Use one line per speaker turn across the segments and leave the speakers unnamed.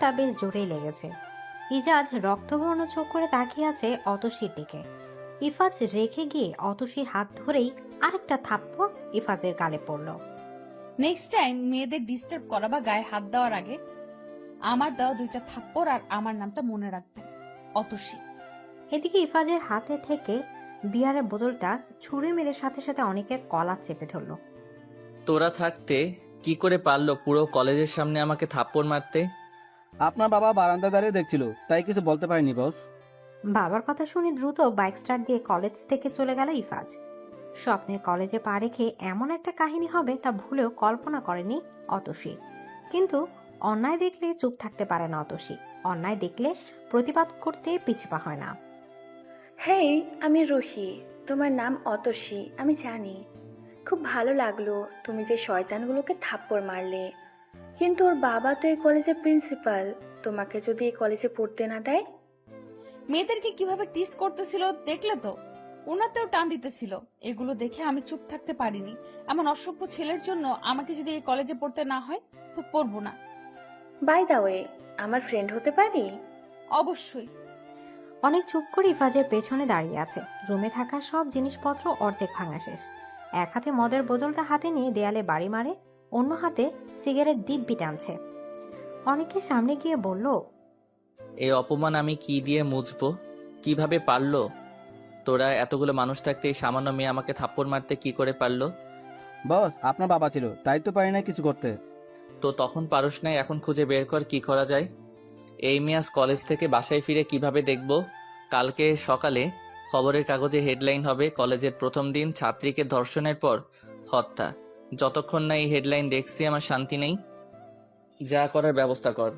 ধাক্কাটা বেশ জোরেই লেগেছে। ইজাজ রক্তবর্ণ চোখ করে তাকিয়ে আছে অতসীর দিকে। ইফাজ রেখে গিয়ে অতসীর হাত ধরেই আরেকটা থাপ্পড় ইফাজের গালে পড়ল।
নেক্সট টাইম মেয়েদের ডিস্টার্ব করা বা গায়ে হাত দেওয়ার আগে আমার দেওয়া 2টা থাপ্পড় আর আমার নামটা মনে রাখবেন, অতসী।
এদিকে ইফাজের হাতে থেকে বিয়ারের বোতলটা ছুঁড়ে মেরে সাথে সাথে অনেকের কলা চেপে ধরল।
তোরা থাকতে কি করে পারলো পুরো কলেজের সামনে আমাকে থাপ্পড় মারতে?
আপনার বাবা বারান্দা দাঁড়িয়ে দেখছিল, তাই কিছু বলতে পারিনি বস।
বাবার কথা শুনে দ্রুত বাইক স্টার্ট দিয়ে কলেজ থেকে চলে গেল ইফাজ। স্বপ্নের কলেজে পা রেখে এমন একটা কাহিনী হবে তা ভুলেও কল্পনা করেনি অতসী। কিন্তু অন্যায় দেখলে চুপ থাকতে পারে না অতসী। অন্যায় দেখলে প্রতিবাদ করতে পিছপা হয় না।
হেই, আমি রুহি। তোমার নাম অতসী, আমি জানি। খুব ভালো লাগলো তুমি যে শয়তানগুলোকে থাপ্পড় মারলে। কিন্তু ওর বাবা তো এই কলেজের প্রিন্সিপাল। তোমাকে যদি এই কলেজে পড়তে না দেয়?
মেয়েদেরকে কিভাবে টিস করতেছিল দেখলে তো? ওনাতেও টান দিতেছিল। এগুলো দেখে আমি চুপ থাকতে পারিনি। এমন অসভ্য ছেলের জন্য আমাকে যদি এই কলেজে পড়তে না হয় তো পড়বো না।
বাই দা ওয়ে, আমার ফ্রেন্ড হতে পারি?
অবশ্যই।
অনেক চুপ করে ইফাজের পেছনে দাঁড়িয়ে আছে। রুমে থাকা সব জিনিসপত্র অর্ধেক ভাঙা শেষ। এক হাতে মদের বোতলটা হাতে নিয়ে দেয়ালে বাড়ি মারে, অন্য হাতে সিগারেট দিব্যি টানছে। অনেকের সামনে গিয়ে বলল,
এই অপমান আমি কি দিয়ে মুছবো? কিভাবে পারলো? তোরা এতগুলো মানুষ থাকতে এই সামান্য মেয়ে আমাকে থাপ্পড় মারতে কি করে পারলো?
বস, আপনার বাবা ছিল, তাই তো পারি না কিছু করতে।
তো তখন পারস নাই, এখন খুঁজে বের কর কি করা যায়। এই মেয়ে আজ কলেজ থেকে বাসায় ফিরে কিভাবে দেখবো? কালকে সকালে খবরের কাগজে হেডলাইন হবে, কলেজের প্রথম দিন ছাত্রীকে ধর্ষণের পর হত্যা। যতক্ষণ না এই হেডলাইন দেখছি আমার শান্তি নেই। যা করার ব্যবস্থা কর।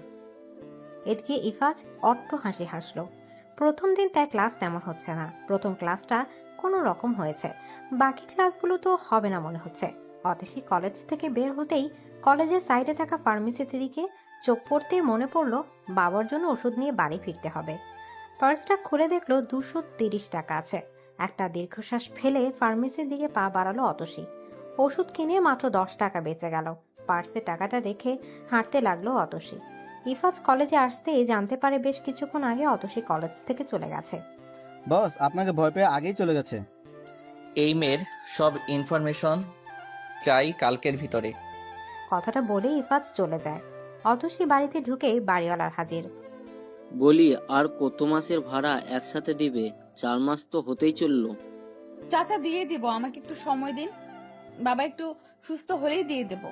এদিকে ইফাজ অট্ট হাসি হাসলো। প্রথম দিন তাই ক্লাস তেমন হচ্ছে না। প্রথম ক্লাসটা কোনো রকম হয়েছে, বাকি ক্লাসগুলো তো হবে না মনে হচ্ছে। অতসী কলেজ থেকে বের হতেই কলেজের সাইডে থাকা ফার্মেসিতে দিকে চোখ পড়তেই মনে পড়লো বাবার জন্য ওষুধ নিয়ে বাড়ি ফিরতে হবে। পার্সটা খুলে দেখলো 230 টাকা আছে। একটা দীর্ঘশ্বাস ফেলে ফার্মেসির দিকে পা বাড়ালো অতসী। ওষুধ কিনে মাত্র 10 টাকা বেঁচে গেল। পার্সে টাকাটা রেখে হাঁটতে লাগলো অতসী। ইফাজ কলেজে আসতেই জানতে পারে বেশ কিছুক্ষণ আগে অতসী কলেজ থেকে চলে গেছে।
বস, আপনাকে ভয় পেয়ে আগেই চলে গেছে।
এই মেয়ের সব ইনফরমেশন চাই কালকের ভিতরে।
কথাটা বলে ইফাজ চলে যায়। অতসী বাড়িতে ঢুকেই বাড়িওয়ালার হাজির।
বলি, আর কত মাসের ভাড়া একসাথে দিবে? 4 মাস তো হতেই চললো।
চাচা দিয়ে দিব, আমাকে একটু সময় দিন। বাবা একটু সুস্থ হলেই দিয়ে দেব।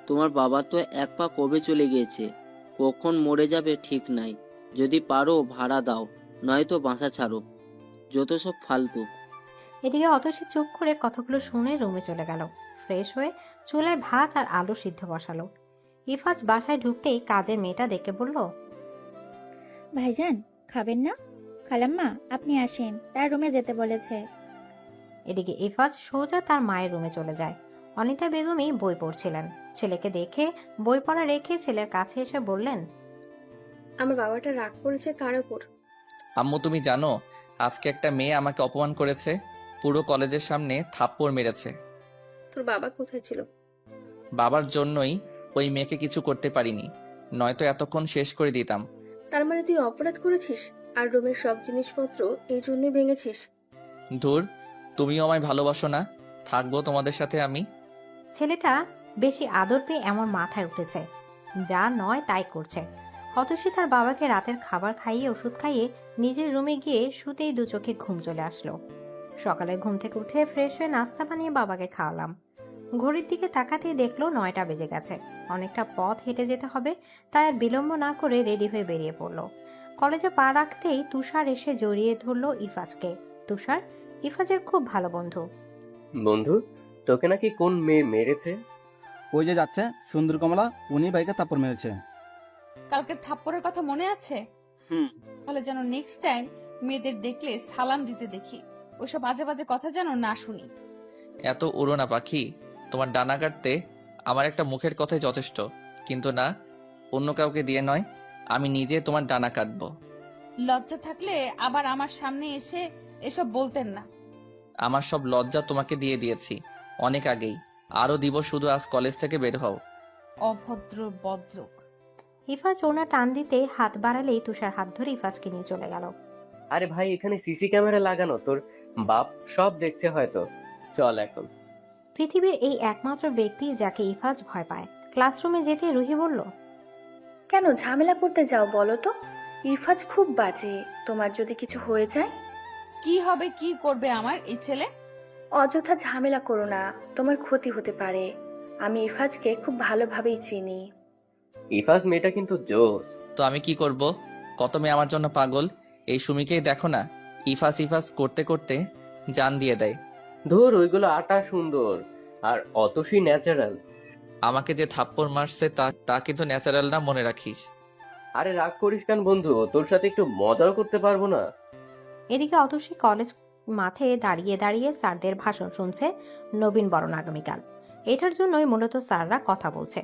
তোমার বাবা তো এক পা কবে চলে গিয়েছে, কখন মরে যাবে ঠিক নাই। যদি পারো ভাড়া দাও, নয়তো বাসা ছাড়ো। যত সব ফালতু।
এদিকে অতসী চুপ করে কথাগুলো শুনে রুমে চলে গেল। ফ্রেশ হয়ে চুলায় ভাত আর আলু সিদ্ধ বসালো। ইফাজ বাসায় ঢুকতেই কাজের মেয়েটা দেখে বলল,
ভাইজান, খাবেন না? খালাম্মা, আপনি আসেন, তার রুমে যেতে বলেছে।
এদিকে ইফাজ সোজা তার মায়ের রুমে চলে যায়। অনিতা বেগমই বই পড়ছিলেন। ছেলেকে দেখে বই পড়া রেখে ছেলের কাছে এসে বললেন,
আমার বাবাটা রাগ করেছে কার ওপর?
আম্মু তুমি জানো আজকে একটা মেয়ে আমাকে অপমান করেছে, পুরো কলেজের সামনে থাপ্পড় মেরেছে।
তোর বাবা কোথায় ছিল?
বাবার জন্যই ওই মেয়েকে কিছু করতে পারিনি, নয়তো এতক্ষণ শেষ করে দিতাম।
তার মানে তুই অপরাধ করেছিস আর রুমের সব জিনিসপত্র এই জন্যই ভেঙেছিস?
ধুর, তুমিও আমায় ভালোবাসো না? থাকবো তোমাদের সাথে আমি।
ছেলেটা বেশি আদর পেয়ে এমন মাথায় উঠেছে, যা নয় তাই করছে। অতসী তার বাবাকে রাতের খাবার খাইয়ে ওষুধ খাইয়ে নিজের রুমে গিয়ে শুতেই দু চোখে ঘুম চলে আসলো। সকালে ঘুম থেকে উঠে ফ্রেশ হয়ে নাস্তা বানিয়ে বাবাকে খাওয়ালাম। ঘড়ির দিকে তাকাতেই দেখলো 9টা বেজে গেছে। অনেকটা পথ হেঁটে যেতে হবে, তাই আর বিলম্ব না করে রেডি হয়ে বেরিয়ে পড়লো। কলেজে পা রাখতেই তুষার এসে জড়িয়ে ধরলো ইফাজকে। তুষার ইফাজের খুব ভালো বন্ধু।
বন্ধু, তোকে নাকি কোন মেয়ে মেরেছে?
ওই যে যাচ্ছে সুন্দর কমলা, উনি বাইকে থাপ্পড় মেরেছে।
কালকের থাপ্পড়ের কথা মনে আছে? তাহলে যেন নেক্সট টাইম মেয়েদের দেখলে সালাম দিতে দেখি। ওইসব বাজে বাজে কথা যেন না শুনি।
এত উড়ো না পাখি, তোমার ডানা কাটতে আমার একটা মুখের কথাই যথেষ্ট। কিন্তু না, অন্য কাউকে দিয়ে নয়, আমি নিজে তোমার ডানা কাটবো।
লজ্জা থাকলে আবার আমার সামনে এসে এসব বলতেন না।
আমার সব লজ্জা তোমাকে দিয়ে দিয়েছি অনেক আগেই, আরো দিব, শুধু আজ কলেজ থেকে বের হও।
অভদ্র বদলোক।
ইফাজ ওনা টান দিতে হাত বাড়ালেই তুষার হাত ধরে ইফাজকে নিয়ে চলে গেল।
আরে ভাই, এখানে সিসি ক্যামেরা লাগানো, তোর বাপ সব দেখছে হয়তো। চল এখন।
পৃথিবীর এই একমাত্র ব্যক্তি যাকে ইফাজ ভয় পায়। ক্লাসরুমে যেতে রুহি বলল,
কেন ঝামেলা করতে যাও বলো তো? ইরফাজ খুব বাজে, তোমার যদি কিছু হয়ে যায়?
কি হবে, কি করবে আমার এই ছেলে?
অযথা ঝামেলা করো না, তোমার ক্ষতি হতে পারে। আমি ইরফাজকে খুব ভালোভাবেই চিনি।
ইফাজ মেয়েটা কিন্তু জোস।
তো আমি কি করব? কত মেয়ে আমার জন্য পাগল। এই সুমিকেই দেখো না, ইফাস ইফাস করতে করতে জান দিয়ে দেয়।
ধুর, ওইগুলো আটা সুন্দর, আর অতসী ন্যাচারাল।
আমাকে যে থাপ্পড় মারছে তা তা কিন্তু ন্যাচারাল না, মনে রাখিস।
আরে রাগ করিস কেন বন্ধু, তোর সাথে একটু মজাও করতে পারবো না?
এদিকে অতসী কলেজ মাঠে দাঁড়িয়ে দাঁড়িয়ে স্যারদের ভাষণ শুনছে নবীন বরণ আগামীকাল। এটার জন্যই মূলত স্যাররা কথা বলছে।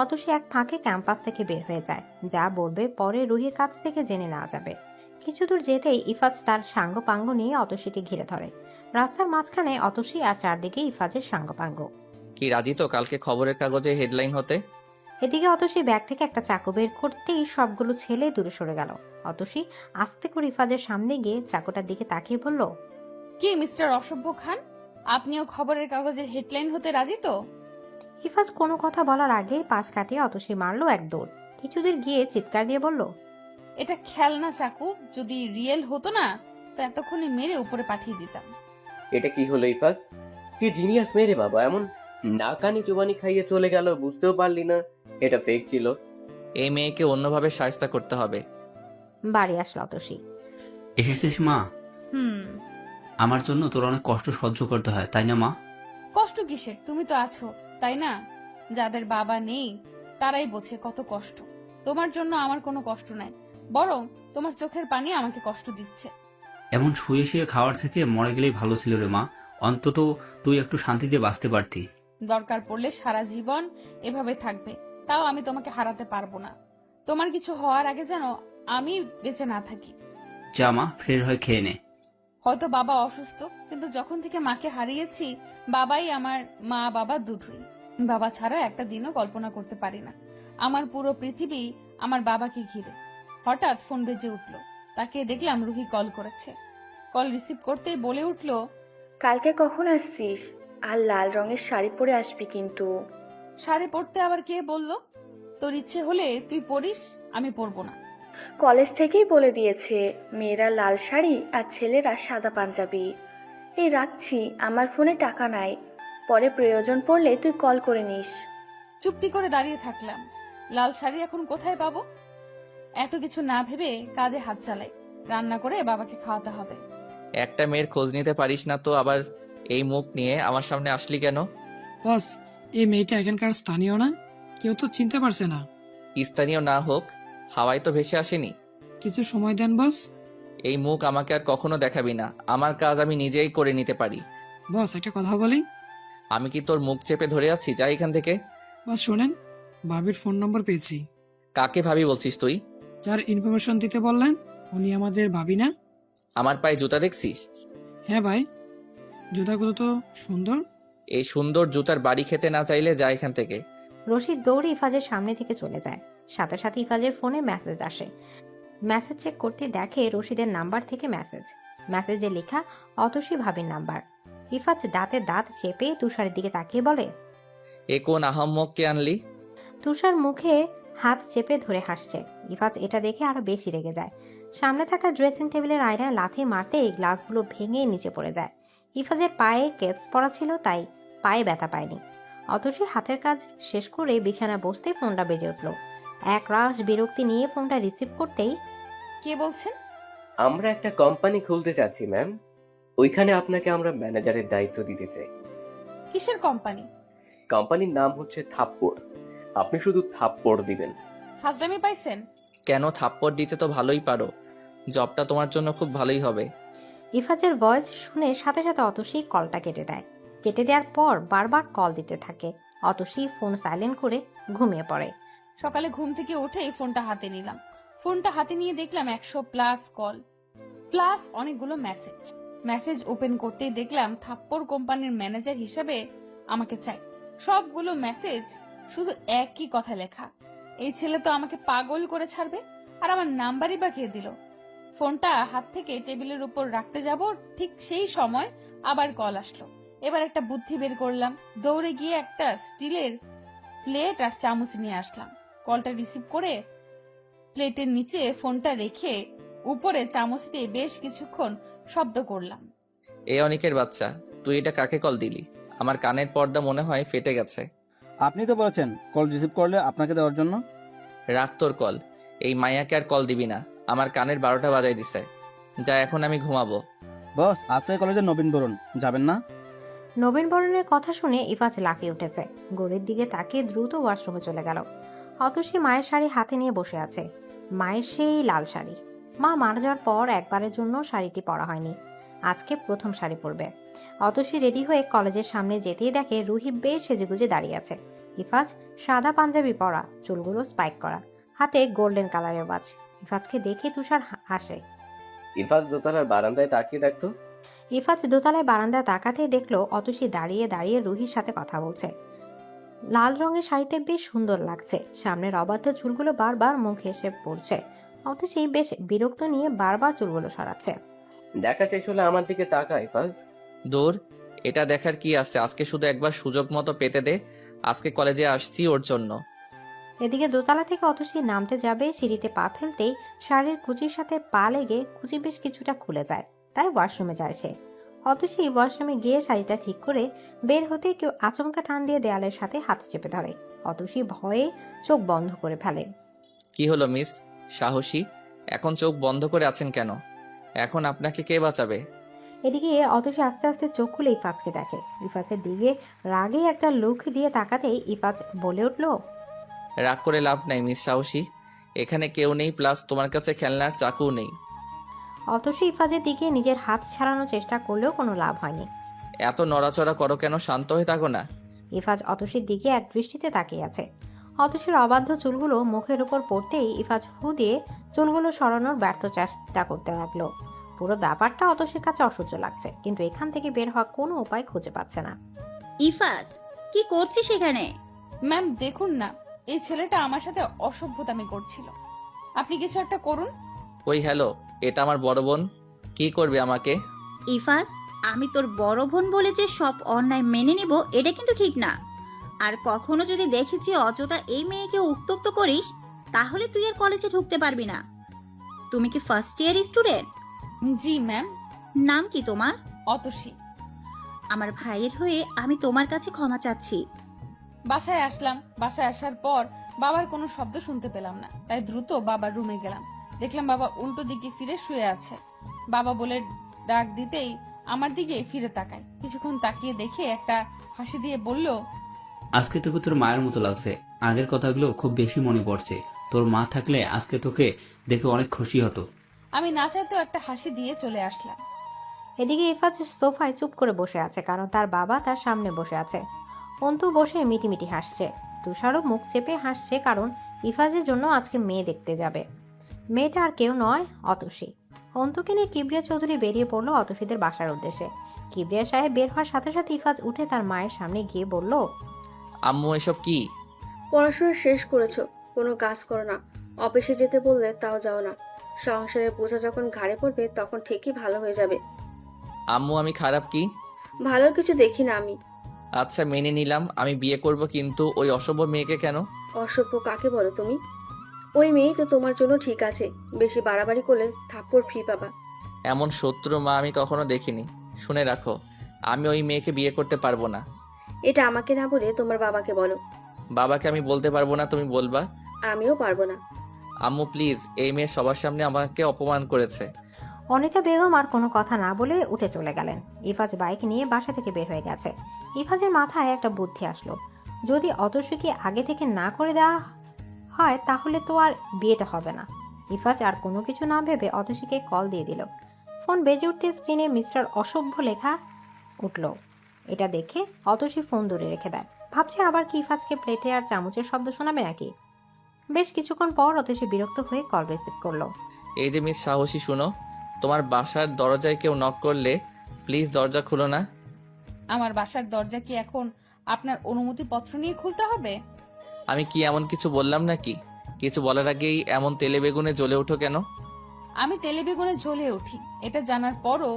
অতসী এক ফাঁকে ক্যাম্পাস থেকে বের হয়ে যায়। যা বলবে পরে রুহির কাছ থেকে জেনে নেওয়া যাবে। কিছু দূর যেতেই ইফাজ তার সাঙ্গপাঙ্গ নিয়ে অতসীকে ঘিরে ধরে। রাস্তার মাঝখানে অতসী আর চারদিকে ইফাজের সাঙ্গপাঙ্গ।
কি রাজি তো কালকে খবরের কাগজে হেডলাইন হতে?
এদিকে অতসী ব্যাগ থেকে একটা চাকু বের করতেই সবগুলো ছেলে দূরে সরে গেল। অতসী আস্তে করে ইফাজের সামনে গিয়ে চাকুটার দিকে তাকিয়ে বলল,
কি মিস্টার অসভ্য খান, আপনিও খবরের কাগজের হেডলাইন হতে রাজি তো?
ইফাজ কোনো কথা বলার আগে পাশ কাটিয়ে অতসী মারলো এক দৌড়। কিছুদূর গিয়ে চিৎকার দিয়ে বলল,
এটা খেলনা চাকু, যদি রিয়েল হতো না তো এতক্ষণে মেরে উপরে পাঠিয়ে দিতাম।
এটা কি হলো ইফাজ? কি জিনিয়াস মেরে বাবা, এমন নাকানি চুবানি খাইয়ে চলে গেল, বুঝতেও পারলি না এটা ফেক ছিল।
এই মেয়েকে অন্যভাবে শায়েস্তা করতে হবে।
বাড়ি আসলো অতসী।
এসেছিস মা?
হুম।
আমার জন্য তোর অনেক কষ্ট সহ্য করতে হয়, তাই না মা?
কষ্ট কিসের, তুমি তো আছো, তাই না? যাদের বাবা নেই তারাই বোঝে কত কষ্ট। তোমার জন্য আমার কোনো কষ্ট নাই, বরং তোমার চোখের পানি আমাকে কষ্ট দিচ্ছে।
এমন শুয়ে শুয়ে খাওয়ার থেকে মরে গেলেই ভালো ছিল রে মা। অন্তত তুই একটু শান্তিতে বাঁচতে পারতি।
দরকার পড়লে সারা জীবন এভাবে থাকবে, তাও আমি তোমাকে হারাতে পারবো না। তোমার কিছু হওয়ার আগে যেন আমি বেঁচে না থাকি।
যা মা, ফ্রের হয়ে খেয়ে নে।
হয়তো বাবা অসুস্থ, কিন্তু যখন থেকে মাকে হারিয়েছি বাবাই আমার মা, বাবা দুটোই। বাবা ছাড়া একটা দিনও কল্পনা করতে পারি না। আমার পুরো পৃথিবী আমার বাবাকে ঘিরে। হঠাৎ ফোন বেজে উঠলো, তাকে দেখলাম রুহি কল করেছে। কল রিসিভ করতেই বলে উঠলো,
কালকে কখন আসছিস? আর লাল রঙের শাড়ি পরে আসবি কিন্তু।
শাড়ি পরতে আবার কে বললো? তোর ইচ্ছে হলে তুই পরিস, আমি পরবো না।
কলেজ থেকেই বলে দিয়েছে, মেয়েরা লাল শাড়ি আর ছেলেরা সাদা পাঞ্জাবি। এই রাখছি, আমার ফোনে টাকা নাই, পরে প্রয়োজন পড়লে তুই কল করে নিস।
চুপটি করে দাঁড়িয়ে থাকলাম। লাল শাড়ি এখন কোথায় পাবো? এত কিছু না ভেবে কাজে হাত চালাই। রান্না করে বাবাকে খাওয়াতে হবে।
একটা মেয়ের খোঁজ নিতে পারিস না তো আবার এই মুখ নিয়ে আমার সামনে আসলি কেন?
বস, এই মেয়েটা এখানকার স্থানীয় না, কেউ তো চিনতে পারছে না।
স্থানীয় না হোক, হাওয়ায় তো ভেসে আসেনি।
কিছু সময় দেন বস।
এই মুখ আমাকে আর কখনো দেখাবি না। আমার কাজ আমি নিজেই করে নিতে পারি।
বস, একটা কথা বলি।
আমি কি তোর মুখ চেপে ধরে আছি? যা এখান থেকে।
বস শোনেন, ভাবির ফোন নম্বর পেয়েছি।
কাকে ভাবি বলছিস তুই?
যার ইনফরমেশন দিতে বললেন উনি আমাদের ভাবি না?
আমার পায়ে জুতা দেখছিস?
হ্যাঁ ভাই, জুতাগুলো তো সুন্দর।
এই সুন্দর জুতার বাড়ি খেতে না চাইলে যা এখান থেকে।
রশিদ দৌড়ে ইফাজের সামনে থেকে চলে যায়। সাথে সাথে ইফাজের ফোনে মেসেজ আসে। মেসেজ চেক করতে দেখে রশিদের নাম্বার থেকে মেসেজে লেখা অতসী ভাবির নাম্বার। ইফাজ দাঁতে দাঁত চেপে তুষারের দিকে তাকিয়ে বলে,
এ কোন আহাম্মককে আনলি?
তুষার মুখে হাত চেপে ধরে হাসছে। ইফাজ এটা দেখে আরো বেশি রেগে যায়। সামনে থাকা ড্রেসিং টেবিলের আয়নায় লাথি মারতে এই গ্লাসগুলো ভেঙে নিচে পড়ে যায়। ইফাজের পায়ে কেটস পড়া ছিল, তাই পায়ে ব্যথা পায়নি। অতসী হাতের কাজ শেষ করে বিছানা বসতেই ফোনটা বেজে উঠল। এক রাশ বিরক্তি নিয়ে ফোনটা রিসিভ করতেই,
কে বলছেন?
আমরা একটা কোম্পানি খুলতে চাচ্ছি ম্যাম, ওইখানে আপনাকে আমরা ম্যানেজারের দায়িত্ব দিতে চাই।
কিসের কোম্পানি?
কোম্পানির নাম হচ্ছে থাপ্পড়। আপনি শুধু থাপ্পড় দিবেন।
ফাজলামি পাইছেন?
কেন, থাপ্পড় দিতে তো ভালোই পারো। জবটা তোমার জন্য খুব ভালোই হবে।
ইফাজের ভয়েস শুনে সাথে সাথে অতসী কলটা কেটে দেয়। কেটে দেওয়ার পর বারবার কল দিতে থাকে। অতসী ফোন সাইলেন্ট করে ঘুমিয়ে পড়ে।
সকালে ঘুম থেকে উঠে এই ফোনটা হাতে নিলাম। ফোনটা হাতে নিয়ে দেখলাম 100+ কল প্লাস অনেকগুলো মেসেজ ওপেন করতেই দেখলাম থাপ্পড় কোম্পানির ম্যানেজার হিসেবে আমাকে চাই। সবগুলো মেসেজ শুধু একই কথা লেখা, এই ছেলে তো আমাকে পাগল করে ছাড়বে। আর আমার নাম্বারই বা কে দিল? ফোনটা হাত থেকে টেবিলের উপর রাখতে যাব, ঠিক সেই সময় আবার কল আসলো। এবার একটা বুদ্ধি বের করলাম, দৌড়ে গিয়ে একটা স্টিলের প্লেট আর চামচ নিয়ে আসলাম। কলটা রিসিভ করে প্লেটের নিচে ফোনটা রেখে উপরে চামচ দিয়ে বেশ কিছুক্ষণ শব্দ করলাম।
এ অনিকের বাচ্চা, তুই এটা কাকে কল দিলি? আমার কানের পর্দা মনে হয় ফেটে গেছে।
আপনি তো বলেছেন কল রিসিভ করলে আপনাকে দেওয়ার জন্য।
রাখ তোর কল, এই মাইয়াকে আর কল দিবি না। আমার কানের 12টা বাজাই দিছে। যা, এখন আমি ঘুমাবো।
বস, আজকে কলেজে নবীন বরণ, যাবেন না?
নবীন বরণের কথা শুনে ইফাজ লাফিয়ে উঠেছে। গড়ির দিকে তাকিয়ে দ্রুত ওয়াশরুমে চলে গেল। অতসী মায়ের শাড়ি হাতে নিয়ে বসে আছে। মায়ের সেই লাল শাড়ি। মা মারা যাওয়ার পর একবারের জন্য শাড়িটি পরা হয়নি। আজকে প্রথম শাড়ি পরবে। অতসী রেডি হয়ে কলেজের সামনে যেতেই দেখে রুহি বেশ সেজেগুজে দাঁড়িয়ে আছে। ইফাজ সাদা পাঞ্জাবি পরা, চুলগুলো স্পাইক করা, হাতে গোল্ডেন কালারের ওয়াচ। ইফাজকে দেখে তুষার হাসে।
ইফাত দোতলার বারান্দায় তাকিয়ে দেখতো।
ইফাজ দোতলায় বারান্দায় তাকাতেই দেখলো অতসী দাঁড়িয়ে দাঁড়িয়ে রুহির সাথে কথা বলছে। লাল রঙের শাড়িতে বেশ সুন্দর লাগছে। সামনের অবাধ্য চুলগুলো বারবার মুখে এসে পড়ছে। অতসী বেশ বিরক্ত নিয়ে বারবার চুলগুলো সরাচ্ছে।
দেখা শেষ হলে আমার দিকে তাকা ইফাজ।
দূর, এটা দেখার কি আছে? আজকে শুধু একবার সুযোগ মতো পেতে দে। আজকে কলেজে আসছি ওর জন্য।
এদিকে দোতলা থেকে অতসী নামতে যাবে, সিঁড়িতে পা ফেলতেই শাড়ির কুচির সাথে পা লেগে কুচি বেশ কিছুটা খুলে যায়। তাই ওয়াশরুমে যায় সে। অতসী ওয়াশরুমে গিয়ে শাড়িটা ঠিক করে বের হতে কেউ আচমকা টান দিয়ে দেয়ালের সাথে হাত চেপে ধরে। অতসী ভয়ে চোখ বন্ধ করে ফেলে।
কি হলো মিস সাহসী, এখন চোখ বন্ধ করে আছেন কেন? এখন আপনাকে কে বাঁচাবে?
এদিকে অতসী আস্তে আস্তে চোখ খুলে ইফাজকে দেখে। ইফাজের দিকে রাগে একটা লুক দিয়ে তাকাতেই ইফাজ বলে উঠল,
রাগ করে লাভ নাই মিস সাহসী, এখানে কেউ নেই, প্লাস তোমার কাছে খেলনার চাকুও নেই।
অতসী ইফাজের দিকে নিজের হাত ছাড়ানোর চেষ্টা করলেও কোনো লাভ হয়নি।
এত নড়াচড়া করো কেন? শান্ত হয়ে থাকো না।
ইফাজ অতসীর দিকে এক দৃষ্টিতে তাকিয়ে আছে। অতসীর অবাধ্য চুলগুলো মুখের উপর পড়তেই ইফাজ ফু দিয়ে চুলগুলো সরানোর ব্যর্থ চেষ্টা করতে লাগলো। পুরো ব্যাপারটা অতসীর কাছে অসহ্য লাগছে, কিন্তু এখান থেকে বের হওয়ার কোনো উপায় খুঁজে পাচ্ছে না।
ইফাজ, কি করছিস এখানে?
ম্যাম দেখুন না, এই ছেলেটা আমার সাথে অসভ্যতামি করছিল। আপনি কিছু একটা করুন।
ওই হ্যালো, এটা আমার বড় বোন। কি করবে আমাকে?
ইফাজ, আমি তোর বড় বোন বলে যে সব অন্যায় মেনে নিব এটা কিন্তু ঠিক না। আর কখনো যদি দেখেছি অযথা এই মেয়েকে উত্ত্যক্ত করিস, তাহলে তুই আর কলেজে ঢুকতে পারবি না। তুমি কি ফার্স্ট ইয়ার স্টুডেন্ট?
জি ম্যাম।
নাম কি তোমার?
অতসী।
আমার ভাইয়ের হয়ে আমি তোমার কাছে ক্ষমা চাচ্ছি।
বাসায় আসলাম। বাসায় আসার পর বাবার কোনো শব্দ শুনতে পেলাম না, তাই দ্রুত বাবার রুমে গেলাম। দেখলাম বাবা উল্টো দিকে ফিরে শুয়ে আছে। বাবা বলে ডাক দিতেই আমার দিকে ফিরে তাকায়। কিছুক্ষণ তাকিয়ে দেখে একটা হাসি দিয়ে বলল,
আজকে তোকে তোর মায়ের মতো লাগছে। আগের কথাগুলো খুব বেশি মনে পড়ছে। তোর মা থাকলে আজকে তোকে দেখে অনেক খুশি হতো।
আমি না চাইতেও একটা হাসি দিয়ে চলে আসলাম।
এদিকে ইফাজ সোফায় চুপ করে বসে আছে, কারণ তার বাবা তার সামনে বসে আছে। অন্তু বসে মিটিমিটি হাসছে। তুষারও মুখ চেপে হাসছে, কারণ ইফাজের জন্য আজকে মেয়ে দেখতে যাবে। মেয়েটা আর কেউ নয়, অতসী। অন্তুকে নিয়ে কিবরিয়া চৌধুরী বেরিয়ে পড়লো অতসীদের বাসার উদ্দেশ্যে। কিবরিয়া সাহেব বের হওয়ার সাথে সাথে ইফাজ উঠে তার মায়ের সামনে গিয়ে বলল,
আম্মু এসব কি?
পড়াশোনা শেষ করেছো, কোনো কাজ করো না। অফিসে যেতে বললে তাও যাও না। সংসারের বোঝা যখন ঘাড়ে পড়বে তখন ঠিকই ভালো হয়ে যাবে।
আম্মু আমি খারাপ কি?
ভালো কিছু দেখি না আমি।
আচ্ছা মেনে নিলাম আমি বিয়ে করব, কিন্তু ওই অসভ্য মেয়েকে কেন?
অসভ্য কাকে বলো তুমি? ওই মেয়েই তো তোমার জন্য ঠিক আছে। বেশি বাড়াবাড়ি করলে থাপ্পড় ফ্রি পাবা।
এমন শত্রু মা আমি কখনো দেখিনি। শুনে রাখো, আমি ওই মেয়েকে বিয়ে করতে পারবো না।
এটা আমাকে না বলে তোমার বাবাকে বলো।
বাবাকে আমি বলতে পারবো না, তুমি বলবা?
আমিও পারবো না।
আম্মু প্লিজ, এই মেয়ে সবার সামনে আমাকে অপমান করেছে।
অনিতা বেগম আর কোনো কথা না বলে উঠে চলে গেলেন। ইফাজ বাইক নিয়ে বাসা থেকে বের হয়ে গেছে। ইফাজের মাথায় একটা বুদ্ধি আসলো, যদি অতসীকে আগে থেকে না করে দেওয়া হয় তাহলে তো আর বিয়েটা হবে না। ইফাজ আর কোনো কিছু না ভেবে অতসীকে কল দিয়ে দিল। ফোন বেজে উঠতে স্ক্রিনে মিস্টার অসভ্য লেখা উঠল। এটা দেখে অতসী ফোন দূরে রেখে দেয়। ভাবছে আবার কি ইফাজকে প্লেটে আর চামচের শব্দ শোনাবে নাকি। বেশ কিছুক্ষণ পর অতসী বিরক্ত হয়ে কল রিসিভ করলো।
এই যে মিস সাহসী, শুনো, তোমার বাসার দরজায় কেউ নক করলে প্লিজ দরজা খুলো না।
আমার বাসার দরজা কি এখন আপনার অনুমতি পত্র নিয়ে খুলতে হবে?
আমি কি এমন কিছু বললাম নাকি? কিছু বলার আগেই এমন তেলে বেগুনে জ্বলে ওঠো কেন?
আমি তেলে বেগুনে জ্বলে উঠি এটা জানার পরও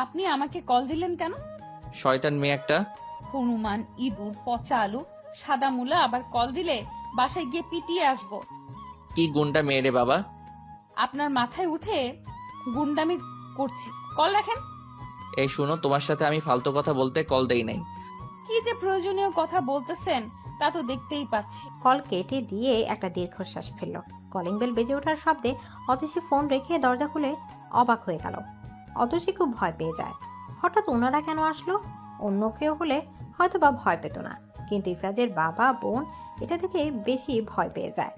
আপনি আমাকে কল দিলেন কেন?
শয়তান মেয়ে একটা।
হনুমান, ইঁদুর, পচা আলু, সাদা মূলা, আবার কল দিলে বাসায় গিয়ে পিটিয়ে আসবো।
কি গুন্ডা মেয়ে রে বাবা।
আপনার মাথায় উঠে গুন্ডামি করছি। কল রাখেন।
এই শুনো, তোমার সাথে আমি ফালতু কথা বলতে কল দেই নাই।
কি যে প্রয়োজনীয় কথা বলতেছেন তা তো দেখতেই পাচ্ছি।
কল কেটে দিয়ে একটা দীর্ঘশ্বাস ফেলল। কলিং বেল বেজে ওঠার শব্দে অতসী ফোন রেখে দরজা খুলে অবাক হয়ে গেল। অতসী খুব ভয় পেয়ে যায়। হঠাৎ ওনারা কেন আসলো? অন্য কেউ হলে হয়তো বা ভয় পেত না, কিন্তু ইফাজের বাবা বোন এটা থেকে বেশি ভয় পেয়ে যায়।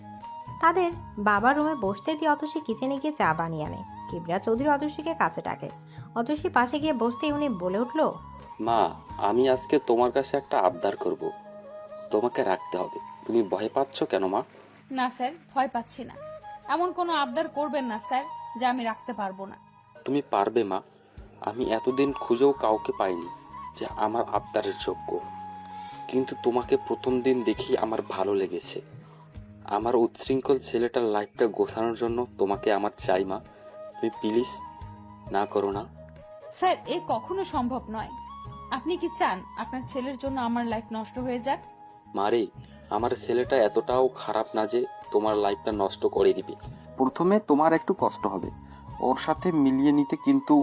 তাদের বাবার রুমে বসতে দিয়ে অতসী কিচেনে গিয়ে চা বানিয়ে আনে। কিবরিয়া চৌধুরী অতসীকে কাছে ডাকে। অতসী পাশে গিয়ে বসতেই উনি বলে উঠলো,
মা, আমি আজকে তোমার কাছে একটা আবদার করব, তোমাকে রাখতে হবে। তুমি ভয় পাচ্ছ কেন মা?
না স্যার, ভয় পাচ্ছি না। এমন কোনো আবদার করবেন না স্যার যে আমি রাখতে পারবো না।
তুমি পারবে মা। আমি এতদিন খুঁজেও কাউকে পাইনি যে আমার আবদারের যোগ্য, কিন্তু তোমাকে প্রথম দিন দেখি আমার ভালো লেগেছে। আমার উচ্ছৃঙ্খল ছেলেটার লাইফটা গোছানোর জন্য তোমাকে আমার চাই মা। তুমি প্লিজ না করো না।
স্যার, এ কখনো সম্ভব নয়। আপনি কি চান আপনার ছেলের জন্য আমার লাইফ নষ্ট হয়ে যাক?
মারে, আমার ছেলেটা এতটাও খারাপ না যে তোমার লাইফটা নষ্ট করে দিবে। প্রথমে তোমার একটু কষ্ট হবে ওর সাথে মিলিয়ে নিতে, কিন্তু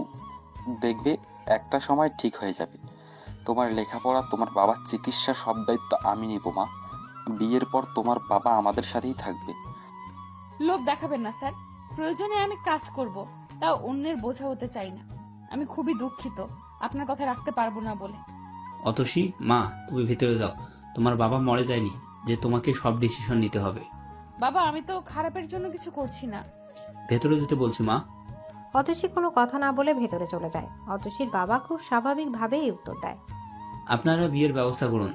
দেখবে একটা সময় ঠিক হয়ে যাবে। তোমার লেখাপড়া, তোমার বাবার চিকিৎসা সব দায়িত্ব আমি নিব মা। বিয়ের পর তোমার বাবা আমাদের সাথেই থাকবে।
লোভ দেখাবেন না স্যার। প্রয়োজনে আমি কাজ করব, তাও অন্যের বোঝা হতে চাই না। আমি খুবই দুঃখিত আপনার কথা রাখতে পারবো না বলে।
অতসী, মা তুমি ভেতরে যাও। তোমার বাবা মরে যায়নি যে তোমাকে সব ডিসিশন নিতে হবে।
বাবা, আমি তো খারাপের জন্য কিছু করছি না।
ভেতরে যেতে বলছি মা।
অতসী কোনো কথা না বলে ভেতরে চলে যায়। অতসীর বাবা খুব স্বাভাবিকভাবেই উত্তর দেয়,
আপনারা বিয়ের ব্যবস্থা করুন,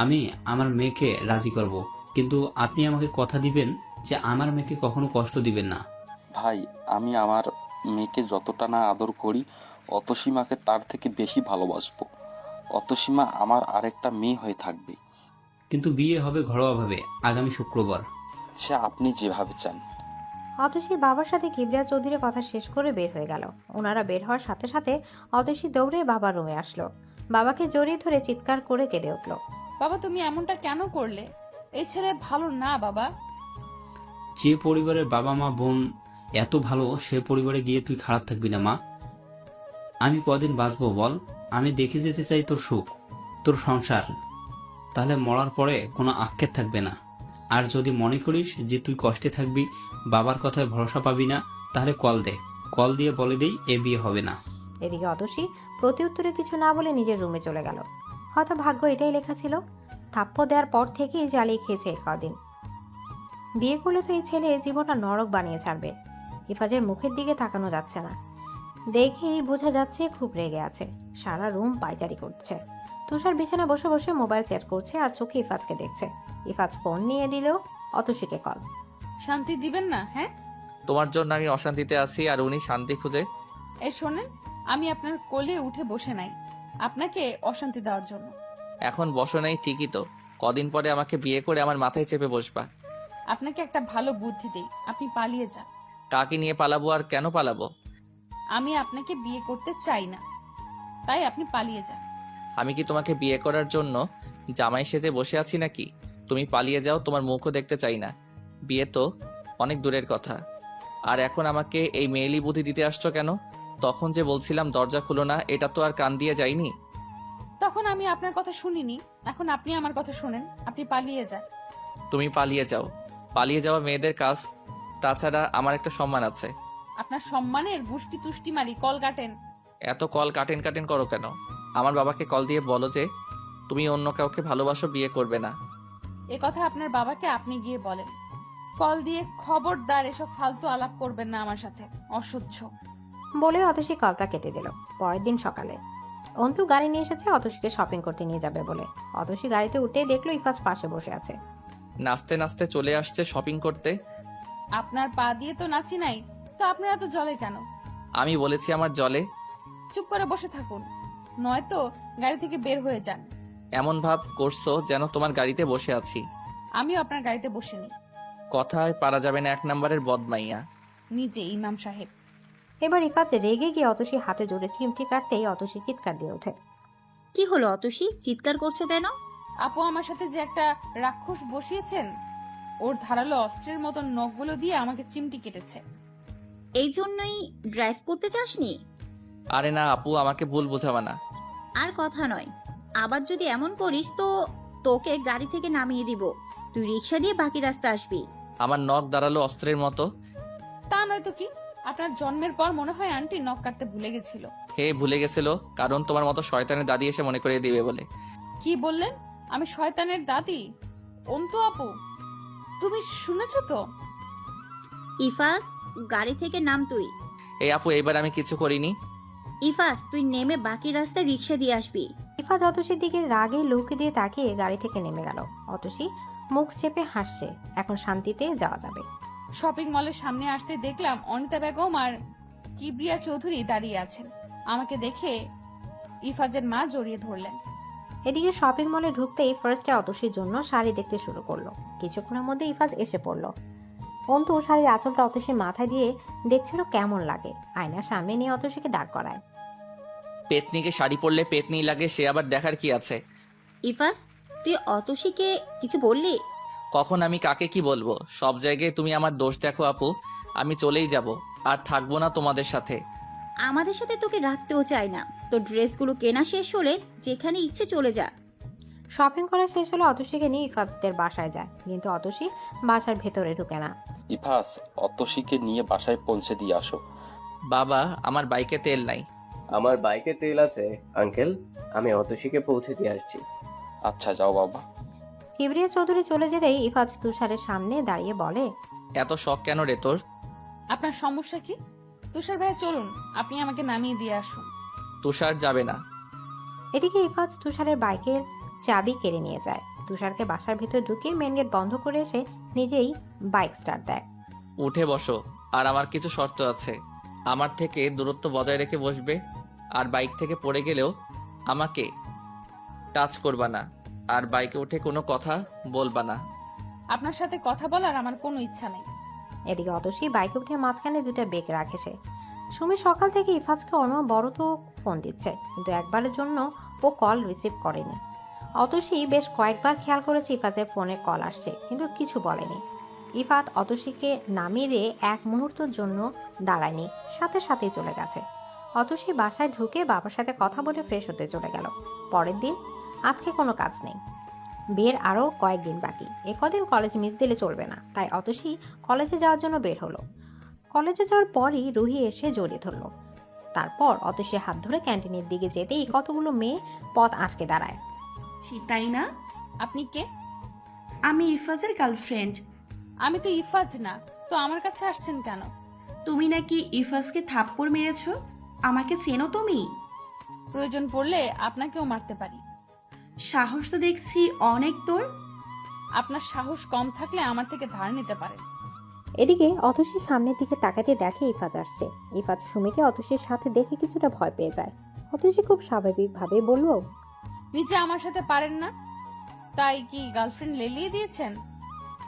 আমি আমার মেয়েকে রাজি করব, কিন্তু আপনি আমাকে কথা দিবেন যে আমার মেয়েকে কখনো কষ্ট দিবেন না।
ভাই, আমি আমার মেয়েকে যতটা না আদর করি, অতসীমাকে তার থেকে বেশি ভালোবাসবো। অতসীমা আমার আরেকটা মেয়ে হয়ে থাকবে।
কিন্তু বিয়ে হবে ঘরোয়াভাবে আগামী শুক্রবার।
সে আপনি যেভাবে চান।
অতসীর বাবার সাথে কিবরিয়া চৌধুরীর কথা শেষ করে বের হয়ে গেল। ওনারা বের হওয়ার সাথে সাথে অতসী দৌড়ে বাবার রুমে আসলো। বাবাকে জড়িয়ে ধরে চিৎকার করে কেঁদে উঠল।
বাবা, তুমি এমনটা কেন করলে? এই ছেলে ভালো না বাবা।
যে পরিবারের বাবা মা বোন এত ভালো, সে পরিবারে গিয়ে তুই খারাপ থাকবি না মা। আমি কদিন বাঁচবো বল? আমি দেখে যেতে চাই তোর সুখ, তোর সংসার। তাহলে মরার পরে কোনো আক্ষেপ থাকবে না। আর যদি মনে করিস যে তুই কষ্টে থাকবি, বাবার কথায় ভরসা পাবি না, তাহলে কল দে। কল দিয়ে বলে দেই এ বিয়ে হবে না।
এদিকে অতসী প্রতিউত্তরে কিছু না বলে নিজের রুমে চলে গেল। হয়তো ভাগ্য এটাই লেখা ছিল। থাপ্পড় দেওয়ার পর থেকেই জ্বালিয়ে খেয়েছে কদিন। বিয়ে করলে তো এই ছেলে জীবনটা নরক বানিয়ে ছাড়বে। ইফাজের মুখের দিকে তাকানো যাচ্ছে না, দেখেই বোঝা যাচ্ছে খুব রেগে আছে। সারা রুম পায়চারি করছে। তুষার বিছানা বসে বসে মোবাইল চ্যাট করছে আর চোখে ইফাজকে দেখছে। ইফাজ ফোন নিয়ে দিল অতসীকে কল।
শান্তি দিবেন না? হ্যাঁ,
তোমার জন্য আমি অশান্তিতে আছি আর উনি শান্তি খুঁজে।
এই শোনেন, আমি আপনার কোলে উঠে বসে নাই আপনাকে অশান্তি দেওয়ার জন্য।
এখন বসো নাই ঠিকই তো, কদিন পরে আমাকে বিয়ে করে আমার মাথায় চেপে বসবা।
আপনাকে একটা ভালো বুদ্ধি দেই, আপনি পালিয়ে যান।
কাকে নিয়ে পালাবো আর কেন পালাবো?
আমি আপনাকে বিয়ে করতে চাই না, তাই আপনি পালিয়ে যান।
আমি কি তোমাকে বিয়ে করার জন্য জামাই সেজে বসে আছি নাকি? তুমি পালিয়ে যাও, তোমার মুখও দেখতে চাই না। বিয়ে তো অনেক দূরের কথা। আর এখন আমাকে এই মেয়েলি বুদ্ধি দিতে আসছো কেন? তখন যে বলছিলাম দরজা খুলো না, এটা তো আর কান দিয়ে যায়নি।
তখন আমি আপনার কথা শুনিনি, এখন আপনি আমার কথা শুনেন। আপনি পালিয়ে যান।
তুমি পালিয়ে যাও। পালিয়ে যাওয়া মেয়েদের কাজ। তাছাড়া আমার একটা সম্মান আছে।
আপনার সম্মানের গুষ্টি তুষ্টি মারি, কল কাটেন।
এত কল কাটেন কাটেন করো কেন? আমার বাবাকে কল দিয়ে বলো যে তুমি অন্য কাউকে ভালোবাসো, বিয়ে করবে না।
এ কথা আপনার বাবাকে আপনি গিয়ে বলেন। কল দিয়ে খবরদার এসব ফালতু আলাপ করবেন না আমার সাথে, অসহ্য।
বলে অতসী কলটা কেটে দিল। পরের দিন সকালে অন্তু গাড়ি নিয়ে এসেছে অতসীকে শপিং করতে নিয়ে যাবে বলে। অতসী গাড়িতে উঠেই দেখলো ইফাজ পাশে বসে আছে।
নাচতে নাচতে চলে আসছে শপিং করতে।
আপনার পা দিয়ে তো নাচি নাই, তো আপনারা তো জলে কেন?
আমি বলেছি আমার জলে।
চুপ করে বসে থাকুন, নয়তো গাড়ি থেকে বের হয়ে যান।
এমন ভাব করছো যেন তোমার গাড়িতে বসে আছি।
আমিও আপনার গাড়িতে বসিনি।
কথায় পারা যাবে না, 1 নম্বরের বদমাইয়া।
নিজে ইমাম সাহেব।
এবার ইফাজ রেগে গিয়ে অতসী হাতে জোরে চিমটি কাটতেই অতসী চিৎকার দিয়ে ওঠে।
কি হলো অতসী, চিৎকার করছো কেন?
আপু আমার সাথে যে একটা রাক্ষস বসিয়েছেন, ওর ধারালো অস্ত্রের মতন নখগুলো দিয়ে আমাকে চিমটি কেটেছে।
এই জন্যই ড্রাইভ করতে চাসনি?
আরে না আপু, আমাকে ভুল বোঝাবা না।
আর কথা নয়, আবার যদি এমন করিস তো তোকে গাড়ি থেকে নামিয়ে দিব। তুই রিক্সা দিয়ে বাকি রাস্তা আসবি।
আমার নখ দাঁড়ালো অস্ত্রের মতো।
তা নয় তো কি, আপনার জন্মের পর মনে হয় আন্টি নখ কাটতে ভুলে গেছিল।
হে ভুলে গেছিল, কারণ তোমার মতো শয়তানের দাদি এসে মনে করিয়ে দিবে বলে।
কি বললেন? আমি শয়তানের দাদি? অন্তু আপু, তুমি শুনেছো তো?
ইফাস, গাড়ি থেকে নাম তুই।
এই আপু, এইবার আমি কিছু করিনি।
ইফাস, তুই নেমে বাকি রাস্তা রিক্সা দিয়ে আসবি।
ইফাজ অতসীর দিকে রাগে লুকে দিয়ে তাকিয়ে গাড়ি থেকে নেমে গেল। অতসী মুখ চেপে হাসছে, এখন শান্তিতে যাওয়া যাবে।
শপিং মলের সামনে আসতে দেখলাম অনিতা বেগম আর কিবরিয়া চৌধুরী দাঁড়িয়ে আছেন। আমাকে দেখে ইফাজের মা জড়িয়ে ধরলেন।
এদিকে শপিং মলে ঢুকতেই ফার্স্টে অতসীর জন্য শাড়ি দেখতে শুরু করলো। কিছুক্ষণের মধ্যে ইফাজ এসে পড়লো। অন্তু শাড়ির আঁচলটা অতসীর মাথায় দিয়ে দেখছিল কেমন লাগে। আয়নার সামনে নিয়ে অতসীকে দাঁড় করায়।
পেতনিকে শাড়ি পরলে পেতনি লাগে, সে আবার দেখার কি আছে?
ইফাস, তুই অতসীকে কিছু বললি?
কখন আমি কাকে কি বলবো? সব জায়গায় তুমি আমার দোষ দেখো আপু। আমি চলেই যাব, আর থাকবো না তোমাদের সাথে।
আমাদের সাথে তোকে রাখতেও চাই না। তোর ড্রেসগুলো কেনা শেষ হলে যেখানে ইচ্ছে চলে যা।
শপিং করা শেষ হলে অতসীকে নিয়ে ইফাজদের বাসায় যায়, কিন্তু অতসী বাসার ভেতরে ঢুকে না।
ইফাস, অতসীকে নিয়ে বাসায় পৌঁছে দিয়ে আসো।
বাবা, আমার বাইকে তেল নাই।
আমার বাইকে তেল আছে আঙ্কেল, আমি অতসীকে পৌঁছে দিয়ে আসছি।
আচ্ছা যাও বাবা।
কিবরিয়া চৌধুরী চলে যেতেই ইফাজ তুষারের সামনে দাঁড়িয়ে বলে,
এত শখ কেন রে তোর?
আপনার সমস্যা কি? তুষার ভাই চলুন, আপনি আমাকে নামিয়ে দিয়ে আসুন।
তুষার যাবে না।
এদিকে ইফাজ তুষারের বাইকের চাবি কেড়ে নিয়ে যায়। তুষারকে বাসার ভেতর ঢুকিয়ে মেন গেট বন্ধ করে এসে নিজেই বাইক স্টার্ট দেয়।
উঠে বসো, আর আমার কিছু শর্ত আছে। আমার থেকে দূরত্ব বজায় রেখে বসবে, আর বাইক থেকে পড়ে গেলেও আমাকে টাচ করবা না, আর বাইকে উঠে কোনো কথা বলবা না।
আপনার সাথে কথা বলার আমার কোনো ইচ্ছা নেই।
এদিকে অতসী বাইকে উঠে মাঝখানে দুটো বেগ রাখেছে। সুমি সকাল থেকে ইফাজকে অনবরত ফোন দিচ্ছে, কিন্তু একবারের জন্য ও কল রিসিভ করেনি। অতসী বেশ কয়েকবার খেয়াল করেছে ইফাজের ফোনে কল আসছে, কিন্তু কিছু বলেনি। ইফাত অতসীকে নামিয়ে দিয়ে এক মুহূর্তের জন্য দাঁড়ায়নি, সাথে সাথেই চলে গেছে। অতসী বাসায় ঢুকে বাবার সাথে কথা বলে ফ্রেশ হতে চলে গেল। পরের দিন, আজকে কোনো কাজ নেই, বিয়ের আরও কয়েকদিন বাকি। কদিন কলেজ মিস দিলে চলবে না, তাই অতসী কলেজে যাওয়ার জন্য বের হলো। কলেজে যাওয়ার পরই রুহি এসে জড়িয়ে ধরলো। তারপর অতসীর হাত ধরে ক্যান্টিনের দিকে যেতেই কতগুলো মেয়ে পথ আটকে দাঁড়ায়।
তাই না?
আপনি কে?
আমি ইফাজের গার্লফ্রেন্ড।
আমি তো ইফাজ না, তো আমার কাছে আসছেন কেন?
তুমি নাকি ইফাজকে থাপ্পড় মেরেছ? আমাকে চেনো তুমি?
প্রয়োজন পড়লে আপনাকেও মারতে পারি।
সাহস তো দেখছি অনেক তোর।
আপনার সাহস কম থাকলে আমার থেকে ধার নিতে পারেন।
এদিকে অতসী সামনের দিকে তাকাতে দেখে ইফাজ আসছে। ইফাজ সুমিকে অতসীর সাথে দেখে কিছুটা ভয় পেয়ে যায়। অতসী খুব স্বাভাবিকভাবে বলল,
নিচে আমার সাথে পারেন না, তাই কি গার্লফ্রেন্ড লেলিয়ে দিয়েছেন?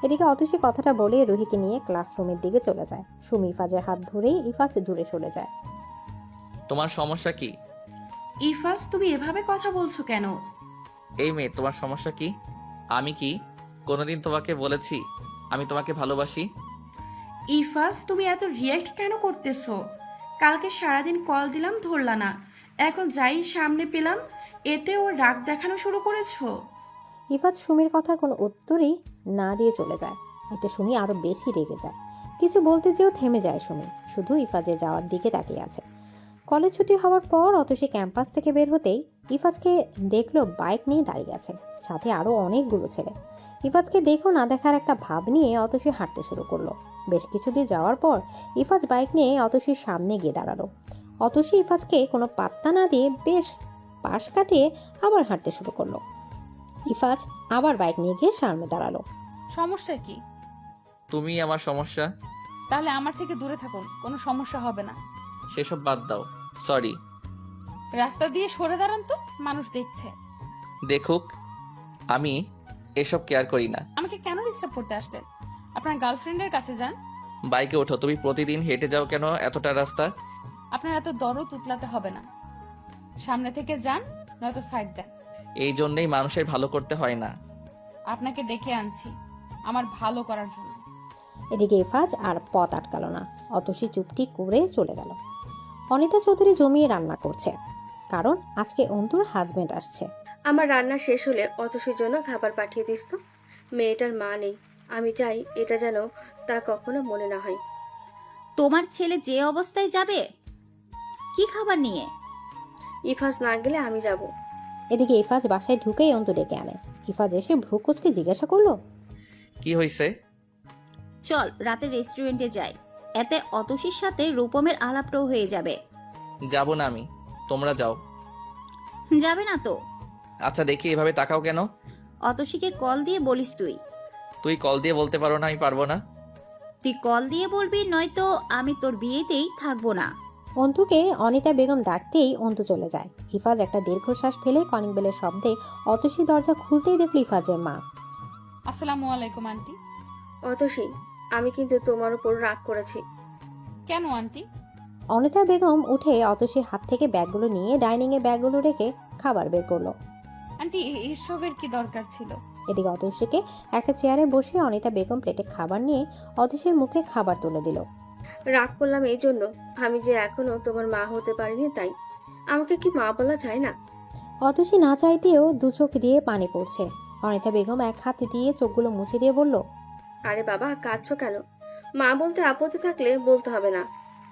এদিকে অতসী কথাটা বলে রুহিকে নিয়ে ক্লাসরুমের দিকে চলে যায়। সুমি ইফাজের হাত ধরেই ইফাজ দূরে সরে যায়।
তোমার সমস্যা কি?
ইফাজ, তুমি এভাবে কথা বলছো কেন?
এই মেয়ে, তোমার সমস্যা কি? আমি কি কোনোদিন তোমাকে বলেছি আমি তোমাকে ভালোবাসি?
ইফাজ, তুমি এত রিয়্যাক্ট কেন করতেছো? কালকে সারাদিন কল দিলাম, ধরলা না। এখন যাই সামনে পেলাম, এতে ওর রাগ দেখানো শুরু করেছো।
ইফাজ সুমির কথা কোনো উত্তরই না দিয়ে চলে যায়। এতে সুমি আরো বেশি রেগে যায়। কিছু বলতে যেও থেমে যায় সুমি, শুধু ইফাজের যাওয়ার দিকে তাকিয়ে আছে। কলেজ ছুটি হওয়ার পর অতসী ক্যাম্পাস থেকে বের হতেই ইফাজকে দেখলো বাইক নিয়ে দাঁড়িয়ে আছে, সাথে আরো অনেকগুলো ছেলে। ইফাজকে দেখো না দেখার একটা ভাব নিয়ে অতসী হাঁটতে শুরু করলো। বেশ কিছুদিন যাওয়ার পর ইফাজ বাইক নিয়ে অতসীর সামনে গিয়ে দাঁড়ালো। অতসী ইফাজকে কোনো পাত্তা না দিয়ে বেশ পাশ কাটিয়ে আবার হাঁটতে শুরু করলো। ইফাজ আবার বাইক নিয়ে গিয়ে সামনে দাঁড়ালো।
সমস্যা কি?
তুমি আমার সমস্যা।
তাহলে আমার থেকে দূরে থাকুন, কোনো সমস্যা হবে না।
সেসব বাদ দাও। সরি।
রাস্তা দিয়ে সরে দাঁড়ান তো, মানুষ দেখছে।
দেখুক, আমি এসব কেয়ার করি না।
আমাকে কেন ডিস্টার্ব করতে আসলেন? আপনার গার্লফ্রেন্ডের কাছে যান।
বাইকে ওঠো। তুমি প্রতিদিন হেঁটে যাও কেন এতটা রাস্তা?
আপনার এত দরদ উতলাতে হবে না। সামনে থেকে যান, নয়তো সাইড দেন।
এই জন্যেই মানুষের ভালো করতে হয় না।
আপনাকে ডেকে আনছি আমার ভালো করার জন্য।
এদিকে ইফাজ আর পথ আটকালো না, অতসী চুপটি করে চলে গেল। অনিতা চৌধুরী জমিয়ে রান্না করছে, কারণ আজকে অন্তুর হাজবেন্ড আসছে।
আমার রান্না শেষ হলে অতসীর জন্য খাবার পাঠিয়ে দিস তো। মেয়েটার মা নেই, আমি চাই এটা যেন তার কখনো মনে না হয়।
তোমার ছেলে যে অবস্থায় যাবে, কি খাবার নিয়ে?
ইফাজ না গেলে আমি যাব।
এদিকে ইফাজ বাসায় ঢুকেই অন্তু ডেকে আনে। ইফাজ এসে ভ্রুকুচকে জিজ্ঞাসা করলো,
কি হয়েছে?
চল রাতে রেস্টুরেন্টে যাই, এতে অতসীর সাথে রূপমের আলাপটাও হয়ে যাবে।
যাব না আমি, তোমরা যাও।
যাবে না তো?
আচ্ছা দেখি এভাবে তাকাও কেন?
অতসীকে কল দিয়ে বলিস তুই।
তুই কল দিয়ে বলতে পারো না আমি পারবো না?
তুই কল দিয়ে বলবি, নয়তো আমি তোর বিয়েতেই থাকবো না।
অন্তুকে অনিতা বেগম ডাকতেই অন্তু চলে যায়। ইফাজ একটা দীর্ঘশ্বাস ফেলে কলিং বেলের শব্দে অতসী দরজা খুলতেই দেখল ইফাজের মা।
আসসালামু আলাইকুম আন্টি।
অতসী, আমি কিন্তু তোমার উপর রাগ করেছি।
কেন আন্টি?
অনিতা বেগম উঠে অতসীর হাত থেকে ব্যাগগুলো নিয়ে ডাইনিংয়ে ব্যাগগুলো রেখে খাবার বের করলো।
আন্টি এসবের কি দরকার ছিল?
এদিকে অতসীকে একটা চেয়ারে বসিয়ে অনিতা বেগম প্লেটে খাবার নিয়ে অতসীর মুখে খাবার তুলে দিল।
রাগ করলাম এই জন্য, আমি যে এখনো তোমার মা হতে পারিনি তাই। আমাকে কি মা বলা যায় না?
অতসী না চাইতেও দু চোখ দিয়ে পানি পড়ছে। অনিতা বেগম এক হাত দিয়ে চোখগুলো মুছে দিয়ে বলল,
আরে বাবা, কাঁদছো কেন? মা বলতে আপত্তি থাকলে বলতে হবে না।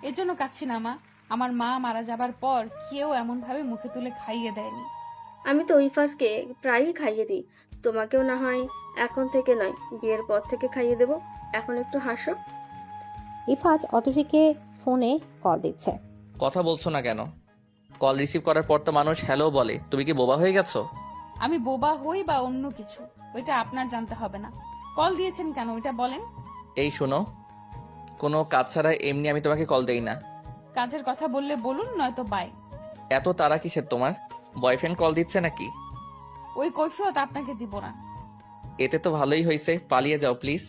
এর জন্য কাচ্ছি না মা। আমার মা মারা যাবার পর কেউ এমন ভাবে মুখে তুলে খাইয়ে দেয়নি।
আমি তো ইফাজকে প্রায়ই খাইয়ে দিই, তোমাকেও না হয় এখন থেকে নয়, বিয়ের পর থেকে খাইয়ে দেব। এখন একটু হাসো।
ইফাজ অতসীকে ফোনে কল দিচ্ছে।
কথা বলছো না কেন? কল রিসিভ করার পর তো মানুষ হ্যালো বলে, তুমি কি বোবা হয়ে গেছো?
আমি বোবা হই বা অন্য কিছু, ওইটা আপনার জানতে হবে না। কল দিয়েছেন কেন ওইটা বলেন।
এই শোনো, কোনো কাজ ছাড়া এমনি আমি তোমাকে কল দেই না।
কাজের কথা বললে বলুন, নয়তো বাই।
এত তারা কিসের তোমার? বয়ফ্রেন্ড কল দিচ্ছে নাকি?
ওই কৈফিয়ত আপনাকে দিব না।
এতে তো ভালোই হয়েছে, পালিয়ে যাও প্লিজ।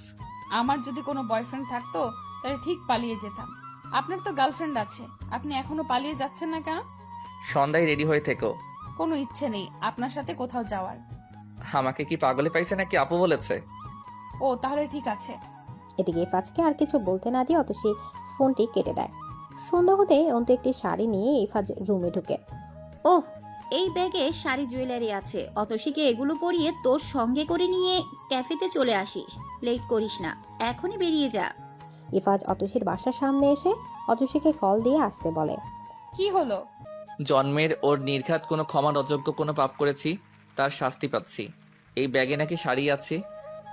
আমার যদি কোনো বয়ফ্রেন্ড থাকতো তাহলে ঠিক পালিয়ে যেতাম। আপনার তো গার্লফ্রেন্ড আছে, আপনি এখনো পালিয়ে যাচ্ছেন না কেন?
সন্ধ্যায় রেডি হয়ে থেকো।
কোনো ইচ্ছে নেই আপনার সাথে কোথাও যাওয়ার।
আমাকে কি পাগলে পাইছে নাকি আপু বলেছে?
ও তাহলে ঠিক আছে।
এদিকে ইফাজকে আর কিছু বলতে না দিয়ে অতসী ফোনটি কেটে দেয়। সন্ধ্যা হতে অন্তু একটি শাড়ি নিয়ে ইফাজ রুমে ঢুকে।
ওহ, এই ব্যাগে শাড়ি জুয়েলারি আছে, অতসীকে এগুলো পরিয়ে তোর সঙ্গে করে নিয়ে ক্যাফেতে চলে আসিস। লেট করিস না, এখনই বেরিয়ে যা।
ইফাজ অতসীর বাসার সামনে এসে অতসীকে কল দিয়ে আসতে বলে।
কি হলো?
জন্মের ওর নির্ঘাত কোনো ক্ষমার অযোগ্য কোনো পাপ করেছি, তার শাস্তি পাচ্ছি। এই ব্যাগে নাকি শাড়ি আছে,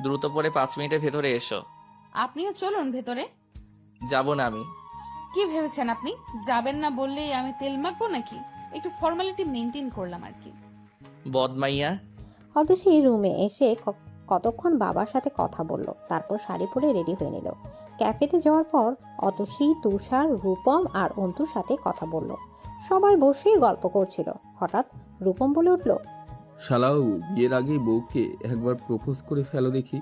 দ্রুত পরে 5 মিনিটের ভেতরে এসো।
আপনিও চলুন ভেতরে।
যাব না আমি।
কি ভেবেছেন আপনি? যাবেন না বললেই আমি তেল মাখবো নাকি? একটু ফর্মালিটি মেনটেন করলাম আর কি।
বদমাইয়া।
অতসী রুমে এসে কতক্ষণ বাবার সাথে কথা বলল, তারপর শাড়ি পরে রেডি হয়ে নিল। ক্যাফেতে যাওয়ার পর অতসী, তুষার, রূপম আর অন্তুর সাথে কথা বলল। সবাই বসেই গল্প করছিল। হঠাৎ রূপম বলে উঠল,
শালাউ, বিয়ের আগেই বউকে একবার প্রপোজ করে ফেলো দেখি।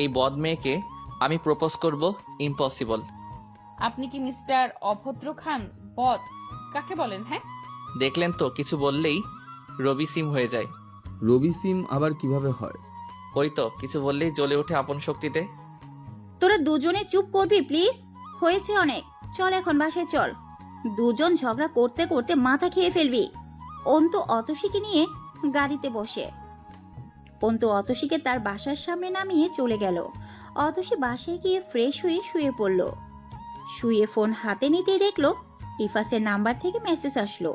এই বদ মেয়েকে আমি প্রপোজ করব? ইম্পসিবল।
আপনি কি মিস্টার অভদ্র খান? বদ কাকে বলেন? হ্যাঁ,
দেখলেন তো, কিছু বললেই রবি সিম হয়ে যায়।
রবি সিম আবার কিভাবে হয়?
ওই তো, কিছু বললেই জ্বলে ওঠে আপন শক্তিতে।
তোরা দুজনে চুপ করবি প্লিজ? হয়েছে অনেক, চল এখন বাসায় চল। দুজন ঝগড়া করতে করতে মাথা খেয়ে ফেলবি। অন্তু অতসীকে নিয়ে গাড়িতে বসে অন্তু অতসীকে তার বাসার সামনে নামিয়ে চলে গেল। অতসী বাসায় গিয়ে ফ্রেশ হয়ে শুয়ে পড়ল। শুয়ে ফোন হাতে নিতেই দেখলো ইফাসের নাম্বার থেকে মেসেজ আসলো।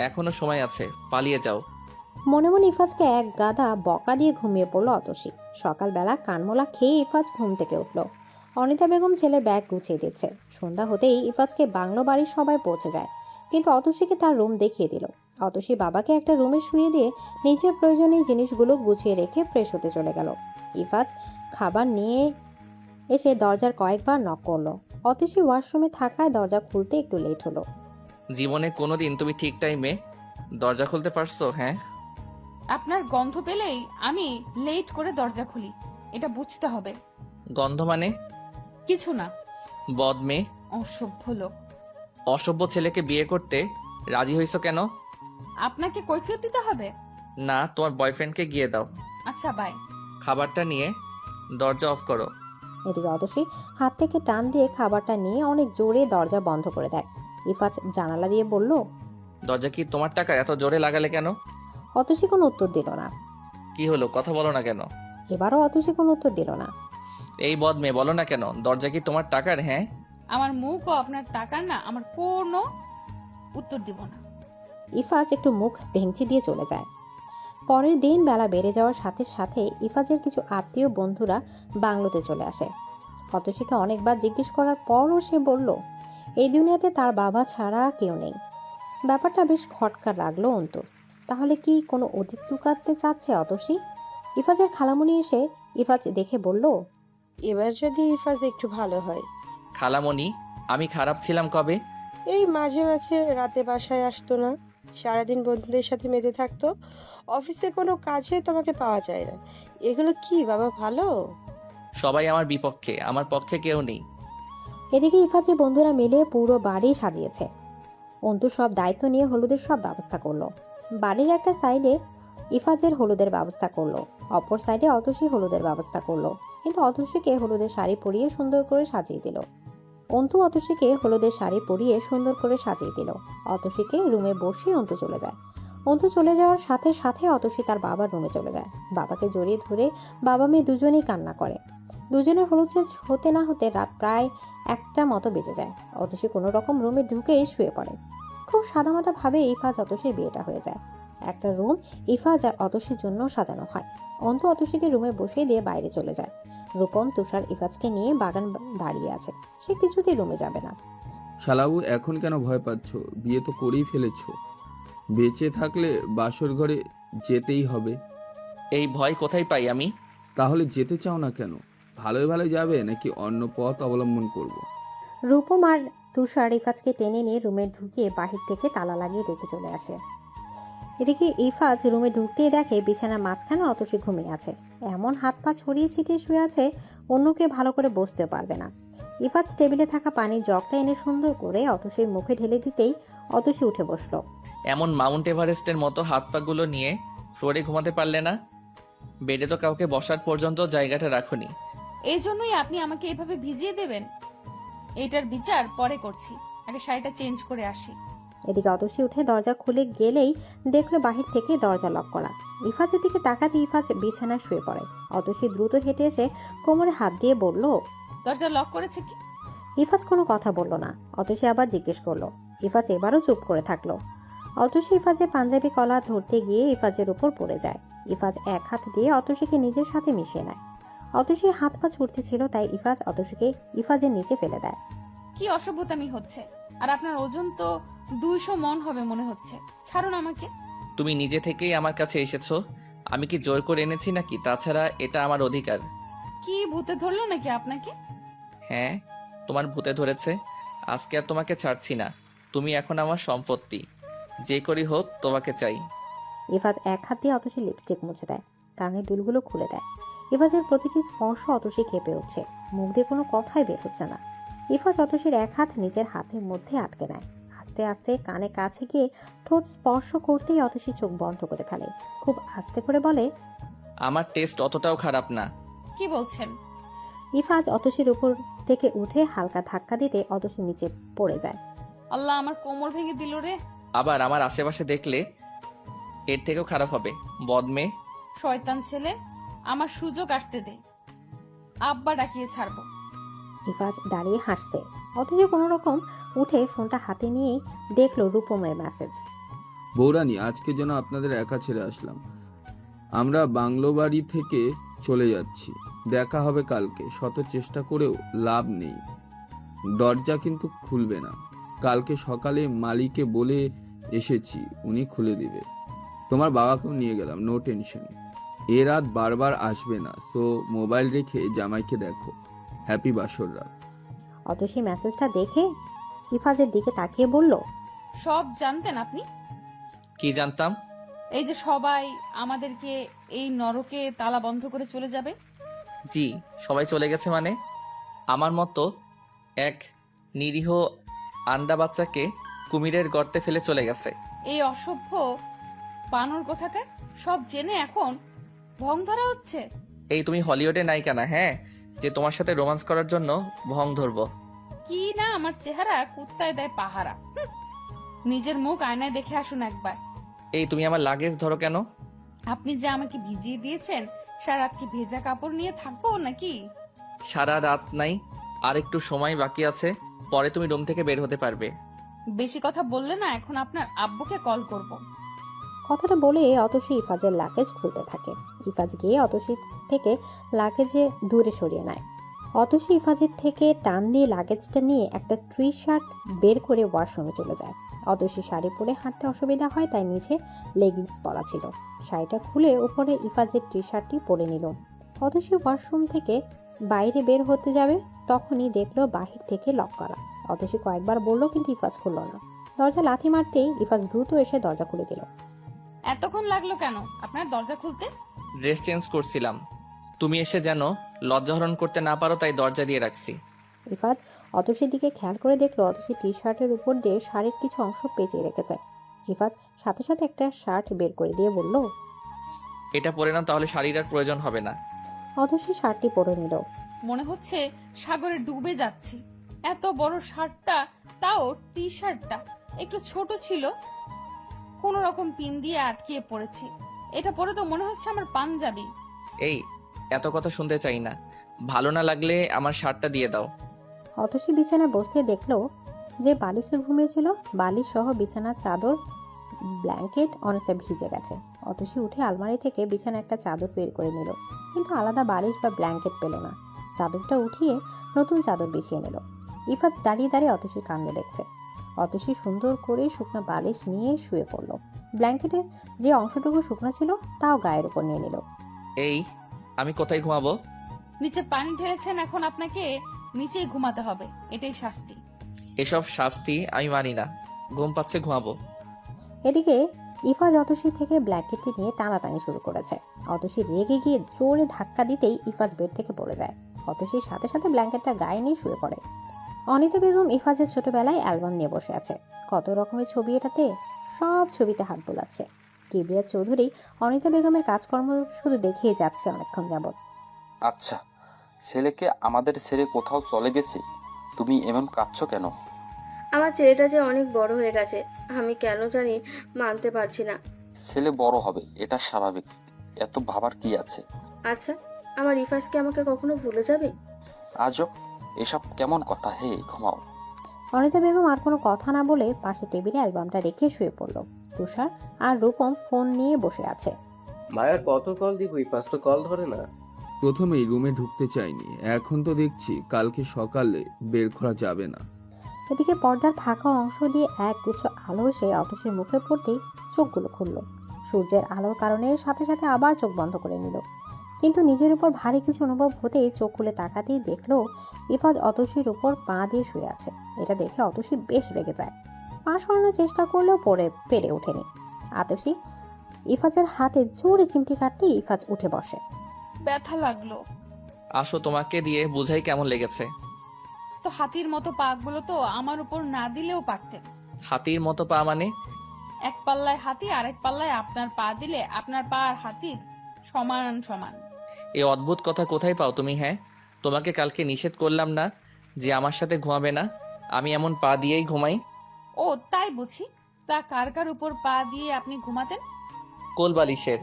এখনো সময় আছে, পালিয়ে যাও।
মনে মনে ইফাজকে এক গাদা বকা দিয়ে ঘুমিয়ে পড়ল অতসী। সকালবেলা কানমোলা খেয়ে ইফাজ ঘুম থেকে উঠল। অনিতা বেগম ছেলের ব্যাগ গুছিয়ে দিচ্ছে। সন্ধ্যা হতেই ইফাজকে বাংলো বাড়ির সবাই পৌঁছে যায়, কিন্তু অতসীকে তার রুম দেখিয়ে দিল। অতসী বাবাকে একটা রুমে শুয়ে দিয়ে নিজের প্রয়োজনীয় জিনিসগুলো গুছিয়ে রেখে ফ্রেশ হতে চলে গেল। ইফাজ খাবার নিয়ে এসে দরজার কয়েকবার নক করলো। অতসী ওয়াশরুমে থাকায় দরজা খুলতে একটু লেট হলো।
জীবনে কোনোদিন তুমি ঠিক টাইমে দরজা খুলতে পারছো? হ্যাঁ,
আপনার গন্ধ পেলেই আমি লেট করে দরজা খুলি, এটা বুঝতে হবে।
গন্ধ মানে?
কিছু না।
বদ মেয়ে।
অসভ্য লোক।
অসভ্য ছেলেকে বিয়ে করতে রাজি হইছো কেন?
আপনাকে কৈফিয়ত দিতে হবে?
না, তোমার বয়ফ্রেন্ডকে গিয়ে দাও।
আচ্ছা বাই।
খাবারটা নিয়ে দরজা অফ করো।
এদিকে অতসী হাত থেকে টান দিয়ে খাবারটা নিয়ে অনেক জোরে দরজা বন্ধ করে দেয়। ইফাজ জানালা দিয়ে বলল,
দরজা কি তোমার টাকা? এত জোরে লাগালে কেন?
অতসী কোনো উত্তর দিল না।
কি হলো, কথা বলো না কেন?
এবারও অতসী কোনো উত্তর দিল না।
এই বদ মেয়ে, বলো না কেন? দরজা কি তোমার টাকার? হ্যাঁ।
আমার মুখও আপনার টাকার না, আমার কোনো উত্তর দিব না।
ইফাজ একটু মুখ ভেঙচি দিয়ে চলে যায়। পরের দিন বেলা বেড়ে যাওয়ার সাথে সাথে ইফাজের কিছু আত্মীয় বন্ধুরা বাংলোতে চলে আসে। অতসীকে অনেকবার জিজ্ঞেস করার পরও সে বলল, এই দুনিয়াতে তার বাবা ছাড়া কেউ নেই। ব্যাপারটা বেশ খটকা লাগলো অন্তুর। তাহলে কি কোনো অতীত লুকাতে চাচ্ছে অতসী? ইফাজের খালামুনি এসে ইফাজ দেখে বলল,
এবার যদি ইফাজ একটু ভালো হয়।
খালামণি, আমি খারাপ ছিলাম কবে?
এই মাঝে মাঝে রাতে বাসায় আসতো না, সারাদিন বন্ধুদের সাথে মেতে থাকতো, অফিসে কোনো কাজে তোমাকে পাওয়া যায় না। এগুলো কি বাবা ভালো?
সবাই আমার বিপক্ষে, আমার পক্ষে কেউ নেই।
এদিকে ইফাজের বন্ধুরা মিলে পুরো বাড়ি সাজিয়েছে। অন্তু সব দায়িত্ব নিয়ে হলুদের সব ব্যবস্থা করলো। বাড়ির একটা সাইডে ইফাজের হলুদের ব্যবস্থা করলো, অপর সাইডে অতসী হলুদের ব্যবস্থা করলো। কিন্তু অতসীকে হলুদের শাড়ি পরিয়ে সুন্দর করে সাজিয়ে দিল। অন্তু অতসীকে হলুদের শাড়ি পরিয়ে সুন্দর করে সাজিয়ে দিল। অতসীকে রুমে বসিয়ে অন্তু চলে যায়। অন্তু চলে যাওয়ার সাথে সাথে অতসী তার বাবার রুমে চলে যায়। বাবাকে জড়িয়ে ধরে বাবা মেয়ে দুজনেই কান্না করে। দুজনে হলুদ সেজ হতে না হতে রাত প্রায় 1টা মতো বেজে যায়। অতসী কোনো রকম রুমে ঢুকেই শুয়ে পড়ে। খুব সাদামাটা ভাবে ইফাজ অতসীর বিয়েটা হয়ে যায়। একটা রুম ইফাজ আর অতসীর জন্য সাজানো হয়। অন্তু অতসীকে রুমে বসিয়ে দিয়ে বাইরে চলে যায়। রূপম, তুষার ইফাজকে নিয়ে বাগান দাঁড়িয়ে আছে। সে কিছুতেই রুমে যাবে না।
শালাবু, এখন কেন ভয় পাচ্ছ? বিয়ে তো করেই ফেলেছো। বেঁচে থাকলে বাসর ঘরে যেতেই হবে।
এই ভয় কোথায় পাই আমি?
তাহলে যেতে চাও না কেন? ভালোই ভালো যাবে নাকি অন্য পথ অবলম্বন করব?
রূপম আর তুষার ইফাজকে টেনে নিয়ে রুমে ঢুকিয়ে বাহির থেকে তালা লাগিয়ে রেখে চলে আসে। এদিকে ইফাজ রুমে ঢুকতেই দেখে বিছানার মাঝখানে অতসী ঘুমিয়ে আছে। এমন হাত পা ছড়িয়ে ছিটিয়ে শুয়ে আছে, অন্যকে ভালো করে বসতে পারবে না। ইফাজ টেবিলে থাকা পানির জগটা এনে সুন্দর করে অতসীর মুখে ঢেলে দিতেই অতসী উঠে বসলো।
এমন মাউন্ট এভারেস্টের মতো হাত পাগুলো নিয়ে ফ্লোরে ঘুমাতে পারলে না? বেডে তো কাউকে বসার পর্যন্ত জায়গাটা রাখুনি।
এই জন্যই আপনি আমাকে এভাবে ভিজিয়ে দেবেন? এটার বিচার পরে করছি, আগে শাড়িটা চেঞ্জ করে আসি।
এদিকে অতসী উঠে দরজা খুলে গেলেই দেখলো বাহির থেকে দরজা লক করা। ইফাজের দিকে তাকাতে ইফাজ বিছানায় শুয়ে পড়ে। অতসী দ্রুত হেঁটে এসে কোমরে হাত দিয়ে বলল,
দরজা লক করেছে কি?
ইফাজ কোনো কথা বলল না। অতসী আবার জিজ্ঞেস করলো। ইফাজ এবারও চুপ করে থাকলো। অতসী ইফাজের পাঞ্জাবি কলা ধরতে গিয়ে ইফাজের উপর পড়ে যায়। ইফাজ এক হাত দিয়ে অতসীকে নিজের সাথে মিশিয়ে নেয়। অতসী হাত পা ছুটতে ছিল, তাই ইফাজ অতসীকে ইফাজের নিচে ফেলে দেয়।
কি অসভ্যতামি হচ্ছে! আর আপনার ওজন তো 200 মণ হবে মনে হচ্ছে। ছাড়ুন আমাকে।
তুমি নিজে থেকেই আমার কাছে এসেছো, আমি কি জোর করে এনেছি নাকি? তাছাড়া এটা আমার অধিকার।
কি ভূতে ধরলো নাকি আপনাকে?
হ্যাঁ, তোমার ভূতে ধরেছে। আজকে আর তোমাকে ছাড়ছি না। তুমি এখন আমার সম্পত্তি। যে করি হোক, তোমাকে চাই।
ইফাজ এক হাত দিয়ে অতসীর লিপস্টিক মুছে দেয়, কানের দুলগুলো খুলে দেয়। ইফাজের প্রতিটি স্পর্শ অতসী কেঁপে উঠছে, মুখ দিয়ে কোনো কথাই বের হচ্ছে না। ইফাজ অতসীর এক হাত নিজের হাতের মধ্যে আটকে নেয়। আস্তে আস্তে কানে কাছে গিয়ে ঠোঁট স্পর্শ করতেই অতসী চোখ বন্ধ করে ফেলে। খুব আস্তে করে বলে,
আমার টেস্ট অতটাও খারাপ না।
কি বলছেন?
ইফাজ অতসীর উপর থেকে উঠে হালকা ধাক্কা দিতে অতসী নিচে পড়ে যায়।
আল্লাহ, আমার কোমর ভেঙে দিল রে।
আবার আমার আশেপাশে দেখলে এর থেকেও খারাপ হবে। বদমে,
শয়তান ছেলে, আমার সুযোগ আসতে দে, আব্বা ডাকিয়ে ছাড়বো।
ইফাজ দাঁড়িয়ে হাসছে। অতসী কোনো রকম উঠে ফোনটা হাতে নিয়েই দেখলো রূপমের মেসেজ।
বৌরানী, আজকের জন্য আপনাদের একা ছেড়ে আসলাম। আমরা বাংলো বাড়ি থেকে চলে যাচ্ছি। দেখা হবে কালকে। শত চেষ্টা করেও লাভ নেই। দরজা কিন্তু খুলবে না। কালকে সকালে মালিককে বলে এসেছি, উনি খুলে দিবে। তোমার বাবাকেও নিয়ে গেলাম, নো টেনশন। এ রাত বারবার আসবে না, সো মোবাইল রেখে জামাইকে দেখো। হ্যাপি বাসর রাত।
অতসী মেসেজটা দেখে ইফাজের দিকে তাকিয়ে বলল,
সব জানতেন আপনি?
কি জানতাম?
এই যে সবাই আমাদেরকে এই নরকে তালা বন্ধ করে চলে যাবে।
জি, সবাই চলে গেছে মানে? আমার মতো এক নিরীহ আন্ডা বাচ্চাকে কুমিরের গর্তে ফেলে চলে গেছে।
এই অসভ্য বানর কোথাকার, সব জেনে এখন ভং ধরা হচ্ছে।
এই তুমি হলিউডে নায়িকা না, হ্যাঁ, যে তোমার সাথে রোমান্স করার জন্য ভং ধরবো।
কি না আমার চেহারা কুত্তায় দেয় পাহারা। হুঁ, নিজের মুখ আয়নায় দেখে আসুন একবার।
এই তুমি আমার লাগেজ ধরো কেন?
আপনি যে আমাকে ভিজিয়ে দিয়েছেন, সারা রাত কি ভেজা কাপড় নিয়ে থাকবো নাকি?
সারা রাত নাই, আর একটু সময় বাকি আছে, পরে তুমি রুম থেকে বের হতে পারবে।
বেশি কথা বললে না এখন আপনার আব্বুকে কল করব।
কথাটা বলে অতসী ইফাজের লাগেজ খুলতে থাকে। ইফাজ গিয়ে অতসী থেকে লাগেজে দূরে সরিয়ে নেয়। অতসী ইফাজের থেকে টান দিয়ে লাগেজটা নিয়ে একটা টি শার্ট বের করে ওয়াশরুমে চলে যায়। অতসী শাড়ি পরে হাঁটতে অসুবিধা হয়, তাই নিচে লেগিংস পরা ছিল। শাড়িটা খুলে উপরে ইফাজের টি শার্টটি পরে নিল। অতসী ওয়াশরুম থেকে বাইরে বের হতে যাবে, তখনই দেখলো বাহির থেকে লক করা। অতসী কয়েকবার বললো, কিন্তু ইফাজ খুলল না। দরজা লাথি মারতেই ইফাজ দ্রুত এসে দরজা খুলে দিল।
এতক্ষণ লাগলো কেন আপনার দরজা খুলতে?
ড্রেস চেঞ্জ করছিলাম, তুমি এসে যেন লজ্জাহরণ করতে না পারো, তাই দরজা দিয়ে রাখছি।
ইফাজ অতসীর দিকে খেয়াল করে দেখলো অতসী টি শার্টের উপর দিয়ে শাড়ির কিছু অংশ পেঁচিয়ে রেখেছে। ইফাজ সাথে সাথে একটা শার্ট বের করে দিয়ে বলল,
এটা পরে না, তাহলে শাড়ির আর প্রয়োজন হবে না।
অতসী শার্টটি পরে নিল।
মনে হচ্ছে সাগরে ডুবে যাচ্ছি। এত বড় শার্টটা, তাও টি শার্টটা একটু ছোট ছিল, কোন রকম পিন দিয়ে আটকিয়ে পড়েছি। এটা পরে তো মনে হচ্ছে আমার পাঞ্জাবি।
এই এত কথা শুনতে চাই না, ভালো না লাগলে আমার শার্টটা দিয়ে দাও।
অতসী বিছানায় বসতে দেখলো যে বালিশে ঘুমিয়েছিল, বালিশ সহ বিছানার চাদর, ব্ল্যাঙ্কেট অনেকটা ভিজে গেছে। অতসী উঠে আলমারি থেকে বিছানা একটা চাদর বের করে নিল, কিন্তু আলাদা বালিশ বা ব্ল্যাঙ্কেট পেল না। চাদরটা উঠিয়ে নতুন চাদর বিছিয়ে নিল। ইফাজ দাঁড়িয়ে দাঁড়িয়ে অতসীর কাণ্ড দেখছে। অতসী সুন্দর করে শুকনো বালিশ নিয়ে শুয়ে পড়ল। ব্ল্যাঙ্কেটের যে অংশটুকু শুকনো ছিল তাও গায়ের উপর নিয়ে নিল।
এই আমি কোথায় ঘুমাবো?
নিচে পানি ঢেলেছেন, এখন আপনাকে নিচেই ঘুমাতে হবে, এটাই শাস্তি।
এসব শাস্তি আমি মানি না, ঘুম পাচ্ছে, ঘুমাবো।
এদিকে ইফাজ অতসী থেকে ব্ল্যাঙ্কেটটি নিয়ে টানাটানি শুরু করেছে। অতসী রেগে গিয়ে জোরে ধাক্কা দিতেই ইফাজ বেড থেকে পড়ে যায়। অতসীর সাথে সাথে ব্ল্যাঙ্কেটটা গায়ে নিয়ে শুয়ে পড়ে। অনিতা বেগম ইফাজের ছোটবেলায় অ্যালবাম নিয়ে বসে আছে। কত রকমের ছবি এটাতে, সব ছবিতে হাত বোলাচ্ছে। কিবরিয়া চৌধুরী অনিতা বেগমের কাজকর্ম শুধু দেখিয়ে যাচ্ছে অনেকক্ষণ যাবৎ।
আচ্ছা, ছেলেকে আমাদের ছেড়ে কোথাও চলে গেছে, তুমি এমন কাঁদছো কেন?
আমার ছেলেটা যে অনেক বড় হয়ে গেছে, আমি কেন জানি মানতে পারছি না।
ছেলে বড় হবে, এটা স্বাভাবিক, এত ভাবার কি আছে?
আচ্ছা, আমার ইফাজ কি আমাকে কখনো ভুলে যাবে?
আজব, এসব কেমন কথা? হে, ঘুমাও।
অনিতা বেগম আর কোনো কথা না বলে পাশে টেবিলে অ্যালবামটা রেখে শুয়ে পড়ল। তুষার আর রূপম ফোন নিয়ে বসে আছে।
মায়ার কত কল দিব, ফার্স্ট কল ধরে না।
প্রথমেই রুমে ঢুকতে চাইনি, এখন তো দেখছি কালকে সকালে বের করা যাবে না।
এদিকে পর্দার ফাঁকা অংশ দিয়ে এক গুচ্ছ আলো এসে অতসীর মুখে পড়তেই চোখগুলো খুলল। সূর্যের আলোর কারণে সাথে সাথে আবার চোখ বন্ধ করে নিল, কিন্তু নিজের উপর ভারী কিছু অনুভব হতেই চোখ খুলে তাকাতেই দেখলো ইফাজ অতসীর উপর পা দিয়ে শুয়ে আছে। এটা দেখে অতসী বেশ রেগে যায়। পা সরানোর চেষ্টা করলেও পেরে ওঠেনি। অতসী ইফাজের হাতে জোরে চিমটি কাটতেই ইফাজ উঠে বসে।
ব্যথা লাগলো।
আসো, তোমাকে দিয়ে বুঝাই কেমন লেগেছে।
তো হাতির মতো পাগুলো তো আমার উপর না দিলেও পারতেন।
হাতির মতো পা মানে?
এক পাল্লায় হাতি, আরেক পাল্লায় আপনার পা দিলে আপনার পা আর হাতির সমান সমান।
এই অদ্ভুত কথা কোথায় পাও তুমি? হ্যাঁ, তোমাকে কালকে নিষেধ করলাম না যে আমার সাথে ঘুমাবে না? আমি এমন পা দিয়েই ঘুমাই।
ও তাই বুঝি। তা কার কার উপর পা দিয়ে আপনি ঘুমাতেন?
কোলবালিশের।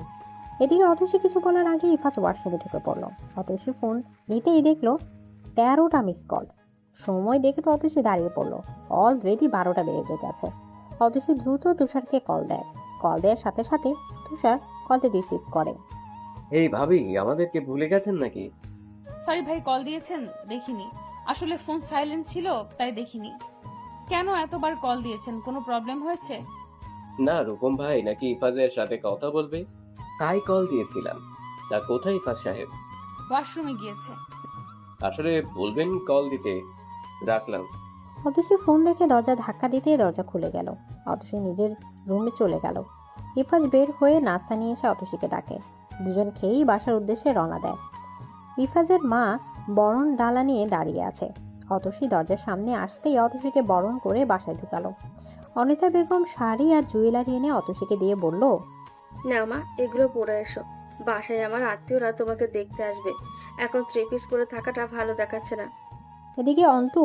এদিকে অতসী কিছু বলার আগে ইফাজ ওয়াশরুমে ঢুকে পড়ল। অতসী ফোন নিতেই দেখলো 13টা মিস কল। সময় দেখে তো অতসী দাঁড়িয়ে পড়লো। অলরেডি 12টা বেজে গেছে। অতসী দ্রুত তুষারকে কল দেয়। কল দেওয়ার সাথে সাথে তুষার কলটি রিসিভ করে।
এই ভাবি, আমাদেরকে ভুলে গেছেন নাকি?
সরি ভাই, কল দিয়েছেন দেখিনি, আসলে ফোন সাইলেন্ট ছিল তাই দেখিনি। কেন এতবার কল দিয়েছেন, কোনো প্রবলেম হয়েছে?
না, রূপম ভাই নাকি ইফাজের সাথে কথা বলবে, তাই কল দিয়েছিলাম। তা কোথায় ইফাজ সাহেব?
ওয়াশরুমে গিয়েছে।
আসলে বলবেন কল দিতে, রাখলাম।
অতসী ফোন রেখে দরজা ধাক্কা দিতেই দরজা খুলে গেল। অতসী নিজের রুমে চলে গেল। ইফাজ বের হয়ে নাস্তা নিয়ে এসে অতসীকে ডাকে। দুজন খেয়েই বাসার উদ্দেশ্যে রওনা দেয়। ইফাজের মা বরণ ডালা নিয়ে দাঁড়িয়ে আছে। অতসী দরজার সামনে আসতেই অতসীকে বরণ করে বাসায় ঢুকালো। অনিতা বেগম শাড়ি আর জুয়েলারি এনে অতসীকে দিয়ে বলল,
না মা, এগুলো পরে এসো, বাসায় আমার আত্মীয়রা তোমাকে দেখতে আসবে। এখন 3 পিস পরে থাকাটা ভালো দেখাচ্ছে না।
এদিকে অন্তু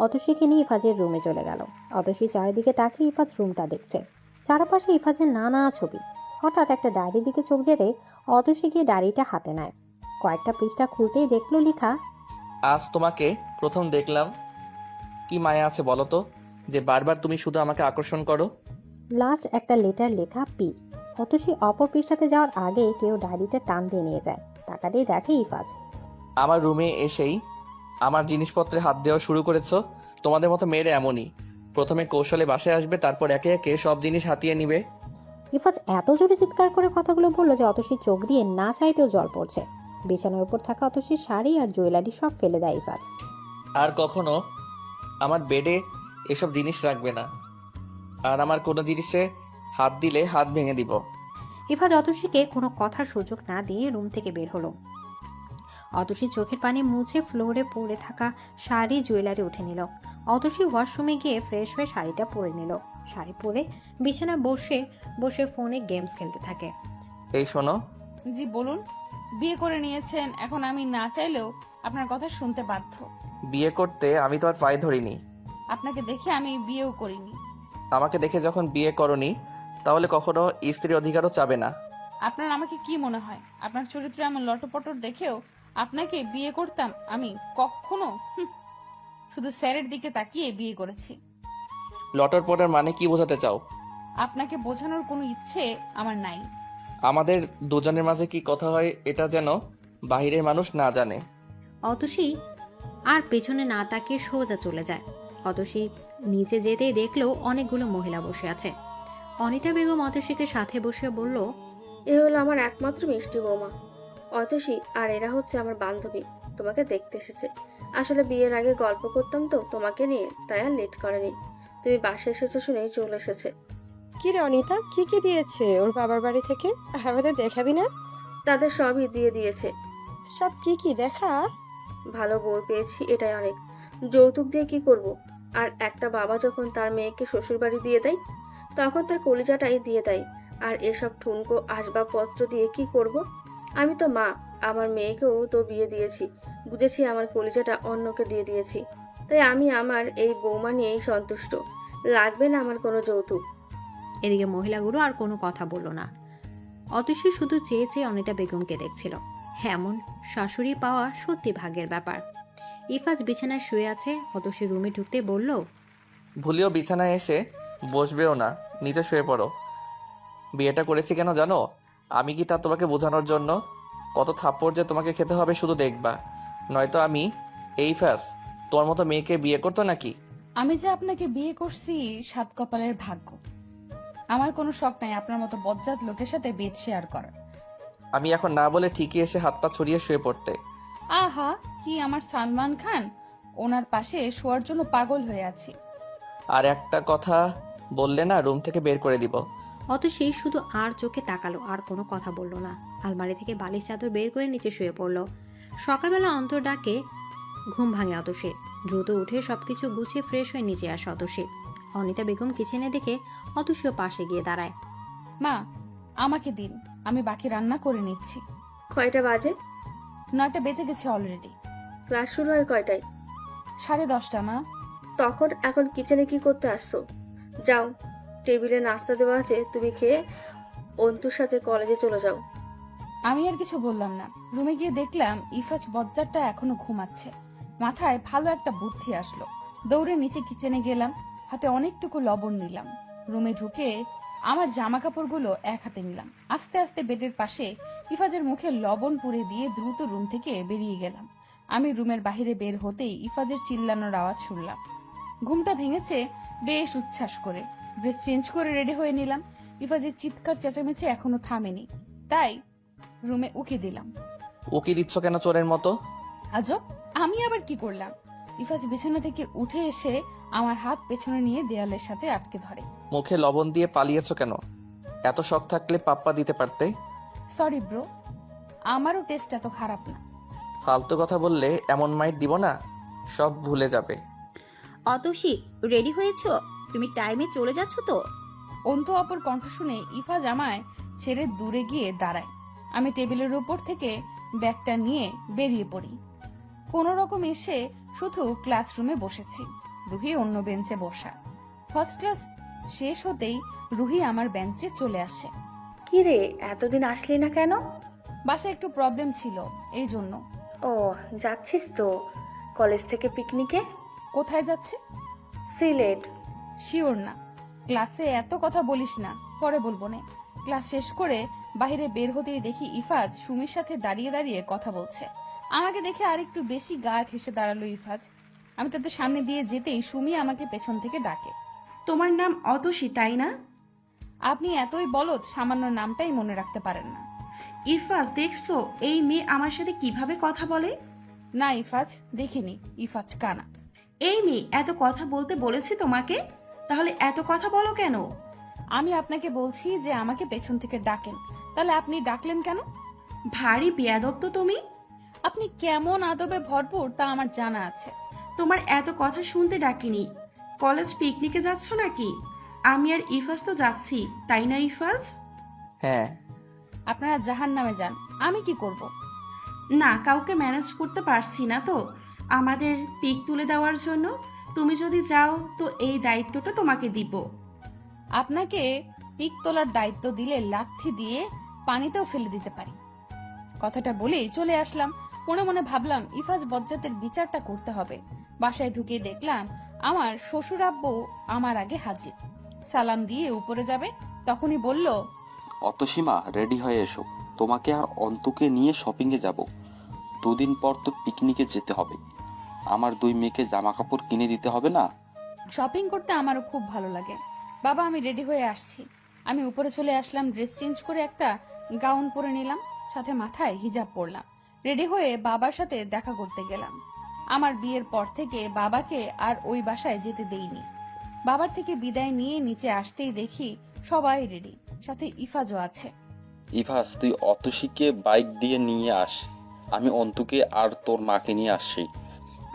অতসীকে নিয়ে ইফাজের রুমে চলে গেল। অতসী চারিদিকে তাকিয়ে ইফাজ রুমটা দেখছে। চারপাশে ইফাজের নানা ছবি। হঠাৎ একটা ডায়েরির দিকে চোখ যেতে অতসী গিয়ে ডায়েরিটা হাতে নেয়। কয়েকটা পৃষ্ঠা খুলতেই দেখলো লেখা,
আজ তোমাকে প্রথম দেখলাম। কি মায়া আছে বলো তো, যে বারবার তুমি শুধু আমাকে আকর্ষণ করো।
লাস্ট একটা লেটার লেখা পি। অতসী অপর পৃষ্ঠাতে যাওয়ার আগে কেউ ডায়েরিটা টান দিয়ে নিয়ে যায়। টাকা দিয়ে দেখে ইফাজ।
আমার রুমে এসেই আমার জিনিসপত্রে হাত দেওয়া শুরু করেছো। তোমাদের মতো মেয়েরা এমনই, প্রথমে কৌশলে বাসায় আসবে, তারপর একে একে সব জিনিস হাতিয়ে নিবে।
ইফাজ এত জোরে চিৎকার করে কথাগুলো বললো যে অতসীর চোখ দিয়ে না চাইতেও জল পড়ছে। বিছানার উপর থাকা অতসীর শাড়ি আর জুয়েলারি সব ফেলে দেয় ইফাজ।
আর কখনো আমার বেডে এসব জিনিস রাখবে না, আর আমার কোনো জিনিসে হাত দিলে হাত ভেঙে দিব।
ইফাজ অতসীকে কোনো কথার সুযোগ না দিয়ে রুম থেকে বের হলো। অতসী চোখের পানি মুছে ফ্লোরে পড়ে থাকা শাড়ি জুয়েলারি উঠে নিল। অতসী ওয়াশরুমে গিয়ে ফ্রেশ হয়ে শাড়িটা পরে নিল। শাড়ি পরে বিছানা বসে বসে ফোনে গেমস খেলতে থাকে।
এই শোনো।
জি বলুন। বিয়ে করে নিয়েছেন, এখন আমি না চাইলেও আপনার কথা শুনতে বাধ্য।
বিয়ে করতে আমি তোমার পায়ে ধরিনি।
আপনাকে দেখে আমি বিয়েও করিনি।
আমাকে দেখে যখন বিয়ে করনি, তাহলে কখনো স্ত্রীর অধিকারও চাবে না।
আপনার আমাকে কি মনে হয়? আপনার চরিত্র এমন লটপটর দেখেও আপনাকে বিয়ে করতাম আমি? কখনো শুধু স্যারের দিকে তাকিয়ে বিয়ে করেছি।
লটর পটর মানে কি বোঝাতে চাও?
আপনাকে বোঝানোর কোনো ইচ্ছে আমার নাই।
আমাদের দুজনের মাঝে কি কথা হয় এটা যেন বাহিরের মানুষ না জানে।
অতসী আর পেছনে না তাকিয়ে সোজা চলে যায়। অতসী নিচে যেতেই দেখলো অনেকগুলো মহিলা বসে আছে। অনিতা বেগম অতসীকে সাথে বসে বলল,
এ হলো আমার একমাত্র মিষ্টি বৌমা অতসী, আর এরা হচ্ছে আমার বান্ধবী, তোমাকে দেখতে এসেছে। আসলে বিয়ের আগে গল্প করতাম তো তোমাকে নিয়ে, তাই আর লেট করেনি। তুমি বাসায় এসেছো শুনেই চলে এসেছে।
কি রে অনিতা, কি কি দিয়েছে ওর বাবার বাড়ি থেকে? আমাদের দেখাবি না?
তাদের সবই দিয়ে দিয়েছে।
সব কি কি দেখা?
ভালো বউ পেয়েছি, এটাই অনেক। যৌতুক দিয়ে কি করব? আর একটা বাবা যখন তার মেয়েকে শ্বশুর বাড়ি দিয়ে দেয়, তখন তার কলিজাটাই দিয়ে দেয়। আর এসব ঠুনকো আসবাবপত্র দিয়ে কি করব? আমি তো মা, আমার মেয়েকেও তো বিয়ে দিয়েছি, বুঝেছি আমার কলিজাটা অন্যকে দিয়ে দিয়েছি। তাই আমি আমার এই বৌমা নিয়েই সন্তুষ্ট, লাগবে না আমার কোনো যৌতুক।
এদিকে মহিলাগুলো আর কোনো কথা বলল না। অতসী শুধু চেয়ে চেয়ে অনিতা বেগমকে দেখছিল। এমন শাশুড়ি পাওয়া সত্যি ভাগ্যের ব্যাপার। ইফাজ বিছানায় শুয়ে আছে। অতসী রুমে ঢুকতে বলল,
ভুলিও বিছানায় এসে বসবেও না, নিচে শুয়ে পড়ো। বিয়েটা করেছি কেন জানো? আমি কি তা তোমাকে বোঝানোর জন্য? কত থাপ্পড় যে তোমাকে খেতে হবে শুধু দেখবা, নয়তো আমি এই ফ্যাস তোমার মতো মেয়েকে বিয়ে করতো নাকি?
আমি যে আপনাকে বিয়ে করছি সাত কপালের ভাগ্য। আমার কোনো শখ নাই আপনার মতো বজ্জাত লোকের সাথে বেড শেয়ার করার।
আমি এখন না বলে ঠিকই এসে হাত পা ছড়িয়ে শুয়ে পড়তে।
আহা, কি আমার সালমান খান? ওনার পাশে শোয়ার জন্য পাগল হয়ে আছি।
আর একটা কথা বললে না রুম থেকে বের করে দিব।
অতসী শুধু আর চোখে তাকালো, আর কোনো কথা বলল না। আলমারি থেকে বালিশ চাদর বের করে নিচে শুয়ে পড়ল। সকালবেলা অন্তর ডাকে ঘুম ভাঙে অতসীর। দ্রুত উঠে সবকিছু গুছিয়ে ফ্রেশ হয়ে নিচে আসে অতসী। অনিতা বেগম কিচেনে দেখে অতসীও পাশে গিয়ে দাঁড়ায়।
মা, আমাকে দিন, আমি বাকি রান্না করে নিচ্ছি।
কয়টা বাজে?
9টা বেজে গেছে অলরেডি।
ক্লাস শুরু হয় কয়টায়?
10:30 মা।
তখন এখন কিচেনে কি করতে আসছো? যাও, টেবিলে নাস্তা দেওয়া আছে, তুমি খেয়ে অন্তুর সাথে কলেজে চলে যাও।
আমি আর কিছু বললাম না। রুমে গিয়ে দেখলাম ইফাজ বজ্জারটা এখনো ঘুমাচ্ছে। মাথায় ভালো একটা বুদ্ধি আসলো। দৌড়ে নিচে কিচেনে গেলাম, হাতে অনেকটুকু লবণ নিলাম। রুমে ঢুকে আমার জামা কাপড়গুলো এক হাতে নিলাম। আস্তে আস্তে বেডের পাশে ইফাজের মুখে লবণ পুড়ে দিয়ে দ্রুত রুম থেকে বেরিয়ে গেলাম। আমি রুমের বাইরে বের হতেই ইফাজের চিল্লানোর আওয়াজ শুনলাম। ঘুমটা ভেঙেছে বেশ উচ্ছ্বাস করে। ড্রেস চেঞ্জ করে রেডি হয়ে নিলাম। ইফাজের চিৎকার চেঁচামেচি এখনো থামেনি, তাই রুমে উকি দিলাম।
উকি দিচ্ছ কেন চোরের মতো?
আজব, আমি আবার কি করলাম? ইফাজ বিছানা থেকে উঠে এসে আমার হাত পেছনে নিয়ে দেয়ালের সাথে আটকে ধরে।
মুখে লবণ দিয়ে পালিয়েছো কেন? এত শখ থাকলে পাপ্পা দিতে পারতে।
সরি ব্রো, আমারও টেস্ট এত খারাপ না।
ফালতু কথা বললে এমন মাইট দিব না, সব ভুলে যাবে।
অতসী, রেডি হয়েছো? তুমি টাইমে চলে যাচ্ছ তো?
অন্তু অপর কণ্ঠ শুনে ইফাজ আমায় ছেড়ে দূরে গিয়ে দাঁড়ায়। আমি টেবিলের উপর থেকে ব্যাগটা নিয়ে বেরিয়ে পড়ি। কোনো রকম এসে শুধু ক্লাসরুমে বসেছি, রুহি অন্য বেঞ্চে বসা। ফার্স্ট ক্লাস শেষ হতেই রুহি আমার বেঞ্চে চলে আসে।
কি রে, এতদিন আসলি না কেন?
বাসায় একটু প্রবলেম ছিল, এই জন্য।
ও, যাচ্ছিস তো কলেজ থেকে পিকনিকে?
কোথায় যাচ্ছে?
সিলেট।
শিওর না, ক্লাসে এত কথা বলিস না, পরে বলবো না। ক্লাস শেষ করে বাইরে বের হতেই দেখি ইফাজ সুমির সাথে দাঁড়িয়ে দাঁড়িয়ে কথা বলছে। আমাকে দেখে আর একটু বেশি গা ঘেঁষে দাঁড়ালো ইফাজ। আমি তাদের সামনে দিয়ে যেতেই সুমি আমাকে পেছন থেকে ডাকে।
তোমার নাম অতসী, তাই না?
আপনি এতই বলদ, সামান্য নামটাই মনে রাখতে পারেন না।
ইরফাজ, দেখছো এই মেয়ে আমার সাথে কিভাবে কথা বলে?
না ইফাজ, দেখিনি। ইফাজ কানা।
এই মেয়ে এত কথা বলতে বলেছি তোমাকে, তাহলে এত কথা বলো কেন?
আমি আপনাকে বলছি যে আমাকে পেছন থেকে ডাকেন, তাহলে আপনি ডাকলেন কেন?
ভারী বেয়াদব তো তুমি।
আপনি কেমন আদবে ভরপুর তা আমার জানা আছে।
তোমার এত কথা শুনতে ডাকিনি। কলেজ পিকনিকে যাচ্ছ নাকি? আমি আর ইফাজ তো যাচ্ছি, তাই না ইফাজ?
হ্যাঁ।
আপনারা জাহান্নামে যান, আমি কি করব?
না, কাউকে ম্যানেজ করতে পারছি না তো আমাদের পিক তুলে দেওয়ার জন্য। তুমি যদি যাও তো এই দায়িত্বটা তোমাকে দিব।
আপনাকে পিক তোলার দায়িত্ব দিলে লাথি দিয়ে পানিতেও ফেলে দিতে পারি। কথাটা বলেই চলে আসলাম। মনে মনে ভাবলাম ইফাজ বজ্জাতের বিচারটা করতে হবে। বাসায় ঢুকে দেখলাম আমার শ্বশুর আব্বু আমার আগে হাজির। সালাম দিয়ে উপরে যাবে, তখনই বলল,
অতসীমা, রেডি হয়ে এসো, তোমাকে আর অন্তুকে নিয়ে শপিংয়ে যাব। দুদিন পর তো পিকনিকে যেতে হবে। আমার 2 মেয়েকে জামা কাপড় কিনে দিতে হবে না?
শপিং করতে আমারও খুব ভালো লাগে। বাবা, আমি রেডি হয়ে আসছি। আমি উপরে চলে আসলাম, ড্রেস চেঞ্জ করে একটা গাউন পরে নিলাম, সাথে মাথায় হিজাব পরলাম। রেডি হয়ে বাবার সাথে দেখা করতে গেলাম। আমার বিয়ের পর থেকে বাবাকে আর ওই বাসায় যেতে দেইনি। বাবার থেকে বিদায় নিয়ে নিচে আসতেই দেখি সবাই রেডি, সাথে ইফাজও আছে।
ইভাস, তুই অতসীকে বাইক দিয়ে নিয়ে আস, আমি অন্তুকে আর তোর মাকে নিয়ে আসছি।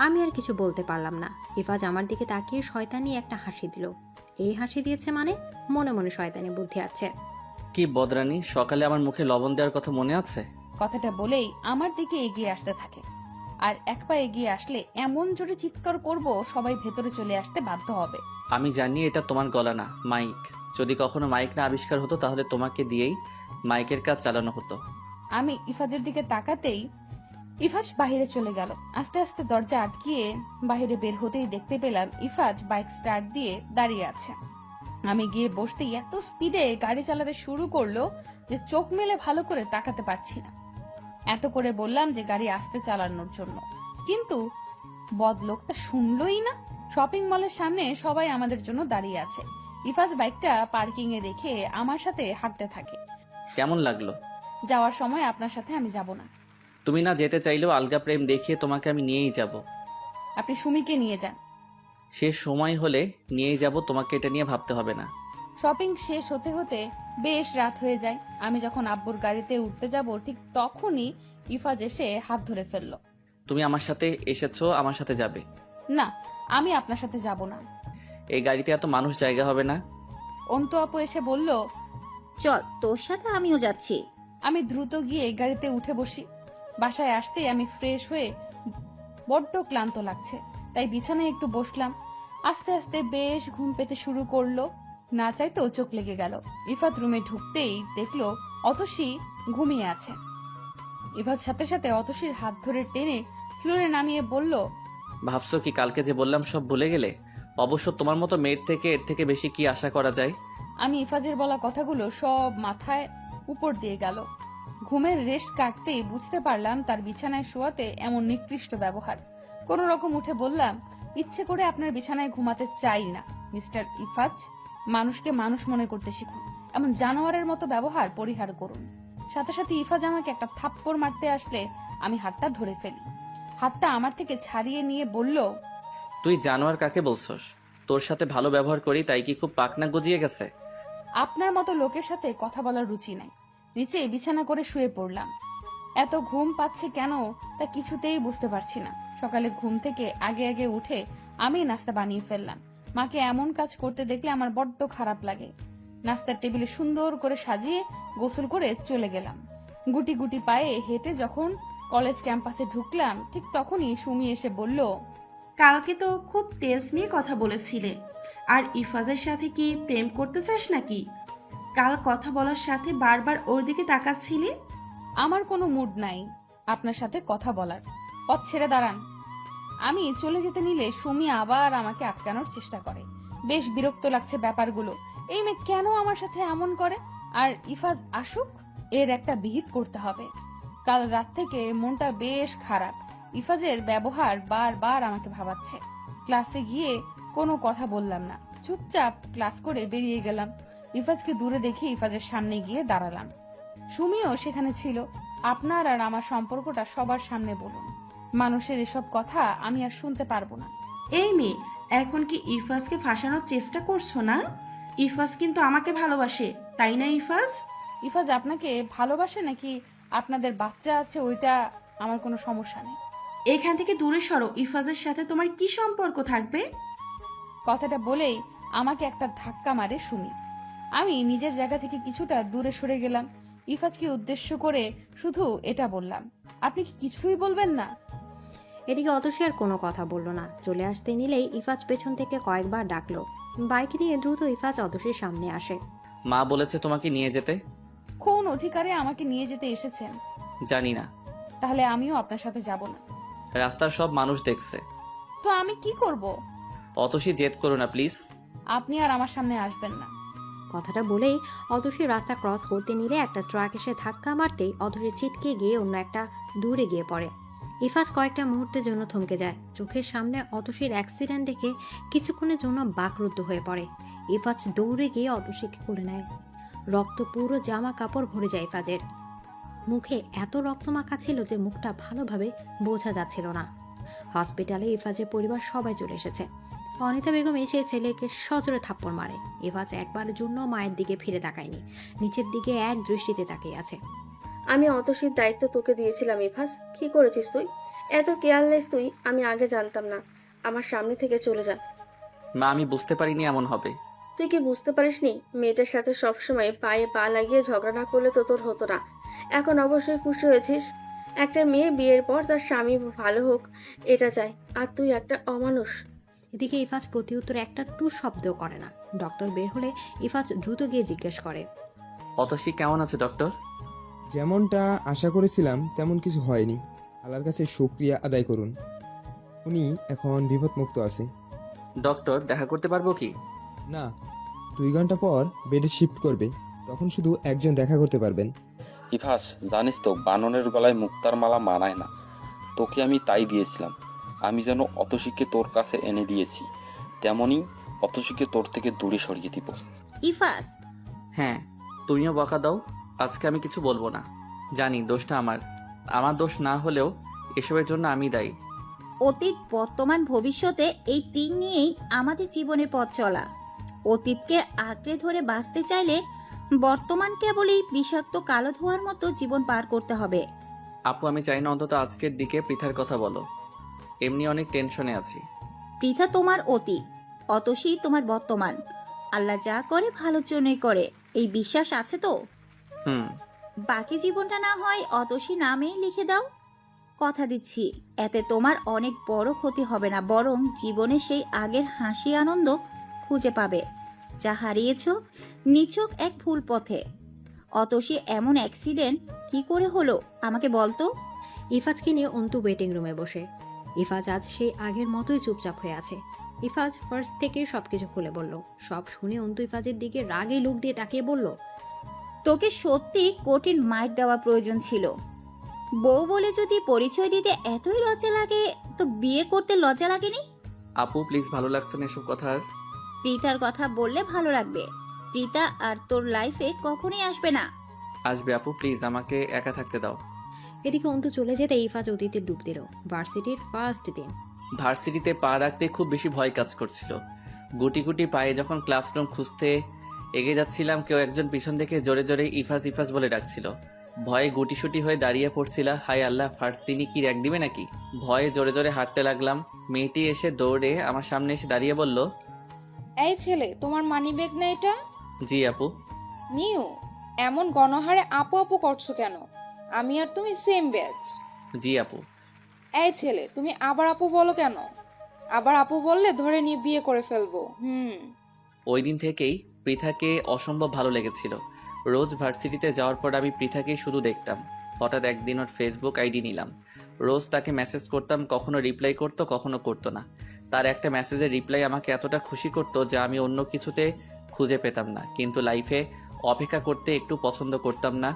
আমি আর কিছু বলতে পারলাম না। ইফাজ আমার দিকে তাকিয়ে শয়তানি একটা হাসি দিল। এই হাসি দিয়েছে মানে মনে মনে শয়তানি বুদ্ধি আছে।
কি বদরানি, সকালে আমার মুখে লবণ দেওয়ার কথা মনে আছে?
কথাটা বলেই আমার দিকে এগিয়ে আসতে থাকে। আর এক পা এগিয়ে আসলে এমন জোরে চিৎকার করব সবাই ভেতরে চলে আসতে বাধ্য হবে।
আমি জানি এটা তোমার গলা না, মাইক। যদি কখনো মাইক না আবিষ্কার হতো তাহলে তোমাকে দিয়েই মাইকের কাজ চালানো হতো।
আমি ইফাজের দিকে তাকাতেই ইফাজ বাইরে চলে গেল। আস্তে আস্তে দরজা আটকিয়ে বাইরে বের হতেই দেখতে পেলাম ইফাজ বাইক স্টার্ট দিয়ে দাঁড়িয়ে আছে। আমি গিয়ে বসতেই এত স্পিডে গাড়ি চালাতে শুরু করলো যে চোখ মেলে ভালো করে তাকাতে পারছি না। এত করে বললাম যে গাড়ি আস্তে চালানোর জন্য, কিন্তু বদলোকটা শুনলই না। শপিং মলের সামনে সবাই আমাদের জন্য দাঁড়িয়ে আছে। ইফাজ বাইকটা পার্কিং এ রেখে আমার সাথে হাঁটতে থাকে।
কেমন লাগলো?
যাওয়ার সময় আপনার সাথে আমি যাব না।
তুমি না যেতে চাইলেও আলগা প্রেম দেখিয়ে তোমাকে আমি নিয়েই যাব।
আপনি সুমিকে নিয়ে যান।
সে সময় হলে নিয়েই যাব, তোমাকে এটা নিয়ে ভাবতে হবে না।
শপিং শেষ হতে হতে বেশ রাত হয়ে যায়। আমি যখন আব্বুর গাড়িতে উঠতে যাব ঠিক তখনই ইফাজ এসে হাত ধরে ফেললো।
তুমি আমার সাথে এসেছো, আমার সাথে যাবে।
না, আমি আপনার সাথে যাব না।
এই গাড়িতে এত মানুষ জায়গা হবে না।
অন্তু আপু এসে বলল,
চল, তোর সাথে আমিও যাচ্ছি।
আমি দ্রুত গিয়ে গাড়িতে উঠে বসি। বাসায় আসতেই আমি ফ্রেশ হয়ে বড্ড ক্লান্ত লাগছে, তাই বিছানায় একটু বসলাম। আস্তে আস্তে বেশ ঘুম পেতে শুরু করলো। না চাইতেও চোখ লেগে গেল। ইফাত রুমে ঢুকতেই দেখলো অতসী ঘুমিয়ে আছে। ইফাত সাথে সাথে অতসীর হাত ধরে টেনে ফ্লোরে নামিয়ে বলল,
ভাবছো কি কালকে যে বললাম সব ভুলে গেলে? অবশ্য তোমার মতো মেয়ের থেকে এর থেকে বেশি কি আশা করা যায়?
আমি ইফাজের বলা কথাগুলো সব মাথায় উপর দিয়ে গেল। ঘুমের রেশ কাটতেই বুঝতে পারলাম তার বিছানায় শোয়াতে এমন নিকৃষ্ট ব্যবহার। কোন রকম উঠে বললাম, ইচ্ছে করে আপনার বিছানায় ঘুমাতে চাই না মিস্টার ইফাজ। মানুষকে মানুষ মনে করতে শিখুন, এমন জানোয়ারের মতো ব্যবহার পরিহার করুন। সাথে সাথে ইফাজ আমাকে একটা থাপ্পড় মারতে আসলে আমি হাতটা ধরে ফেলি। হাতটা আমার থেকে ছাড়িয়ে নিয়ে বলল,
তুই জানোয়ার কাকে বলছস? তোর সাথে ভালো ব্যবহার করি তাই কি খুব পাকনা গজিয়ে গেছে?
আপনার মতো লোকের সাথে কথা বলার রুচি নাই। নিচে বিছানা করে শুয়ে পড়লাম। এত ঘুম পাচ্ছে কেন তা কিছুতেই বুঝতে পারছি না। সকালে ঘুম থেকে আগে আগে উঠে আমি নাস্তা বানিয়ে ফেললাম। মাকে এমন কাজ করতে দেখলে আমার বড্ড খারাপ লাগে। নাস্তার টেবিলে সুন্দর করে সাজিয়ে গোসল করে চলে গেলাম। গুটি গুটি পায়ে হেঁটে যখন কলেজ ক্যাম্পাসে ঢুকলাম ঠিক তখনই সুমি এসে বলল,
কালকে তো খুব তেজ নিয়ে কথা বলেছিলে, আর ইফাজের সাথে কি প্রেম করতে চাস নাকি? কাল কথা বলার সাথে বারবার ওর দিকে তাকাচ্ছিলে।
আমার কোনো মুড নাই আপনার সাথে কথা বলার, পথ ছেড়ে দাঁড়ান। আমি চলে যেতে নিলে সুমি আবার আমাকে আটকানোর চেষ্টা করে। বেশ বিরক্ত লাগছে ব্যাপারগুলো। এই মেয়ে কেন আমার সাথে এমন করে? আর ইফাজ আসুক, এর একটা বিহিত করতে হবে। কাল রাত থেকে মনটা বেশ খারাপ। ইফাজের ব্যবহার বারবার আমাকে ভাবাচ্ছে। ক্লাসে গিয়ে কোনো কথা বললাম না, চুপচাপ ক্লাস করে বেরিয়ে গেলাম। ইফাজকে দূরে দেখে ইফাজের সামনে গিয়ে দাঁড়ালাম। সুমিও সেখানে ছিল। আপনার আর আমার সম্পর্কটা সবার সামনে বলুন। মানুষের এসব কথা আমি আর শুনতে পারবো না।
এই মেয়ে, এখন কি ইফাজকে ফাঁসানোর চেষ্টা করছো না? ইফাজ কিন্তু আমাকে ভালোবাসে, তাই না ইফাজ?
ইফাজ আপনাকে ভালোবাসে নাকি আপনাদের বাচ্চা আছে ওইটা আমার কোনো সমস্যা নেই।
এখান থেকে দূরে সরো। ইফাজের সাথে তোমার কি সম্পর্ক থাকবে?
কথাটা বলেই আমাকে একটা ধাক্কা মারে সুমি। আমি নিজের জায়গা থেকে কিছুটা দূরে সরে গেলাম। ইফাজকে উদ্দেশ্য করে শুধু এটা বললাম, আপনি কি কিছুই বলবেন না?
এদিকে অতসী আর কোনো কথা বলল না। চলে আসতে নিলেই ইফাজ পেছন থেকে কয়েকবার ডাকলো। বাইক নিয়ে দ্রুত ইফাজ অতসীর সামনে আসে।
মা বলেছে তোমাকে নিয়ে যেতে।
কোন অধিকারে আমাকে নিয়ে যেতে এসেছেন?
জানি না।
তাহলে আমিও আপনার সাথে যাব না।
রাস্তার সব মানুষ দেখছে।
তো আমি কি করব?
অতসী জেদ করো না প্লিজ।
আপনি আর আমার সামনে আসবেন না।
কথাটা বলেই অতসী রাস্তা ক্রস করতে নিলে একটা ট্রাক এসে ধাক্কা মারতেই অতসী ছিটকে গিয়ে অন্য একটা দূরে গিয়ে পড়ে। ইফাজ কয়েকটা মুহূর্তের জন্য থমকে যায়। চোখের সামনে অতসীর অ্যাক্সিডেন্ট দেখে কিছুক্ষণের জন্য বাকরুদ্ধ হয়ে পড়ে। ইফাজ দৌড়ে গিয়ে অতসীকে কোলে নেয়। রক্ত পুরো জামা কাপড় ভরে যায় ইফাজের। মুখে এত রক্ত মাখা ছিল যে মুখটা ভালোভাবে বোঝা যাচ্ছিল না। হসপিটালে ইফাজের পরিবার সবাই চলে এসেছে। অনিতা বেগম এসে ছেলেকে সজোরে থাপ্পড় মারে। ইফাজ একবারের জন্য মায়ের দিকে ফিরে তাকায়নি, নিচের দিকে এক দৃষ্টিতে তাকিয়ে আছে।
আমি অতসীর দায়িত্ব তোকে দিয়েছিলাম ইফাজ, কি করেছিস তুই? এত কেয়ারলেস তুই, আমি আগে জানতাম না। আমার সামনে থেকে চলে যা।
মা আমি বুঝতে পারিনি এমন হবে।
তুই কি বুঝতে পারিসনি? মেয়েটার সাথে সবসময় পায়ে পা লাগিয়ে ঝগড়া না করলে তো তোর হতো না। এখন অবশ্যই খুশি হয়েছিস। একটা মেয়ে বিয়ের পর তার স্বামী ভালো হোক এটা চাই, আর তুই একটা অমানুষ।
এদিকে ইফাজ প্রতিউত্তরে একটা টু শব্দও করে না। ডক্টর বের হলে ইফাজ দ্রুত গিয়ে জিজ্ঞেস করে,
অতসী কেমন আছে ডক্টর?
যেমনটা আশা করেছিলাম তেমন কিছু হয়নি। আল্লাহর কাছে শুকরিয়া আদায় করুন, উনি এখন বিপদমুক্ত আছে।
ডক্টর দেখা করতে পারবো কি?
না, 2 ঘন্টা পর বেডে শিফট করবে, তখন শুধু একজন দেখা করতে পারবেন।
ইফাস, জানিস তো বাননের গলায় মুক্তার মালা মানায় না। তোকে আমি তাই দিয়েছিলাম। আমি যেন অতসীকে তোর কাছে এনে দিয়েছি, তেমনি অতসীকে তোর থেকে দূরে সরিয়ে দিব।
ইফাজ,
হ্যাঁ, তুমিও বকা দাও। আজকে আমি কিছু বলবো না। জানি দোষটা আমার দোষ না হলেও এসবের জন্য আমি দায়ী।
অতীত, বর্তমান, ভবিষ্যতে এই 3 নিয়েই আমাদের জীবনের পথ চলা। অতীতকে আঁকড়ে ধরে বাঁচতে চাইলে বর্তমান কেবলই বিষাক্ত কালো ধোঁয়ার মতো জীবন পার করতে হবে।
আপু আমি চাই না অন্তত আজকের দিকে পৃথার কথা বলো। এমনি অনেক টেনশনে আছি।
পৃথা তোমার অতীত, অতসী তোমার বর্তমান। আল্লাহ যা করে ভালোর জন্যই করে, এই বিশ্বাস আছে তো? বাকি জীবনটা না হয় অতসী নামে লিখে দাও। কথা দিচ্ছি, এতে তোমার অনেক বড় ক্ষতি হবে না, বরং জীবনে সেই আগের হাসি আনন্দ খুঁজে পাবে যা হারিয়েছো নিছক এক ভুল পথে। অতসী এমন অ্যাক্সিডেন্ট কি করে হলো আমাকে বলতো?
ইফাজকে নিয়ে অন্তু ওয়েটিং রুমে বসে। ইফাজ আজ সেই আগের মতোই চুপচাপ হয়ে আছে। ইফাজ ফার্স্ট থেকে সবকিছু খুলে বলল। সব শুনে অন্তু ইফাজের দিকে রাগে লুক দিয়ে তাকিয়ে বলল,
তোকে সত্যি কঠিন মাইর দেওয়ার প্রয়োজন ছিল। বউ বলে যদি পরিচয় দিতে এতই লজ্জা লাগে, তো বিয়ে করতে লজ্জা লাগেনি?
আপু প্লিজ, ভালো লাগছে না এসব কথা আর।
প্রীতার কথা বললে ভালো লাগবে। প্রীতা আর তোর লাইফে কখনোই আসবে না।
আসবে আপু, প্লিজ আমাকে একা থাকতে দাও।
এদিকে অন্তু চলে যেতে ইফাজ অতীতে ডুব দিল। ভার্সিটির ফার্স্ট দিন।
ভার্সিটিতে পা রাখতে খুব বেশি ভয় কাজ করছিল। গুটি গুটি পায়ে যখন ক্লাসরুম খুঁজতে এগিয়ে যাচ্ছিলাম, কেউ একজন পিছন থেকে জোরে জোরে ইফাজ ইফাজ বলে ডাকছিল। ভয়ে গুটিসুটি হয়ে দাঁড়িয়ে পড়ছিলা। হায় আল্লাহ, ফার্স্ট দিনই কি র্যাক দিবে নাকি? ভয়ে জোরে জোরে হাঁটতে লাগলাম। মেয়েটি এসে দৌড়ে আমার সামনে এসে দাঁড়িয়ে বলল,
এই ছেলে, তোমার মানি ব্যাগ না এটা?
জি আপু।
নিউ, এমন গণহারে আপু আপু করছো কেন? আমি আর তুমি সেম ব্যাচ।
জি আপু।
এই ছেলে, তুমি আবার আপু বলো কেন? আবার আপু বললে ধরে নিয়ে বিয়ে করে ফেলবো।
ওই দিন থেকেই পৃথাকে অসম্ভব ভালো লেগেছিল। রোজ ভার্সিটিতে যাওয়ার পর আমি পৃথাকেই শুধু দেখতাম। হঠাৎ একদিন ওর ফেসবুক আইডি নিলাম। রোজ তাকে মেসেজ করতাম, কখনো রিপ্লাই করতো, কখনো করতো না। তার একটা মেসেজের রিপ্লাই আমাকে এতটা খুশি করতো যা আমি অন্য কিছুতে খুঁজে পেতাম না। কিন্তু লাইফে অপেক্ষা করতে একটু পছন্দ করতাম না।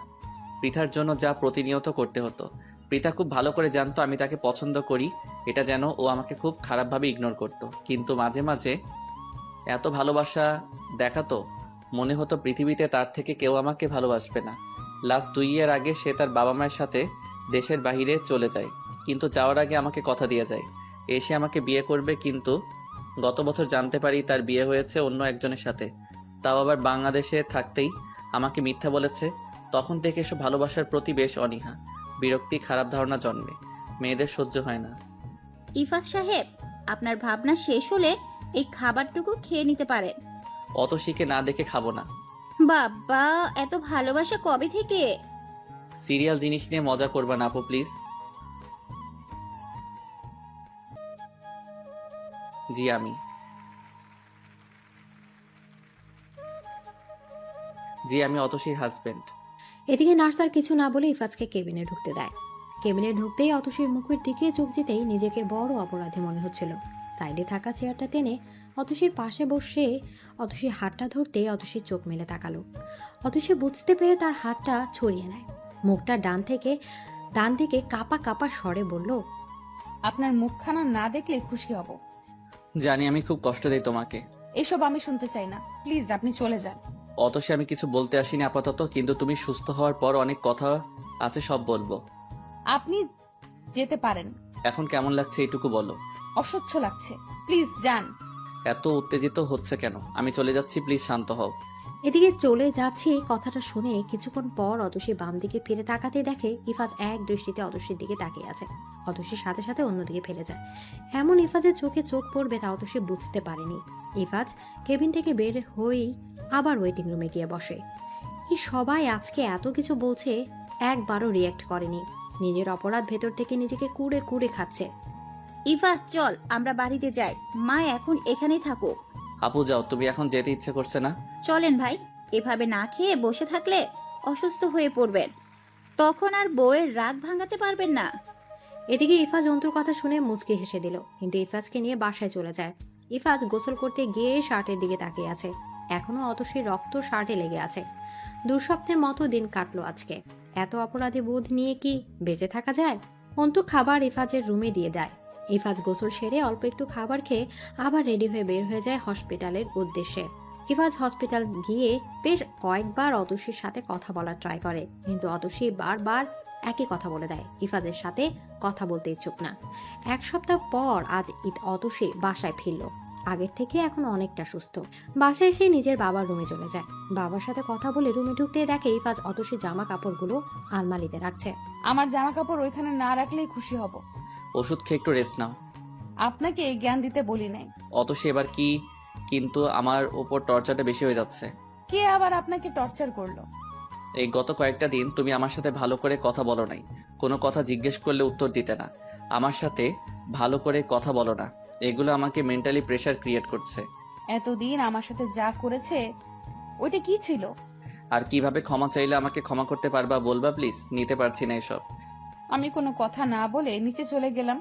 পৃথার জন্য যা প্রতিনিয়ত করতে হতো। পৃথা খুব ভালো করে জানতো আমি তাকে পছন্দ করি, এটা যেন ও আমাকে খুব খারাপভাবে ইগনোর করতো। কিন্তু মাঝে মাঝে এত ভালোবাসা দেখাতো, মনে হতো পৃথিবীতে তার থেকে কেউ আমাকে ভালোবাসবে না। লাস্ট 2 ইয়ার আগে সে তার বাবা মায়ের সাথে দেশের বাইরে চলে যায়, কিন্তু যাওয়ার আগে আমাকে কথা দিয়ে যায় এসে আমাকে বিয়ে করবে। কিন্তু গত বছর জানতে পারি তার বিয়ে হয়েছে অন্য একজনের সাথে, তাও আবার বাংলাদেশে থাকতেই আমাকে মিথ্যা বলেছে। তখন থেকে এসব ভালোবাসার প্রতি বেশ অনীহা, বিরক্তি, খারাপ ধারণা জন্মে। মেয়েদের সহ্য হয় না।
ইফাত সাহেব, আপনার ভাবনা শেষ হলে এই খাবারটুকু খেয়ে নিতে পারেন।
অত শিখে না দেখে খাবো না।
বাবা, এত ভালোবাসা কবে থেকে?
সিরিয়াল জিনিস নিয়ে মজা করবা না আপু প্লিজ। জি আমি অতসীর হাজবেন্ড।
এদিকে নার্স আর কিছু না বলে ইফাজকে কেবিনে ঢুকতে দেয়। কেবিনে ঢুকতেই অতসীর মুখের দিকে চোখ যেতেই নিজেকে বড় অপরাধী মনে হচ্ছিল। সাইডে থাকা চেয়ারটা টেনে অতসীর পাশে বসে অতসীর হাতটা ধরতে অতসীর চোখ মেলে তাকালো। অতসী বুঝতে পেরে তার হাতটা ছড়িয়ে নেয়। মুখটা ডান দিকে কাপা কাপা স্বরে বলল,
আপনার মুখখানা না দেখলে খুশি হব।
জানি আমি খুব কষ্ট দেই তোমাকে।
এসব আমি শুনতে চাই না, প্লিজ আপনি চলে যান।
অতসী আমি কিছু বলতে আসিনি আপাতত, কিন্তু তুমি সুস্থ হওয়ার পর অনেক কথা আছে, সব বলবো।
আপনি যেতে পারেন।
এখন কেমন লাগছে এইটুকু বলো।
অসহ্য লাগছে, প্লিজ যান।
এত উত্তেজিত হচ্ছে কেন? আমি চলে যাচ্ছি, প্লিজ শান্ত হও।
এদিকে চলে যাচ্ছে কথাটা শুনে কিছুক্ষণ পর অতসী বাম দিকে ফিরে তাকাতে দেখে ইফাজ এক দৃষ্টিতে অতসীর দিকে তাকিয়ে আছে। অতসীর সাথে সাথে অন্যদিকে ফেলে যায়। এমন ইফাজের চোখে চোখ পড়বে তা অতসী বুঝতে পারেনি। ইফাজ কেবিন থেকে বের হয়েই আবার ওয়েটিং রুমে গিয়ে বসে। এই সবাই আজকে এত কিছু বলছে, একবারও রিয়াক্ট করেনি। নিজের অপরাধ ভেতর থেকে নিজেকে কুড়ে কুড়ে খাচ্ছে।
ইফাত, চল আমরা বাড়িতে যাই। মা এখন এখানেই থাকুক।
আপু যাও, তুমি এখন যেতে ইচ্ছে করছে না?
চলেন ভাই, এভাবে না খেয়ে বসে থাকলে অসুস্থ হয়ে পড়বেন, তখন আর বউয়ের রাগ ভাঙাতে পারবেন না।
এদিকে ইফাজ অন্তুর কথা শুনে মুচকি হেসে দিল, কিন্তু ইফাজকে নিয়ে বাসায় চলে যায়। ইফাজ গোসল করতে গিয়ে শার্টের দিকে তাকিয়ে আছে। এখনো অতসীর রক্ত শার্টে লেগে আছে। 2 সপ্তাহের মতো দিন কাটলো আজকে। এত অপরাধী বোধ নিয়ে কি বেঁচে থাকা যায়? অন্তু খাবার ইফাজের রুমে দিয়ে দেয়। ইফাজ গোসল সেরে অল্প একটু খাবার খেয়ে আবার রেডি হয়ে বের হয়ে যায় হসপিটালের উদ্দেশ্যে। ইফাজ হসপিটাল গিয়ে বেশ কয়েকবার অতসীর সাথে কথা বলার ট্রাই করে, কিন্তু অতসী বারবার একই কথা বলে দেয়, ইফাজের সাথে কথা বলতে ইচ্ছুক না। 1 সপ্তাহ পর আজ অতসী বাসায় ফিরল। আগের থেকে এখন অনেকটা সুস্থ। বাসায় এসে নিজের বাবার রুমে চলে যায়। বাবার সাথে কথা বলে রুমে ঢুকতে দেখে ইফাজ অতসী জামা কাপড়গুলো আলমারিতে রাখছে।
আমার জামা কাপড় ওইখানে না রাখলেই খুশি হব।
ওষুধ খেয়ে একটু রেস্ট নাও।
আপনাকে জ্ঞান দিতে বলি নাই।
অতসী এবার কি? কিন্তু আমার উপর টর্চারটা বেশি হয়ে যাচ্ছে।
কে আবার আপনাকে টর্চার করলো?
এই গত কয়েকটা দিন তুমি আমার সাথে ভালো করে কথা বলো নাই, কোনো কথা জিজ্ঞেস করলে উত্তর দিতে না, আমার সাথে ভালো করে কথা বলো না, এগুলো আমাকে মেন্টালি প্রেশার ক্রিয়েট করছে।
এতদিন আমার সাথে যা করেছে ওইটা কি ছিল?
আর কিভাবে ক্ষমা চাইলে আমাকে ক্ষমা করতে পারবা বলবা প্লিজ? নিতে পারছি না এসব।
আমি কোনো কথা না বলে নিচে চলে গেলাম।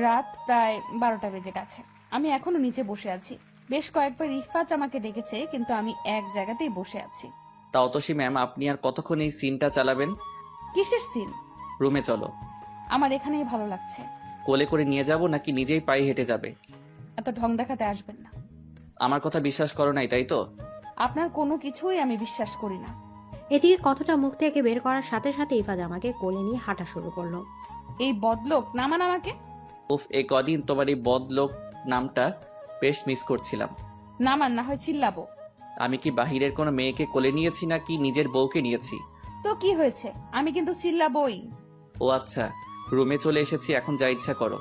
রাত প্রায় 12টা বেজে গেছে। আমি এখনো নিচে বসে আছি। বেশ কয়েকবার ইফাত আমাকে ডেকেছে, কিন্তু আমি এক জায়গাতেই বসে আছি।
তা অতসী ম্যাম, আপনি আর কতক্ষণ এই সিনটা চালাবেন?
কিসের সিন?
রুমে চলো।
আমার এখানেই ভালো লাগছে।
কোলে করে নিয়ে যাব নাকি নিজেই পায়ে হেঁটে যাবে?
এত ঢং দেখাতে আসবেন না।
আমার কথা বিশ্বাস করো নাই তাই তো?
আপনার কোনো কিছুই আমি বিশ্বাস করি না।
এদিকে কথাটা মুখ থেকে বের করার সাথে সাথে ইফাজ আমাকে কোলে নিয়ে হাঁটা শুরু করলো।
এই বদলোক নামান আমাকে।
উফ, এই কদিন তোমার এই বদলোক নামটা বেশ মিস করছিলাম।
নামান, না হয় চিল্লাবো।
আমি কি বাহিরের কোনো মেয়েকে কোলে নিয়েছি নাকি নিজের বউকে নিয়েছি?
তো তো কি হয়েছে, আমি কিন্তু চিল্লাবই।
ও আচ্ছা, রুমে চলে এসেছি, এখন যা ইচ্ছা করো।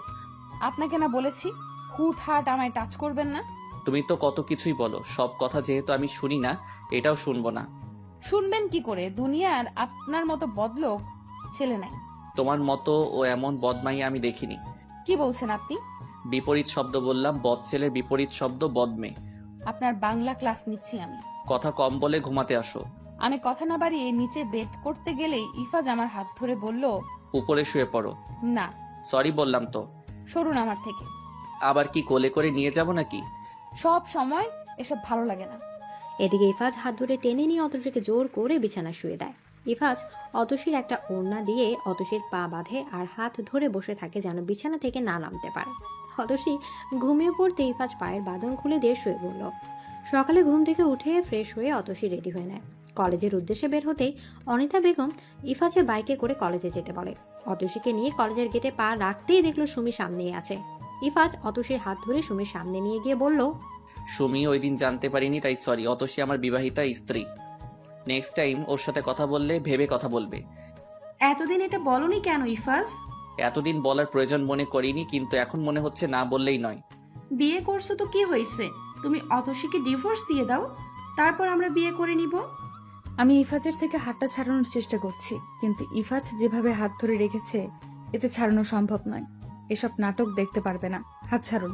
আপনাকে না বলেছি হুট হাট আমায় টাচ করবেন না।
তুমি তো কত কিছুই বলো, সব কথা যেহেতু আমি শুনি না, এটাও শুনবো না।
শুনবেন কি করে, দুনিয়ার আপনার মতো বদলোক ছেলে নাই।
তোমার মতো ও এমন বদমাই আমি দেখিনি।
কি বলছেন আপনি?
বিপরীত শব্দ বললাম, বদ ছেলের বিপরীত শব্দ বদমে।
আপনার বাংলা ক্লাস নিচ্ছি আমি।
কথা কম বলে ঘুমাতে আসো।
আমি কথা না বাড়িয়ে নিচে বেড করতে গেলেই ইফাজ আমার হাত ধরে বলল,
উপরে শুয়ে পড়ো।
না।
সরি বললাম তো।
সরুন আমার থেকে।
আবার কি কোলে করে নিয়ে যাব নাকি?
সব সময় এসব ভালো লাগে না।
এদিকে ইফাজ হাত ধরে টেনে নিয়ে অতসীকে জোর করে বিছানা শুয়ে দেয়। ইফাজ অতসীর একটা ওড়না দিয়ে অতসীর পা বাঁধে আর হাত ধরে বসে থাকে যেন বিছানা থেকে না নামতে পারে। অতসী ঘুমিয়ে পড়তে ইফাজ পায়ের বাঁধন খুলে দিয়ে শুয়ে পড়ল। সকালে ঘুম থেকে উঠে ফ্রেশ হয়ে অতসী রেডি হয়ে নেয়। কলেজের উদ্দেশ্যে বের হতেই অনিতা বেগম ইফাজের বাইকে করে কলেজে যেতে বলে। অতসীকে নিয়ে কলেজের গেটে পা রাখতেই দেখলো সুমি সামনেই আছে। ইফাজ অতসীর হাত ধরে সুমির সামনে নিয়ে গিয়ে বলল,
সুমি ওই দিন জানতে পারিনি, তাই সরি। অতসী আমার বিবাহিতা স্ত্রী। নেক্সট টাইম ওর সাথে কথা বললে ভেবে কথা বলবে।
এতদিন এটা বলনি কেন ইফাজ?
এতদিন বলার প্রয়োজন মনে করিনি, কিন্তু এখন মনে হচ্ছে না বললেই নয়।
বিয়ে করছো তো কি হয়েছে, তুমি অতসীকে ডিভোর্স দিয়ে দাও, তারপর আমরা বিয়ে করে নিব।
আমি ইফাজের থেকে হাতটা ছাড়ানোর চেষ্টা করছি, কিন্তু ইফাজ যেভাবে হাত ধরে রেখেছে এতে ছাড়ানো সম্ভব নয়। এসব নাটক দেখতে পারবে না, হাত ছাড়ুন।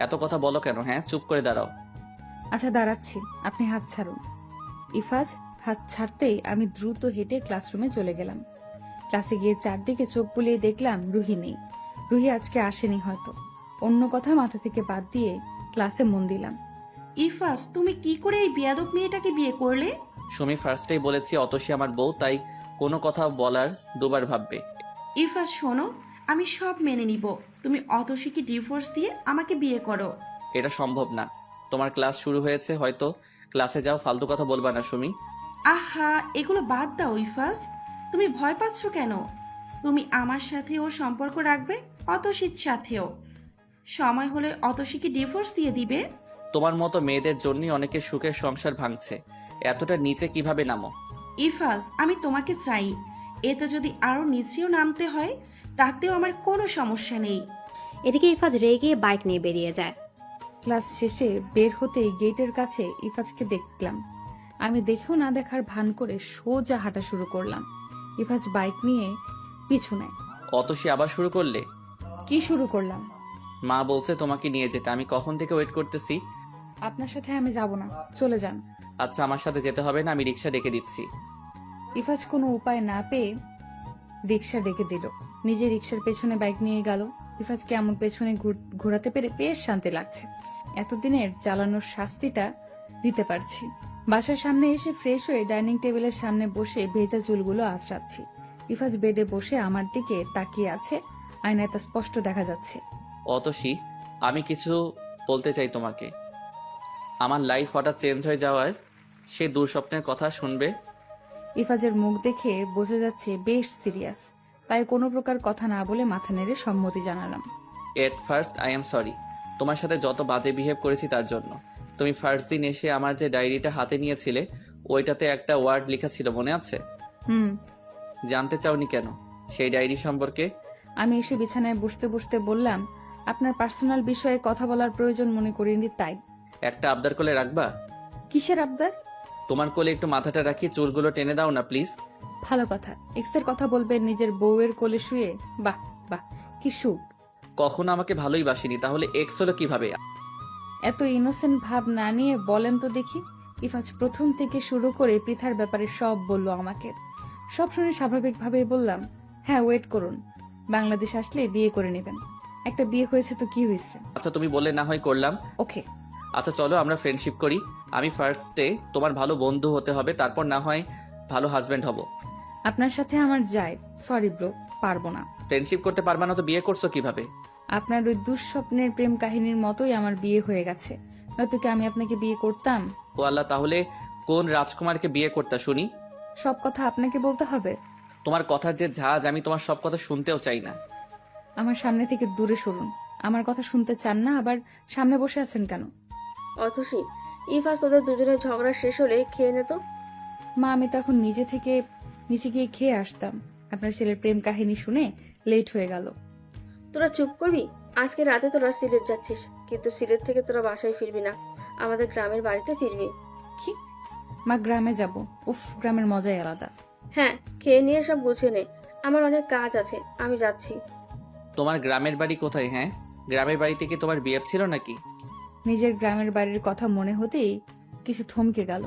এত কথা বলো কেন? হ্যাঁ, চুপ করে দাঁড়াও।
আচ্ছা দাঁড়াচ্ছি, আপনি হাত ছাড়ুন। ইফাজ হাত ছাড়তেই আমি দ্রুত হেঁটে ক্লাসরুমে চলে গেলাম। ক্লাসে গিয়ে চারদিকে চোখ বুলিয়ে দেখলাম রুহি নেই। রুহি আজকে আসেনি হয়তো। অন্য কথা মাথা থেকে বাদ দিয়ে ক্লাসে মন দিলাম।
ইফাজ, তুমি কি করে এই বেয়াদব মেয়েটাকে বিয়ে করলে?
সুমি ফার্স্টেই বলেছি অতসী আমার বউ, তাই কোনো কথা বলার দুবার ভাববে।
ইরফাজ শোনো, আমি সব মেনে নিব, তুমি অতসীকে ডিভোর্স দিয়ে আমাকে বিয়ে করো।
এটা সম্ভব না। তোমার ক্লাস শুরু হয়েছে, হয়তো ক্লাসে যাও, ফালতু কথা বলবা না সুমি।
আহা, এগুলো বাদ দাও ইরফাজ, তুমি ভয় পাচ্ছ কেন? তুমি আমার সাথেও সম্পর্ক রাখবে, অতসীর সাথেও। সময় হলে অতসীকে ডিভোর্স দিয়ে দিবে।
তোমার মতো মেয়েদের জন্যই অনেকের সুখের সংসার ভাঙছে। এতটা নিচে কিভাবে নামো?
ইরফাজ, আমি তোমাকে চাই, এতে যদি আরো নিচেও নামতে হয় তাতেও আমার কোনো সমস্যা নেই।
এদিকে ইফাজ রেগে বাইক নিয়ে বেরিয়ে যায়।
ক্লাস শেষে বের হতেই গেটের কাছে ইফাজকে দেখলাম। আমি দেখেও না দেখার ভান করে সোজা হাঁটা শুরু করলাম। ইফাজ বাইক নিয়ে পিছু নেয়।
অতসী আবার শুরু করলে?
কি শুরু করলাম?
মা বলছে তোমাকে নিয়ে যেতে, আমি কখন থেকে ওয়েট করতেছি।
আপনার সাথে আমি যাব না, চলে যান।
আচ্ছা, আমার সাথে যেতে হবে না, আমি রিক্সা ডেকে দিচ্ছি।
ইফাজ কোনো উপায় না পেয়ে রিক্সা ডেকে দিল। নিজে রিক্সার পেছনে বাইক নিয়ে গেল। ইফাজকে এমন পেছনে ঘোরাতে পেরে বেশ শান্তি লাগছে। এতদিনের জ্বালানোর শাস্তিটা দিতে পারছি। বাসার সামনে এসে ফ্রেশ হয়ে ডাইনিং টেবিলের সামনে বসে ভেজা চুলগুলো আঁচড়াচ্ছি। ইফাজ বেডে বসে আমার দিকে তাকিয়ে আছে, আয়নায় তা স্পষ্ট দেখা যাচ্ছে।
অতসী, আমি কিছু বলতে চাই তোমাকে। আমার লাইফ হঠাৎ চেঞ্জ হয়ে যাওয়ার সে দুঃস্বপ্নের কথা শুনবে।
ইফাজের মুখ দেখে বোঝা যাচ্ছে বেশ সিরিয়াস, তাই কোনো প্রকার কথা না বলে মাথা নেড়ে সম্মতি জানালাম।
At first I am sorry, তোমার সাথে যত বাজে বিহেভ করেছি তার জন্য। তুমি ফার্স্ট দিন এসে আমার যে ডায়েরিটা হাতে নিয়েছিলে, ওইটাতে একটা ওয়ার্ড লেখা ছিল, মনে আছে? জানতে চাওনি কেন সেই ডায়েরি সম্পর্কে?
আমি এসে বিছানায় বসতে বসতে বললাম, আপনার পার্সোনাল বিষয়ে কথা বলার প্রয়োজন মনে করিনি তাই।
একটা আবদার কোলে রাখবা?
কিসের আবদার?
তোমার কোলে একটু মাথাটা রাখি, চুলগুলো টেনে দাও না প্লিজ।
ভালো কথা, এক্সের কথা বলবেন নিজের বউয়ের কোলে শুয়ে? বাহ বাহ, কি সুখ।
কখনো আমাকে ভালোই বাসিনি, তাহলে এক্স হলো কিভাবে?
এত ইনোসেন্ট ভাব না নিয়ে বলেন তো দেখি। ইফাজ প্রথম থেকে শুরু করে পৃথার ব্যাপারে সব বলল আমাকে। সব শুনে স্বাভাবিকভাবেই বললাম, হ্যাঁ ওয়েট করুন, বাংলাদেশ আসলে বিয়ে করে নেবেন। একটা বিয়ে হয়েছে তো কি হয়েছে?
আচ্ছা, তুমি বললে না হয় করলাম।
ওকে।
আচ্ছা চলো আমরা ফ্রেন্ডশিপ করি। আমি ফার্স্টে তোমার ভালো বন্ধু হতে হবে, তারপর না হয় ভালো হাজবেন্ড হব।
আপনার সাথে আমার যায়, সরি ব্রো, পারবো না।
ফ্রেন্ডশিপ করতে পারবা না তো বিয়ে করছো কিভাবে?
আপনার ওই দুঃস্বপ্নের প্রেম কাহিনীর মতোই আমার বিয়ে হয়ে গেছে, নয়তো কি আমি আপনাকে বিয়ে করতাম?
ও আল্লাহ, তাহলে কোন রাজকুমারকে বিয়ে করতা শুনি?
সব কথা আপনাকে বলতে হবে?
তোমার কথার যে ঝাঁজ, আমি তোমার সব কথা শুনতেও চাই না।
আমার সামনে থেকে দূরে সরুন। আমার কথা শুনতে চান না, আবার সামনে বসে আছেন কেন?
অতসী, ইফাজ তোদের দুজনের ঝগড়া শেষ হলে খেয়ে নে তো।
মা, আমি তো এখন নিজে থেকে নিচে গিয়ে খেয়ে আসতাম। আপনার ছেলের প্রেম কাহিনী শুনে লেট হয়ে গেল।
তোরা চুপ করবি? আজকে রাতে তোরা সিলেট যাচ্ছিস, কিন্তু সিলেট থেকে তোরা বাসায় ফিরবি না, আমাদের গ্রামের বাড়িতে ফিরবি।
কি? মা, গ্রামে যাব? উফ, গ্রামের মজাই আলাদা।
হ্যাঁ, খেয়ে নিয়ে সব গুছিয়ে নে, আমার অনেক কাজ আছে, আমি যাচ্ছি।
তোমার গ্রামের বাড়ি কোথায়? হ্যাঁ, গ্রামের বাড়িতে কি তোমার বিয়ে ছিল নাকি?
নিজের গ্রামের বাড়ির কথা মনে হতেই কিছু থমকে গেল।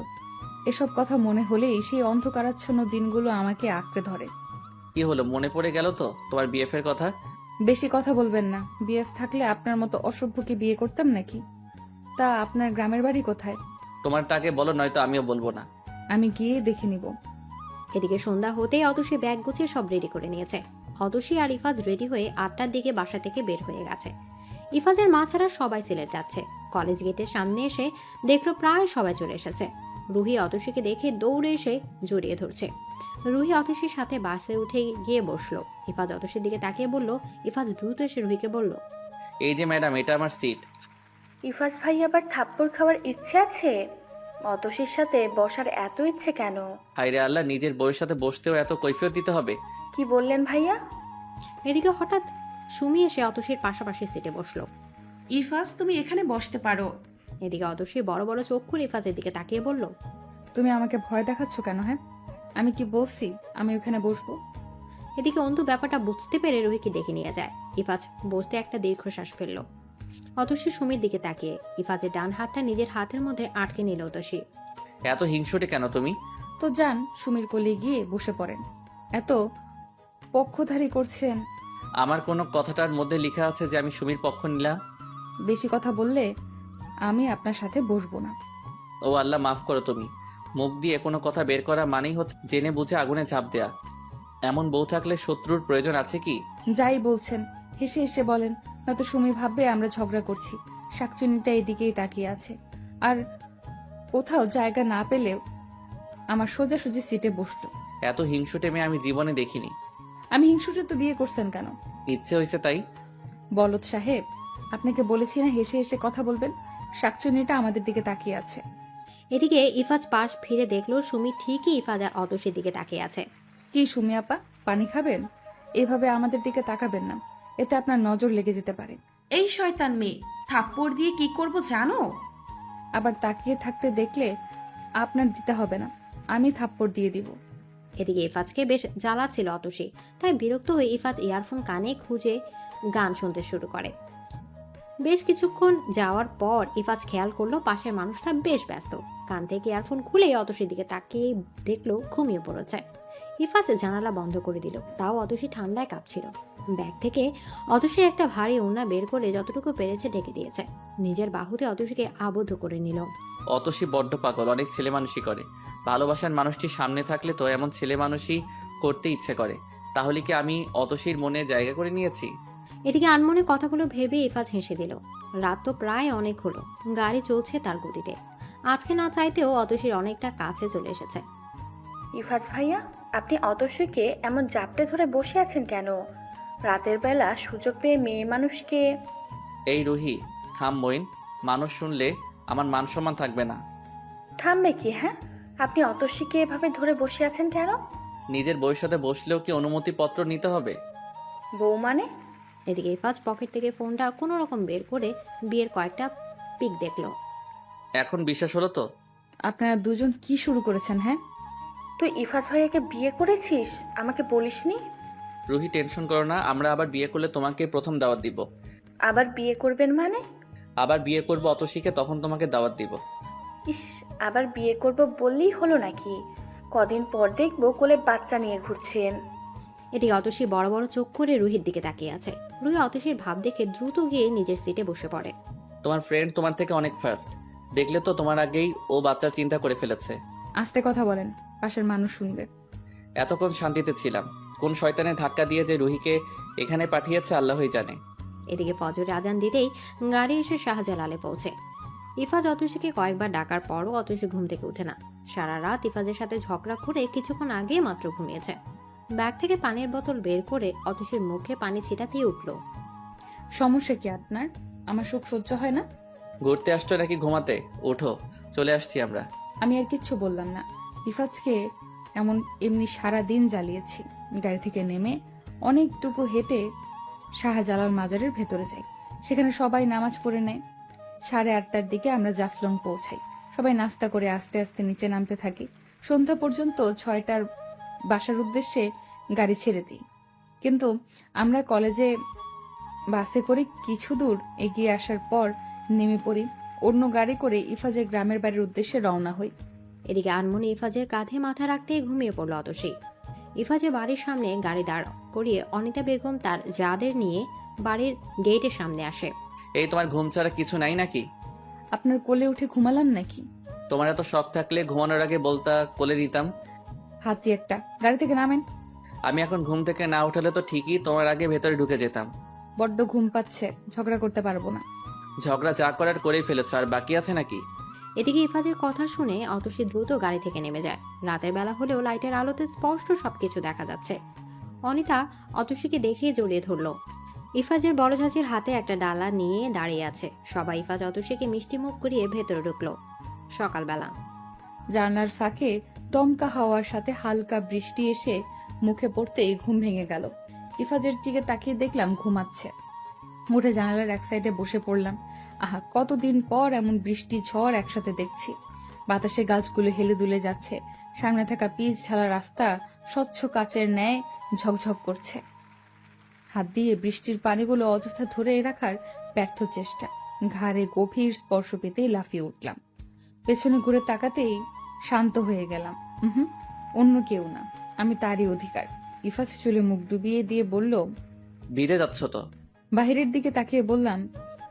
এসব কথা মনে হলেই সেই অন্ধকারাচ্ছন্ন দিনগুলো আমাকে আঁকড়ে ধরে।
কি হলো, মনে পড়ে গেল তো তোমার বিএফের কথা?
বেশি কথা বলবেন না। বিএফ থাকলে আপনার মতো অসভ্যকে বিয়ে করতাম নাকি? তা আপনার গ্রামের বাড়ি কোথায়?
তোমার তাকে বলো, নয়তো আমিও বলবো না।
আমি গিয়ে দেখে নিব।
এদিকে সন্ধ্যা হতেই অতসী ব্যাগ গুছিয়ে সব রেডি করে নিয়েছে। অতসী আর ইফাজ রেডি হয়ে 8টার দিকে বাসা থেকে বের হয়ে গেছে। ইফাজের মা ছাড়া সবাই সিলেট যাচ্ছে। কলেজ গেটের সামনে এসে দেখলো প্রায় সবাই চলে এসেছে। রুহি অতসীকে দেখে দৌড়ে এসে জড়িয়ে ধরছে। রুহি অতসীর সাথে বাসে উঠে গিয়ে বসলো। ইফাজ অতসীর দিকে তাকিয়ে বলল। ইফাজ দ্রুত এসে রুহিকে বলল,
এই যে ম্যাডাম, এটা আমার সিট।
ইফাজ ভাই আবার থাপ্পড় খাওয়ার ইচ্ছে আছে? অতসীর সাথে বসার এত ইচ্ছে কেন?
হায়রে আল্লাহ, নিজের বউয়ের সাথে বসতেও এত কৈফিয়ত দিতে হবে?
কি বললেন ভাইয়া?
এদিকে হঠাৎ সুমি এসে অতসীর পাশাপাশি সিটে বসলো।
ইফাজ, তুমি এখানে বসতে পারো।
এদিকে অতসী বড় বড় চোখ খুলে ইফাজের দিকে তাকিয়ে বলল,
তুমি আমাকে ভয় দেখাচ্ছ কেন? হ্যাঁ, আমি কি বলছি আমি ওখানে বসবো?
এদিকে অন্তু ব্যাপারটা বুঝতে পেরে রুহিকে ডেকে নিয়ে যায়। ইফাজ বসতে একটা দীর্ঘশ্বাস ফেলল। অতসী সুমির দিকে তাকিয়ে ইফাজের ডান হাতটা নিজের হাতের মধ্যে আটকে নিল অতসী।
এত হিংসুটে কেন তুমি?
তো যান, সুমির কোলে গিয়ে বসে পড়েন। এত পক্ষধারী করছেন।
আমার কোনো কথাটার মধ্যে লেখা আছে যে আমি সুমির পক্ষ নিলাম?
বেশি কথা বললে আমি আপনার সাথে বসবো না।
ও আল্লাহ, মাফ করো। তুমি মুখ দিয়ে কোনো কথা বের করা মানেই হচ্ছে জেনে বুঝে আগুনে ঝাঁপ দেয়া। এমন বউ থাকলে শত্রুর প্রয়োজন আছে কি?
যাই বলছেন হেসে হেসে বলেন, নয়তো সুমি ভাববে আমরা ঝগড়া করছি। শাকচুনিটা এদিকেই তাকিয়ে আছে, আর কোথাও জায়গা না পেলেও আমার সোজাসুজি সিটে বসলো।
এত হিংসুটে মেয়ে আমি জীবনে দেখিনি।
আমি হিংসুটে তো বিয়ে করছেন কেন?
ইচ্ছে হয়েছে তাই।
বলদ সাহেব, আপনাকে বলেছি না হেসে হেসে কথা বলবেন? শাকচুনিটা আমাদের দিকে তাকিয়ে আছে।
এদিকে ইফাজ পাশ ফিরে দেখলো সুমি ঠিকই ইফাজ আর অতসীর দিকে তাকিয়ে আছে।
কি সুমি আপা, পানি খাবেন? এভাবে আমাদের দিকে তাকাবেন না, এতে আপনার নজর লেগে যেতে পারে।
এই শয়তান মেয়ে, থাপ্পড় দিয়ে কি করব জানো?
আবার তাকিয়ে থাকতে দেখলে আপনার দিতে হবে না, আমি থাপ্পড় দিয়ে দিব।
এদিকে ইফাজকে বেশ জ্বালাচ্ছিল অতসী, তাই বিরক্ত হয়ে ইফাজ ইয়ারফোন কানে খুঁজে গান শুনতে শুরু করে। বেশ কিছুক্ষণ যাওয়ার পর ইফাজ খেয়াল করলো পাশের মানুষটা বেশ ব্যস্ত। কান থেকে ইয়ারফোন খুলে অতসীর দিকে তাকিয়ে দেখলো ঘুমিয়ে পড়েছে। ইফাজ জানালা বন্ধ করে দিল, তাও অতসী ঠান্ডায় কাঁপছিল। ব্যাগ থেকে অতসী একটা ভারী ওড়না বের করে যতটুকু পেরেছে ঢেকে দিয়েছে। নিজের বাহুতে অতসীকে আবদ্ধ করে নিল।
অতসী বড্ড পাগল, অনেক ছেলে মানুষই করে। ভালোবাসার মানুষটি সামনে থাকলে তো এমন ছেলে মানুষই করতে ইচ্ছে করে। তাহলে কি আমি অতসীর মনে জায়গা করে নিয়েছি?
এদিকে আনমনে কথাগুলো ভেবে ইফাজ হেসে দিল। রাত তো প্রায় অনেক হলো, গাড়ি চলছে তার গতিতে। আজকে না চাইতেও অতসীর অনেকটা কাছে চলে এসেছে।
ইফাজ ভাইয়া, আপনি অতসীকে এমন জাপটে ধরে বসে আছেন কেন? রাতের বেলা সুযোগ পেয়ে মেয়ে মানুষকে।
এই রুহি, থাম বইন। মানুষ শুনলে আমার মান সম্মান থাকবে না।
থামবে কি? হ্যাঁ, আপনি অতসীকে এভাবে ধরে বসে আছেন কেন?
নিজের বউয়ের সাথে বসলেও কি অনুমতিপত্র নিতে হবে?
বউ মানে?
এদিকে ইফাজ পকেট থেকে ফোনটা কোনো রকম বের করে বিয়ের কয়েকটা পিক দেখলো।
এখন বিশ্বাস হলো তো?
আপনারা দুজন কি শুরু করেছেন? হ্যাঁ,
তুই ইফাজ ভাইয়াকে বিয়ে করেছিস, আমাকে বলিসনি?
রুহি, টেনশন করো না, আমরা আবার বিয়ে করলে তোমাকে প্রথম দাওয়াত দিব।
আবার বিয়ে করবেন মানে?
আবার বিয়ে করবো অতসীকে, তখন তোমাকে দাওয়াত দিব।
ইস, আবার বিয়ে করব বললেই হলো নাকি? কদিন পর দেখবো কোলে বাচ্চা নিয়ে ঘুরছেন।
এদিকে অতসী বড় বড় চোখ করে রুহির দিকে তাকিয়ে আছে। রুহি অতসীর ভাব দেখে দ্রুত গিয়ে নিজের সিটে বসে পড়ে।
তোমার ফ্রেন্ড তোমার থেকে অনেক ফাস্ট। দেখলে তো তোমার আগেই ও বাচ্চার চিন্তা করে ফেলেছে।
আস্তে কথা বলেন, পাশের মানুষ শুনবে।
এতক্ষণ শান্তিতে ছিলাম, কোন শয়তানের ধাক্কা দিয়ে যে রুহিকে এখানে পাঠিয়েছে আল্লাহই জানে।
এদিকে ফজর আজান দিতেই গাড়ি এসে শাহজালালে পৌঁছে। ইফাজ অতসীকে কয়েকবার ডাকার পরও অতসী ঘুম থেকে উঠে না। সারা রাত ইফাজের সাথে ঝগড়া করে কিছুক্ষণ আগে মাত্র ঘুমিয়েছে। ব্যাগ থেকে পানির বোতল বের করে অতসীর মুখে পানি ছিটাতেই উঠল।
সমস্যা কি আপনার? আমার সুখ সহ্য হয় না?
ঘুরতে আসছো নাকি ঘুমাতে? ওঠো, চলে আসছি আমরা।
আমি আর কিচ্ছু বললাম না। ইফাজকে এমনি সারা দিন জ্বালিয়েছি। গাড়ি থেকে নেমে অনেকটুকু হেঁটে শাহজালাল মাজারের ভেতরে যাই। সেখানে সবাই নামাজ পড়ে নেয়। 8:30টার দিকে আমরা জাফলং পৌঁছাই। সবাই নাস্তা করে আস্তে আস্তে নিচে নামতে থাকি। সন্ধ্যা পর্যন্ত 6টার বাসার উদ্দেশ্যে গাড়ি ছেড়ে দিই। কিন্তু আমরা কলেজে বাসে করে কিছু দূর এগিয়ে আসার পর নেমে পড়ি। অন্য গাড়ি করে ইফাজের গ্রামের বাড়ির উদ্দেশ্যে রওনা হই।
এদিকে আনমনে ইফাজের কাঁধে মাথা রাখতে ঘুমিয়ে পড়ল অতসী। ইফাজের বাড়ির সামনে গাড়ি দাঁড় করিয়ে অনিতা বেগম তার যাদের নিয়ে বাড়ির গেটের সামনে আসে।
এই তোমার ঘুম ছাড়া কিছু নাই নাকি?
আপনার কোলে উঠে ঘুমালাম নাকি?
তোমার এত শখ থাকলে ঘুমানোর আগে বলতা, কোলে নিতাম।
হাতি একটা, গাড়ি থেকে নামেন।
আমি এখন ঘুম থেকে না উঠালে তো ঠিকই তোমার আগে ভেতরে ঢুকে যেতাম।
বড্ড ঘুম পাচ্ছে, ঝগড়া করতে পারবো না।
ঝগড়া যা করার করেই ফেলেছ, আর বাকি আছে নাকি?
এদিকে ইফাজের কথা শুনে অতসী দ্রুত গাড়ি থেকে নেমে যায়। রাতের বেলা হলেও লাইটের আলোতে স্পষ্ট সবকিছু দেখা যাচ্ছে। অনিতা অতসীকে দেখে জড়িয়ে ধরল। ইফাজের বড় চাচির হাতে একটা ডালা নিয়ে দাঁড়িয়ে আছে। সবাই ইফাজ অতসীকে মিষ্টি মুখ করিয়ে ভেতরে ঢুকলো। সকালবেলা
জানলার ফাঁকে দমকা হাওয়ার সাথে হালকা বৃষ্টি এসে মুখে পড়তেই ঘুম ভেঙে গেল। ইফাজের দিকে তাকিয়ে দেখলাম ঘুমাচ্ছে। উঠে জানালার এক সাইডে বসে পড়লাম। আহা, কতদিন পর এমন বৃষ্টি ঝড় একসাথে দেখছি। বাতাসে গাছগুলো হেলে দুলে যাচ্ছে। সামনে থাকা পিচ ঢালা রাস্তা স্বচ্ছ কাচের ন্যায় ঝকঝক করছে। হাত দিয়ে বৃষ্টির পানিগুলো অযথা ধরে রাখার ব্যর্থ চেষ্টা। ঘাড়ে গভীর স্পর্শ পেতেই লাফিয়ে উঠলাম। পেছনে ঘুরে তাকাতেই শান্ত হয়ে গেলাম। অন্য কেউ না, আমি তারই অধিকার। ইফাজ চুলে মুখ ডুবিয়ে দিয়ে বলল,
ভিজে যাচ্ছ তো?
বাহিরের দিকে তাকিয়ে বললাম,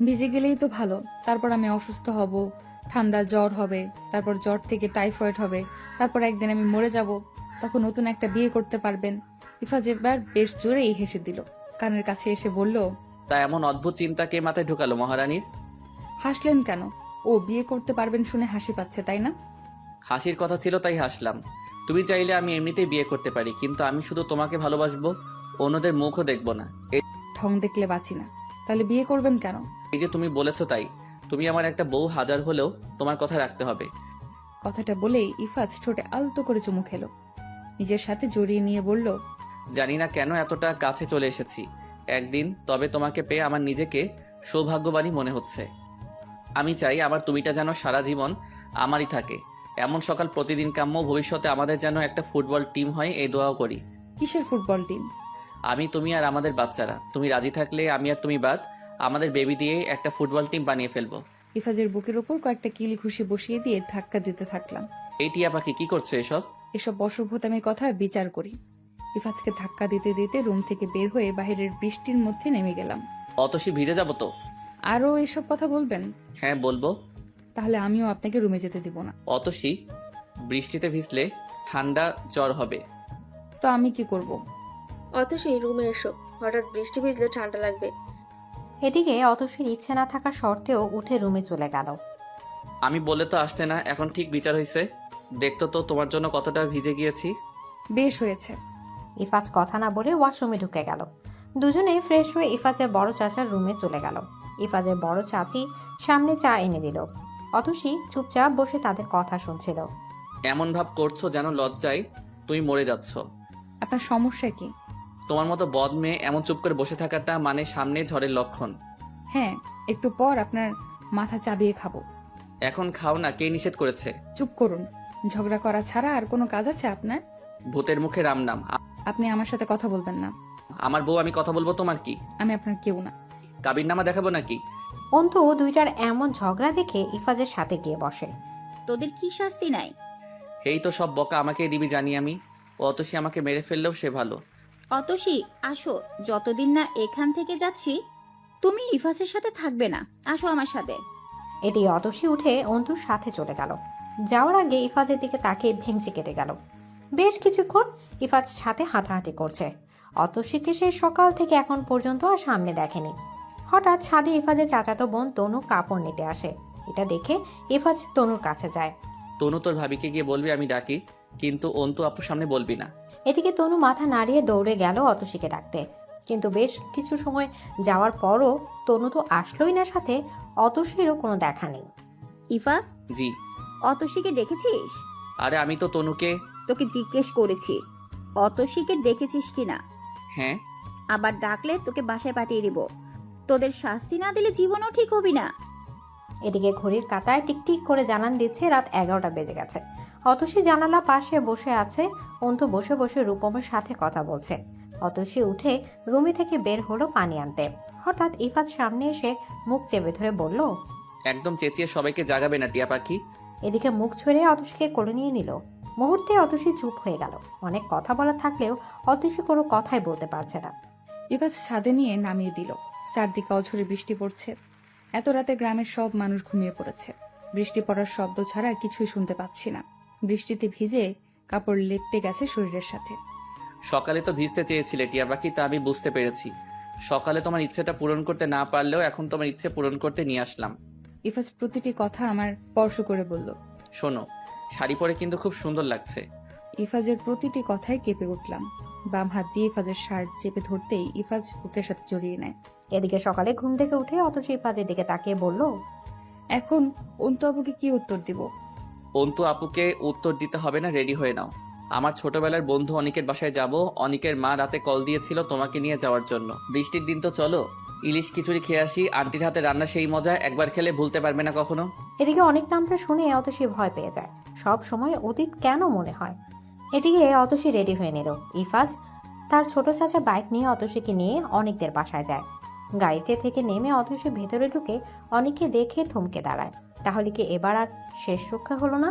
ভিজে গেলেই তো ভালো। তারপর আমি অসুস্থ হব, ঠান্ডা জ্বর হবে, তারপর জ্বর থেকে টাইফয়েড হবে, তারপর একদিন আমি মরে যাব। তখন নতুন একটা বিয়ে করতে পারবেন। ইফাজ এবার বেশ জোরেই হেসে দিল। কানের কাছে এসে বলল,
তা এমন অদ্ভুত চিন্তাকে মাথায় ঢুকালো মহারানীর?
হাসলেন কেন? ও বিয়ে করতে পারবেন শুনে হাসি পাচ্ছে, তাই না?
হাসির কথা ছিল তাই হাসলাম। তুমি চাইলে আমি এমনিতেই বিয়ে করতে পারি, কিন্তু আমি শুধু তোমাকে ভালোবাসবো, অন্যদের মুখও দেখবো না।
ঢং দেখলে বাঁচি না। তাহলে বিয়ে করবেন কেন?
এই যে তুমি বলেছো তাই। তুমি আমার একটা বউ, হাজার হলেও তোমার কথা রাখতে হবে।
কথাটা বলেই ইফাজ ঠোঁটে আলতো করে চুমু খেলো। নিজের সাথে জড়িয়ে নিয়ে বলল,
জানি না কেন এতটা কাছে চলে এসেছি একদিন, তবে তোমাকে পেয়ে আমার নিজেকে সৌভাগ্যবানই মনে হচ্ছে। আমি চাই আমার তুমিটা যেন সারা জীবন আমারই থাকে। এমন সকাল প্রতিদিন কাম্য। ভবিষ্যতে আমাদের যেন একটা ফুটবল টিম হয়, এই দোয়াও করি।
কিসের ফুটবল টিম?
আমি, তুমি আর আমাদের বাচ্চারা। তুমি রাজি থাকলে আমি আর তুমি বাদ আমাদের বেবি দিয়ে একটা ফুটবল টিম বানিয়ে ফেলবো।
ইফাজের বুকের ওপর কয়েকটা কিল ঘুষি বসিয়ে দিয়ে ধাক্কা দিতে থাকলাম।
এই টিয়া পাখি কি করছো এসব?
এসব অসভ্যতামের কথা বিচার করি। ইফাজকে ধাক্কা দিতে দিতে রুম থেকে বের হয়ে বাইরের বৃষ্টির মধ্যে নেমে গেলাম।
অতসী ভিজে যাবো তো?
আরও এসব কথা বলবেন?
হ্যাঁ বলবো।
তাহলে আমিও আপনাকে রুমে যেতে দিব না।
অতসী, বৃষ্টিতে ভিজলে ঠান্ডা জ্বর হবে।
তো আমি কি করব?
অতসী রুমে এসো, হঠাৎ বৃষ্টি ভিজলে ঠান্ডা লাগবে।
এদিকে অতসীর ইচ্ছে না থাকা সত্ত্বেও উঠে রুমে চলে গেল।
আমি বলে তো আসতে না, এখন ঠিক বিচার হয়েছে। দেখতো তো তোমার জন্য কতটা ভিজে গিয়েছি।
বেশ হয়েছে।
ইফাজ কথা না বলে ওয়াশরুমে ঢুকে গেল। দুজনে ফ্রেশ হয়ে ইফাজের বড় চাচার রুমে চলে গেল। ইফাজের বড় চাচি সামনে চা এনে দিল। অতসী চুপচাপ বসে তাদের কথা শুনছিল।
এমন ভাব করছো যেন লজ্জায় তুমি মরে যাচ্ছ।
আপনার সমস্যা কি?
তোমার মতো বদ মেয়ে এমন চুপ করে বসে থাকাটা মানে সামনে ঝড়ের লক্ষণ।
হ্যাঁ, একটু পর আপনার মাথা চাবিয়ে খাবো।
এখন খাও না, কে নিষেধ করেছে?
চুপ করুন। ঝগড়া করা ছাড়া আর কোনো কাজ আছে আপনার?
ভূতের মুখে রাম নাম।
আপনি আমার সাথে কথা বলবেন না।
আমার বউ, আমি কথা বলবো, তোমার কি?
আমি আপনার কেউ না।
কাবির নামা দেখাবো নাকি?
অন্তু দুইটার এমন ঝগড়া দেখে ইফাজের সাথে গিয়ে বসে।
তোদের কি শাস্তি নাই?
এই তো সব বকা আমাকেই দিবি জানি আমি। অতসী আমাকে মেরে ফেললেও সে ভালো।
অতসী, আসো। যতদিন না এখান থেকে যাচ্ছি তুমি ইফাজের সাথে থাকবে না। আসো আমার সাথে।
এদিকে অতসী উঠে অন্তুর সাথে চলে গেল। যাওয়ার আগে ইফাজের দিকে তাকিয়ে ভেঙচি কেটে গেল। বেশ কিছুক্ষণ ইফাজ সাথে হাঁটাহাঁটি করছে। অতসীকে সে সকাল থেকে এখন পর্যন্ত আর সামনে দেখেনি। হঠাৎ ছাদে ইফাজের চাচাতো বোন তনু কাপড় নিতে আসে। এটা দেখে ইফাজ তনুর কাছে যায়।
তনু, তোর ভাবিকে গিয়ে বলবি আমি ডাকি, কিন্তু অন্তু আপুর সামনে বলবি না।
এদিকে তনু মাথা নাড়িয়ে দৌড়ে গেল অতসীকে ডাকতে। কিন্তু বেশ কিছু সময় যাওয়ার পরও তনু তো আসলোই না সাথে। অতসীরও কোনো দেখা নেই।
ইফাজ,
জি।
অতসীকে দেখেছিস?
আরে আমি তো তনুকে
তোকে জিজ্ঞেস করেছি অতসীকে দেখেছিস কিনা।
হ্যাঁ।
আবার ডাকলে তোকে বাসায় পাঠিয়ে দিব। তোদের শাস্তি না দিলে জীবনও ঠিক হবি না।
এদিকে ঘড়ির কাঁটায় টিকটিক করে জানান দিচ্ছে রাত 11টা বেজে গেছে। অতসী জানালা পাশে বসে আছে, অন্তু বসে বসে রূপমের সাথে কথা বলছে। অতসী উঠে রুমে থেকে বের হলো পানি আনতে। হঠাৎ ইফাত সামনে এসে মুখ চেপে ধরে বলল,
একদম চেঁচিয়ে সবাইকে জাগাবে না টিয়া পাখি।
এদিকে মুখ ছুঁড়ে অতসীকে কোলে নিয়ে নিল। মুহূর্তে অতসী চুপ হয়ে গেল। অনেক কথা বলা থাকলেও অতসী কোনো কথাই বলতে পারছে না।
ইফাজ ছাদে নিয়ে নামিয়ে দিল। চারদিকে অঝরে বৃষ্টি পড়ছে। এত রাতে গ্রামের সব মানুষ ঘুমিয়ে পড়েছে। বৃষ্টি পড়ার শব্দ ছাড়া কিছুই শুনতে পাচ্ছি না। বৃষ্টিতে ভিজে কাপড় লেপটে গেছে শরীরের সাথে।
সকালে তো ভিজতে চেয়েছিলে টিয়া পাখি, তা আমি বুঝতে পেরেছি। সকালে তোমার ইচ্ছেটা পূরণ করতে না পারলেও এখন তোমার ইচ্ছে পূরণ করতে নিয়ে আসলাম।
ইফাজ প্রতিটি কথা আমার স্পর্শ করে বলল,
শোনো, শাড়ি পরে কিন্তু খুব সুন্দর লাগছে।
ইফাজের প্রতিটি কথায় কেঁপে উঠলাম। বাম হাত দিয়ে ইফাজের শার্ট চেপে ধরতেই ইফাজ বুকের সাথে জড়িয়ে নেয়।
এদিকে সকালে ঘুম থেকে উঠে অতসী ইফাজের দিকে তাকিয়ে বলল,
এখন অন্তু আপুকে কি উত্তর দিব?
অন্তু আপুকে উত্তর দিতে হবে না, রেডি হয়ে নাও। আমার ছোটবেলার বন্ধু অনিকের বাসায় যাব। অনিকের মা রাতে কল দিয়েছিল তোমাকে নিয়ে যাওয়ার জন্য। বৃষ্টির দিন তো চলো ইলিশ খিচুড়ি খেয়ে আসি। আন্টির হাতে রান্না সেই মজা একবার খেলে ভুলতে পারবে না কখনো।
এদিকে অনেক নামটা শুনে অতসী ভয় পেয়ে যায়। সব সময় অতীত কেন মনে হয়। এদিকে অতসী রেডি হয়ে নিল। ইফাজ তার ছোট চাচা বাইক নিয়ে অতসীকে নিয়ে অনেকদের বাসায় যায়। গাড়িতে থেকে নেমে অতসী ভেতরে ঢুকে অনেককে দেখে থমকে দাঁড়ায়। তাহলে কি এবার আর শেষ রক্ষা হলো না?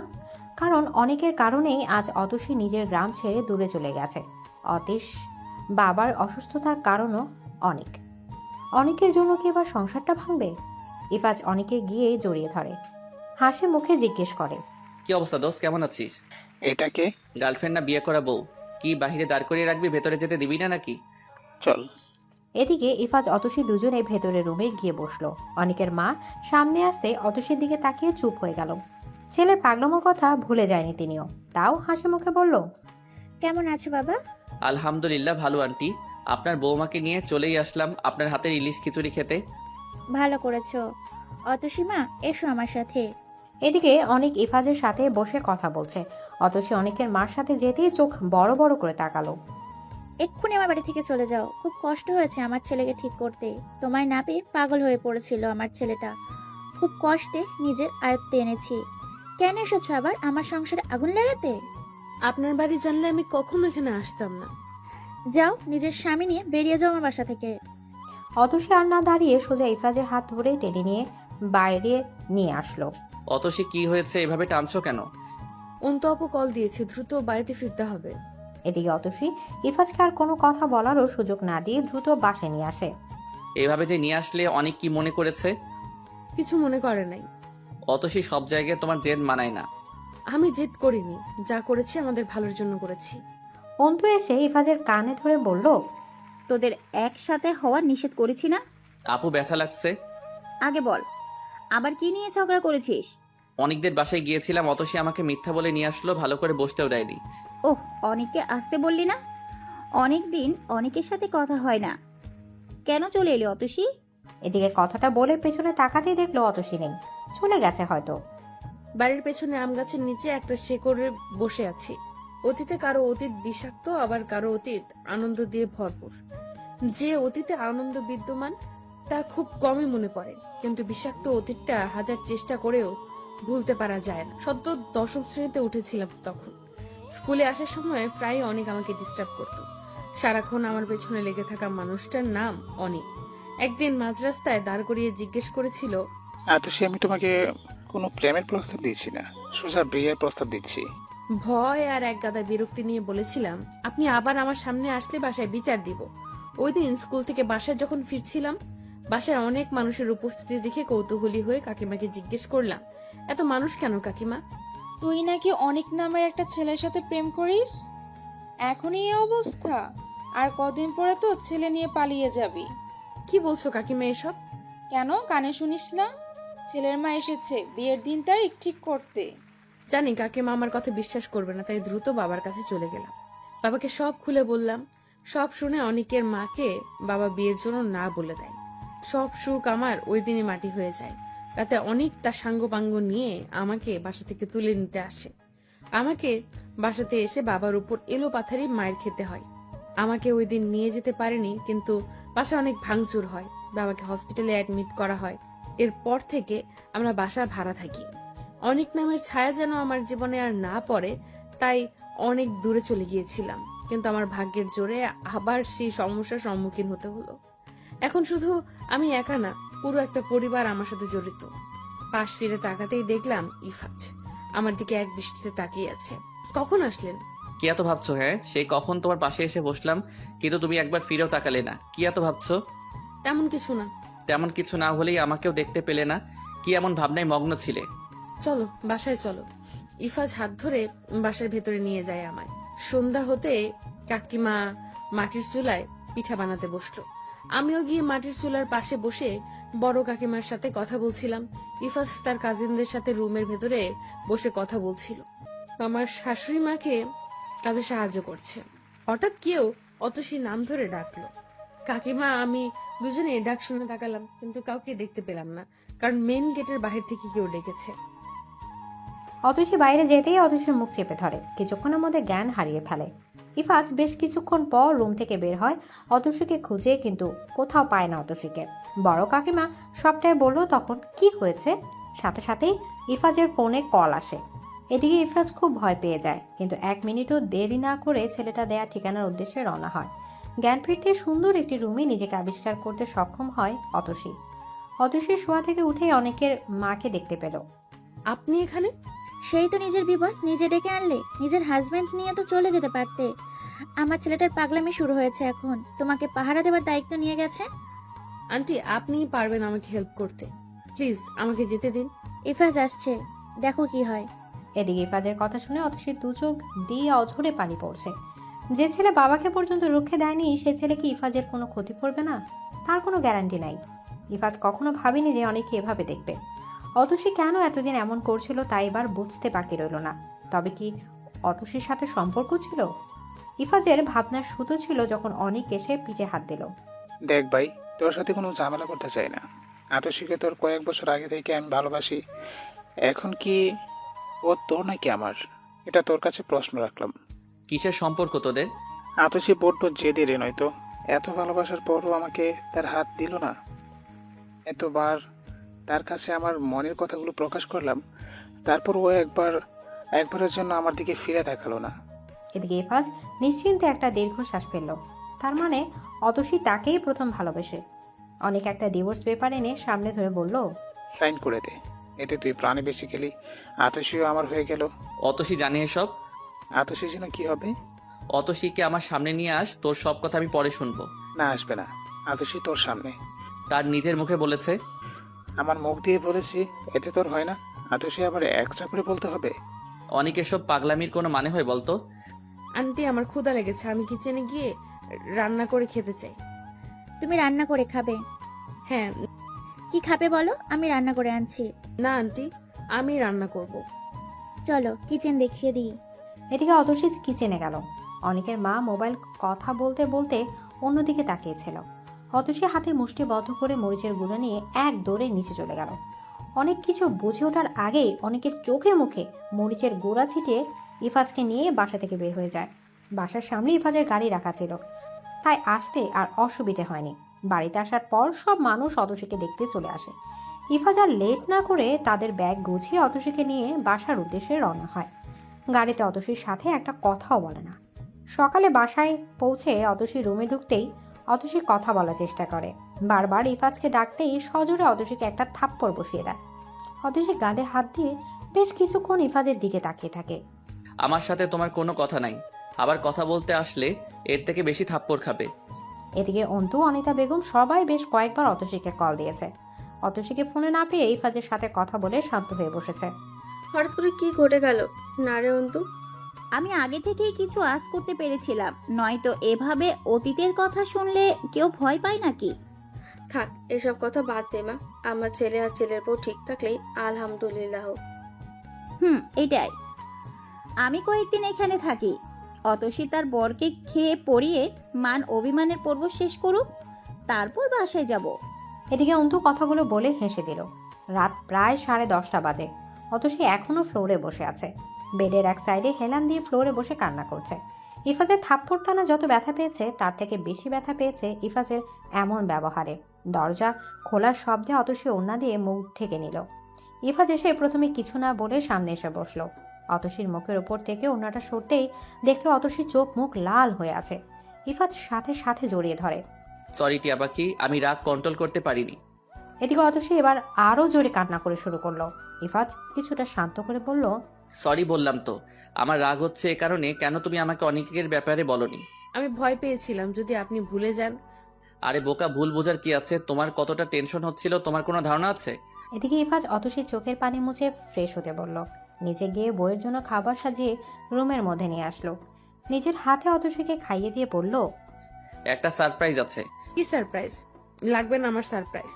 কারণ অনেকের কারণেই আজ অতসী নিজের গ্রাম ছেড়ে দূরে চলে গেছে। অতীশ বাবার অসুস্থতার কারণও অনেকের জন্য কি এবার সংসারটা ভাঙবে? ইফাজ অনেকে গিয়ে জড়িয়ে ধরে, হাসি মুখে জিজ্ঞেস করে,
কি অবস্থা দোস্ত, কেমন আছিস?
এটাকে
গার্লফ্রেন্ড না বিয়ে করা বউ? কি বাহিরে দাঁড় করিয়ে রাখবি, ভেতরে যেতে দিবি না নাকি?
চল।
এদিকে ইফাজ অতসী দুজনে ভেতরে রুমে গিয়ে বসলো। অনেকের মা সামনে আসতে অতসীর দিকে তাকিয়ে চুপ হয়ে গেল। ছেলের পাগলামোর কথা ভুলে যায়নি তিনিও। তাও হাসি মুখে বলল,
কেমন আছো বাবা?
আলহামদুলিল্লাহ ভালো আন্টি। আপনার বৌমাকে নিয়ে চলেই আসলাম আপনার হাতের ইলিশ খিচুড়ি খেতে।
ভালো করেছো। অতসীমা এসো আমার সাথে।
এদিকে অনেক ইফাজের সাথে বসে কথা বলছে। অতসী অনেকের মার সাথে যেতেই চোখ বড় বড় করে তাকালো।
এক্ষুনি আমার বাড়ি থেকে চলে যাও। খুব কষ্ট হয়েছে আমার ছেলেকে ঠিক করতে। তোমায় না পেয়ে পাগল হয়ে পড়েছিল আমার ছেলেটা। খুব কষ্টে নিজের আয়ত্তে এনেছি। কেন এসেছো আবার আমার সংসারে আগুন লাগাতে?
আপনার বাড়ি জানলে আমি কখনো এখানে আসতাম না।
যাও, নিজের স্বামী নিয়ে বেরিয়ে যাও আমার বাসা থেকে।
অতসী আর না দাঁড়িয়ে সোজা ইফাজের হাত ধরে টেনে নিয়ে বাইরে নিয়ে আসলো।
অতসী কি হয়েছে, এভাবে টানছো কেন?
অন্তু আপু কল দিয়েছে, দ্রুত বাড়িতে ফিরতে হবে।
এদিকে অতসী ইফাজকে আর কোনো কথা বলারও সুযোগ না দিয়ে দ্রুত বাসায় নিয়ে আসে।
এভাবে যে নিয়ে আসলে অনেক কি মনে করেছে?
কিছু মনে করে নাই।
অতসী সব জায়গায় তোমার জেদ মানায় না।
আমি জেদ করিনি, যা করেছি আমাদের ভালোর জন্য করেছি।
অন্তু এসে ইফাজের কানে ধরে বলল,
তোদের একসাথে হওয়া নিষেধ করেছি না?
আপু ব্যথা লাগছে।
আগে বল, আবার কি নিয়ে ঝগড়া করেছিস?
অনেকদের বাসায় গিয়েছিলাম, অতসী আমাকে মিথ্যা বলে নিয়ে আসলো, ভালো করে বসতেও দেয়নি।
ওহ, অনেককে আসতে বললি না? অনেক দিন অনেকের সাথে কথা হয় না, কেন চলে এলি অতসী?
এদিকে কথাটা বলে পেছনে তাকাতেই দেখলো অতসী নেই, চলে গেছে হয়তো।
বাড়ির পেছনে আম গাছের নিচে একটা শেকড়ে বসে আছি। অতীতে কারো অতীত বিষাক্ত, আবার কারো অতীত আনন্দ দিয়ে ভরপুর। যে অতীতে আনন্দ বিদ্যমান তা খুব কমই মনে পড়ে, কিন্তু বিষাক্ত অতীতটা হাজার চেষ্টা করেও ভুলতে পারা যায় না। সদ্য 10ম শ্রেণীতে উঠেছিলাম তখন। স্কুলে আসার সময় প্রায় অনেক আমাকে ডিস্টার্ব করতো। সারাক্ষণ আমার পেছনে লেগে থাকা মানুষটার নাম অনেক। একদিন মাঝ রাস্তায় দাঁড় করিয়ে জিজ্ঞেস করেছিল,
আতসী, আমি তোমাকে কোনো প্রেমের প্রস্তাব দিচ্ছি না, সোজা বিয়ের প্রস্তাব দিচ্ছি।
ভয় আর এক গাদা বিরক্তি নিয়ে বলেছিলাম, আপনি আবার আমার সামনে আসলে বাসায় বিচার দিব। ওই দিন স্কুল থেকে বাসায় যখন ফিরছিলাম, বাসায় অনেক মানুষের উপস্থিতি দেখে কৌতূহলী হয়ে কাকিমাকে জিজ্ঞেস করলাম, এত মানুষ কেন কাকিমা?
তুই নাকি অনেক নামের একটা ছেলের সাথে প্রেম করিস? এখনই এই অবস্থা, আর কদিন পরে তো ছেলে নিয়ে পালিয়ে যাবি।
কি বলছো কাকিমা এসব?
কেন, কানে শুনিস না? ছেলের মা এসেছে বিয়ের দিন তারিখ ঠিক করতে।
জানি কাকিমা আমার কথা বিশ্বাস করবে না, তাই দ্রুত বাবার কাছে চলে গেলাম। বাবাকে সব খুলে বললাম। সব শুনে অনেকের মাকে বাবা বিয়ের জন্য না বলে দেয়। সব সুখ আমার ওই দিনই মাটি হয়ে যায়। রাতে অনেক তার সাঙ্গ পাঙ্গ নিয়ে আমাকে বাসা থেকে তুলে নিতে আসে। আমাকে বাসাতে এসে বাবার উপর এলো পাথারি মায়ের খেতে হয়। আমাকে ওই দিন নিয়ে যেতে পারেনি, কিন্তু বাসা অনেক ভাঙচুর হয়, বাবাকে হসপিটালে অ্যাডমিট করা হয়। এরপর থেকে আমরা বাসা ভাড়া থাকি। অনেক নামের ছায়া যেন আমার জীবনে আর না পড়ে, তাই অনেক দূরে চলে গিয়েছিলাম, কিন্তু আমার ভাগ্যের জোরে আবার সেই সমস্যার সম্মুখীন হতে হলো। এখন শুধু আমি একা না, পুরো একটা পরিবার আমার সাথে জড়িত। পাশ ফিরে তাকাতেই দেখলাম ইফাজ আমার দিকে এক দৃষ্টিতে তাকিয়ে আছে। কখন আসলেন?
কি এত ভাবছো? হ্যাঁ, সেই কখন তোমার পাশে এসে বসলাম, কিন্তু তুমি একবার ফিরেও তাকালে না। কি এত ভাবছো?
তেমন কিছু না।
তেমন কিছু না হলেই আমাকেও দেখতে পেলে না। কি এমন ভাবনায় মগ্ন ছিলে?
চলো বাসায় চলো। ইফাজ হাত ধরে বাসার ভেতরে নিয়ে যায় আমায়। সন্ধ্যা হতে কাকিমা মাটির চুলায় পিঠা বানাতে বসলো। আমিও গিয়ে মাটির চুলার পাশে বসে বড় কাকিমার সাথে কথা বলছিলাম। ইফাজ তার কাজিনদের সাথে রুমের ভেতরে বসে কথা বলছিল। আমার শাশুড়ি মাকে কাজে সাহায্য করছে। হঠাৎ কেউ অতসী নাম ধরে ডাকলো। কাকিমা আমি দুজনে ডাক শুনে তাকালাম, কিন্তু কাউকে দেখতে পেলাম না, কারণ মেন গেটের বাহির থেকে কেউ ডেকেছে।
অতসী বাইরে যেতেই অতসীর মুখ চেপে ধরে, কিছুক্ষণের মধ্যে জ্ঞান হারিয়ে ফেলে। ইফাজ বেশ কিছুক্ষণ পর রুম থেকে বের হয় অতসীকে খুঁজে, কিন্তু কোথাও পায় না অতসীকে। বড় কাকিমা সবটাই বলল তখন কি হয়েছে। সাথে সাথেই ইফাজের ফোনে কল আসে। এদিকে ইফাজ খুব ভয় পেয়ে যায়, কিন্তু 1 মিনিটও দেরি না করে ছেলেটা দেয়া ঠিকানার উদ্দেশ্যে রওনা হয়। জ্ঞান ফিরতে সুন্দর একটি রুমে নিজেকে আবিষ্কার করতে সক্ষম হয় অতসী। অতসীর শোয়া থেকে উঠেই অনেকের মাকে দেখতে পেল।
আপনি এখানে?
সেই তো নিজের বিপদ নিজে ডেকে আনলে। নিজের হাজবেন্ড নিয়ে তো চলে যেতে পারতে। আমার ছেলেটার পাগলামি শুরু হয়েছে এখন। তোমাকে পাহারা দেওয়ার দায়িত্ব নিয়ে গেছে।
আন্টি আপনিই পারবেন আমাকে হেল্প করতে, প্লিজ আমাকে যেতে দিন।
ইফাজ আসছে, দেখো কি হয়।
এদিকে ইফাজের কথা শুনে অতসীর 2 চোখ দিয়ে অঝরে পানি পড়ছে। যে ছেলে বাবাকে পর্যন্ত রুখে দেয়নি, সে ছেলে কি ইফাজের কোনো ক্ষতি করবে না? তার কোনো গ্যারান্টি নাই। ইফাজ কখনো ভাবেনি যে অনেকে এভাবে দেখবে। অতসী কেন এতদিন এমন করছিল তা এবার বুঝতে বাকি রইল না। তবে কি অতসীর সাথে সম্পর্ক ছিল? ইফাজের ভাবনা শুধু ছিল যখন অনেক এসে পিঠে হাত দিল।
দেখ ভাই, তোর সাথে কোনো ঝামেলা করতে চাই না। আতসীকে তোর কয়েক বছর আগে থেকে আমি ভালোবাসি। এখন কি ও তোর নাকি আমার? এটা তোর কাছে প্রশ্ন রাখলাম।
কিসের সম্পর্ক তোদের?
আতসী বড্ড জেদি রে, নয়তো এত ভালোবাসার পরও আমাকে তার হাত দিল না। এতবার তার কাছে আমার মনের কথাগুলো প্রকাশ করলাম, তারপর ও একবারের জন্য আমার দিকে ফিরে তাকালো না।
এদিকে ইফাজ নিশ্চিন্তে একটা দীর্ঘশ্বাস ফেলল। তার মানে অতসী তাকেই প্রথম ভালোবেসে। অনেক একটা ডিভোর্স পেপার এনে সামনে ধরে বলল,
সাইন করে দে, এতে তুই প্রাণে বেশি গেলি, আতসীও আমার হয়ে গেল।
অতসী জানে এসব?
আতসী যেন কি হবে?
অতসীকে আমার সামনে নিয়ে আস, তোর সব কথা আমি পরে শুনবো।
না, আসবে না। আতসী তোর সামনে।
তার নিজের মুখে বলেছে।
আমার মুখ দিয়ে বলেছি, এতে তোর হয় না? আতসী আবার এক্সট্রা করে বলতে হবে?
অনেক এসব পাগলামির কোনো মানে হয় বলতো?
আন্টি আমার ক্ষুধা লেগেছে, আমি কিচেনে গিয়ে রান্না করে খেতে চাই।
তুমি রান্না করে খাবে?
হ্যাঁ।
কি খাবে বলো, আমি রান্না করে আনছি।
না আন্টি, আমি রান্না করব।
চলো কিচেন দেখিয়ে দিই।
এদিকে অতসী কিচেনে গেল। অনেকের মা মোবাইল কথা বলতে বলতে অন্যদিকে তাকিয়েছিল। অতসী হাতে মুষ্টিবদ্ধ করে মরিচের গুঁড়ো নিয়ে এক দৌড়ে নিচে চলে গেল। অনেক কিছু বুঝে ওঠার আগেই অনেকের চোখে মুখে মরিচের গুঁড়া ছিটিয়ে ইফাজকে নিয়ে বাসা থেকে বের হয়ে যায়। বাসার সামনে ইফাজের গাড়ি রাখা ছিল, তাই আসতে আর অসুবিধে হয়নি। বাড়িতে আসার পর সব মানুষ অতসীকে দেখতে চলে আসে। ইফাজ আর লেট না করে তাদের ব্যাগ গুছিয়ে অতসীকে নিয়ে বাসার উদ্দেশ্যে রওনা হয়। গাড়িতে অতসীর সাথে একটা কথাও বলে না। সকালে বাসায় পৌঁছে অতসী রুমে ঢুকতেই অতসী কথা বলার চেষ্টা করে। বারবার ইফাজকে ডাকতেই সজোরে অতসীকে একটা থাপ্পড় বসিয়ে দেয়। অতসী গালে হাত দিয়ে বেশ কিছুক্ষণ ইফাজের দিকে তাকিয়ে থাকে।
আমার সাথে তোমার কোনো কথা নাই, আবার কথা বলতে আসলে এর থেকে বেশি থাপ্পড় খাবে।
এদিকে অন্তু, অনিতা বেগম সবাই বেশ কয়েকবার অতসীকে কল দিয়েছে। অতসীকে ফোনে না পেয়ে ইফাজের সাথে কথা বলে শান্ত হয়ে বসেছে।
হঠাৎ করে কি ঘটে গেল? না রে অন্তু,
আমি আগে থেকেই কিছু আশ করতে পেরেছিলাম, নয়তো এভাবে অতীতের কথা শুনলে কেউ ভয় পায় নাকি?
থাক এসব কথা বাদ দে মা। আমার ছেলে আর ছেলের বউ ঠিক থাকলেই আলহামদুলিল্লাহ।
এটাই। আমি কয়েকদিন এখানে থাকি। অতসী তার বরকে খেয়ে পড়িয়ে মান অভিমানের পর্ব শেষ করুক, তারপর বাসায় যাব।
এদিকে অন্তু কথাগুলো বলে হেসে দিল। রাত প্রায় 10:30 বাজে। অতসী এখনো ফ্লোরে বসে আছে। বেডের এক সাইডে হেলান দিয়ে ফ্লোরে বসে কান্না করছে। ইফাজের থাপ্পড় টানা যত ব্যথা পেয়েছে তার থেকে বেশি ব্যথা পেয়েছে ইফাজের এমন ব্যবহারে। দরজা খোলার শব্দে অতসী ওড়না দিয়ে মুখ ঢেকে নিল। ইফাজ এসে প্রথমে কিছু না বলে সামনে এসে বসলো। অতসীর মুখের উপর থেকে ওড়নাটা সরতেই দেখলো অতসীর চোখ মুখ লাল হয়ে আছে। ইফাজ সাথে সাথে জড়িয়ে ধরে।
সরি টিয়া পাখি, আমি রাগ কন্ট্রোল করতে পারিনি।
এদিকে অতসী এবার আরও জোরে কান্না করে শুরু করলো। ইফাজ কিছুটা শান্ত করে বলল,
সরি বললাম তো। আমার রাগ হচ্ছে এ কারণে, কেন তুমি আমাকে অনিকের ব্যাপারে বলনি?
আমি ভয় পেয়েছিলাম যদি আপনি ভুলে যান।
আরে বোকা, ভুল বোঝার কি আছে? তোমার কতটা টেনশন হচ্ছিল তোমার কোনো ধারণা আছে?
এদিকে ইফাজ অতসীর চোখের পানি মুছে ফ্রেশ হতে বলল। নিচে গিয়ে বইয়ের জন্য খাবার সাজিয়ে রুমের মধ্যে নিয়ে আসলো। নিজের হাতে অতসীকে খাইয়ে দিয়ে বলল,
একটা সারপ্রাইজ আছে।
কি সারপ্রাইজ? লাগবে না আমার সারপ্রাইজ।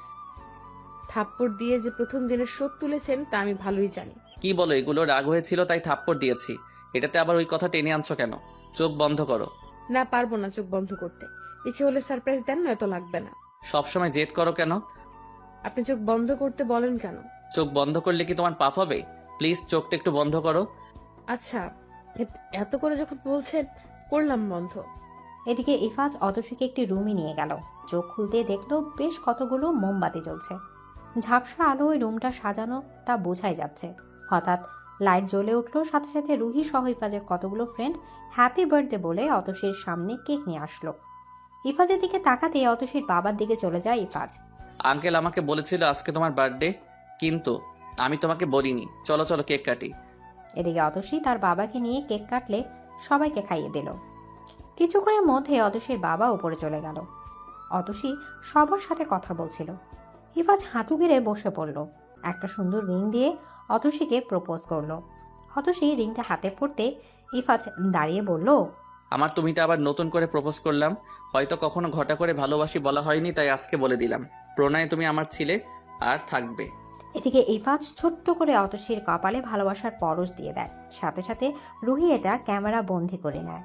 থাপ্পড় দিয়ে যে প্রথম দিনের শোধ তুলেছেন তা আমি ভালোই জানি।
কি বলো এগুলো? রাগ হয়েছিল তাই থাপ্পড় দিয়েছি, এটাতে আবার ওই কথা টেনে আনছো কেন? চোখ বন্ধ করো।
না, পারবো না চোখ বন্ধ করতে। ইচ্ছে হলে সারপ্রাইজ দেন, নয়তো লাগবে না।
সবসময় জেদ করো কেন?
আপনি চোখ বন্ধ করতে বলেন কেন?
চোখ বন্ধ করলে কি তোমার পাপ হবে? প্লিজ চোখটা একটু বন্ধ করো।
আচ্ছা, এত করে যখন বলছেন করলাম বন্ধ।
এদিকে ইফাজ অতসীকে একটি রুমে নিয়ে গেল। চোখ খুলতে দেখলো বেশ কতগুলো মোমবাতি জ্বলছে। ঝাপসা আলো ওই রুমটা সাজানো তা বোঝাই যাচ্ছে। হঠাৎ লাইট জ্বলে উঠলো, সাথে সাথে রুহি সহ ইফাজের কতগুলো ফ্রেন্ড হ্যাপি বার্থডে বলে অতসীর সামনে কেক নিয়ে আসলো। ইফাজের দিকে তাকাতে অতসীর বাবার দিকে চলে যায় ইফাজ।
আঙ্কেল আমাকে বলেছিল আজকে তোমার বার্থডে, কিন্তু আমি তোমাকে বলিনি। চলো চলো কেক কাটি।
এদিকে অতসী তার বাবাকে নিয়ে কেক কাটলে সবাইকে খাইয়ে দিল। কিছুক্ষণের মধ্যে অতসীর বাবা উপরে চলে গেল। অতসী সবার সাথে কথা বলছিল। ইফাজ হাঁটু গেড়ে বসে পড়ল। একটা সুন্দর রিং দিয়ে অতসীকে প্রপোজ করলো। অতসী রিংটা হাতে পড়তে ইফাজ দাঁড়িয়ে বলল,
আমার তুমিটা আবার নতুন করে প্রপোজ করলাম। হয়তো কখনো ঘটা করে ভালোবাসি বলা হয়নি, তাই আজকে বলে দিলাম। প্রণয় তুমি আমার ছিলে আর থাকবে।
এদিকে ইফাজ ছোট্ট করে অতসীর কপালে ভালোবাসার পরশ দিয়ে দেয়। সাথে সাথে রুহি এটা ক্যামেরা বন্দি করে নেয়।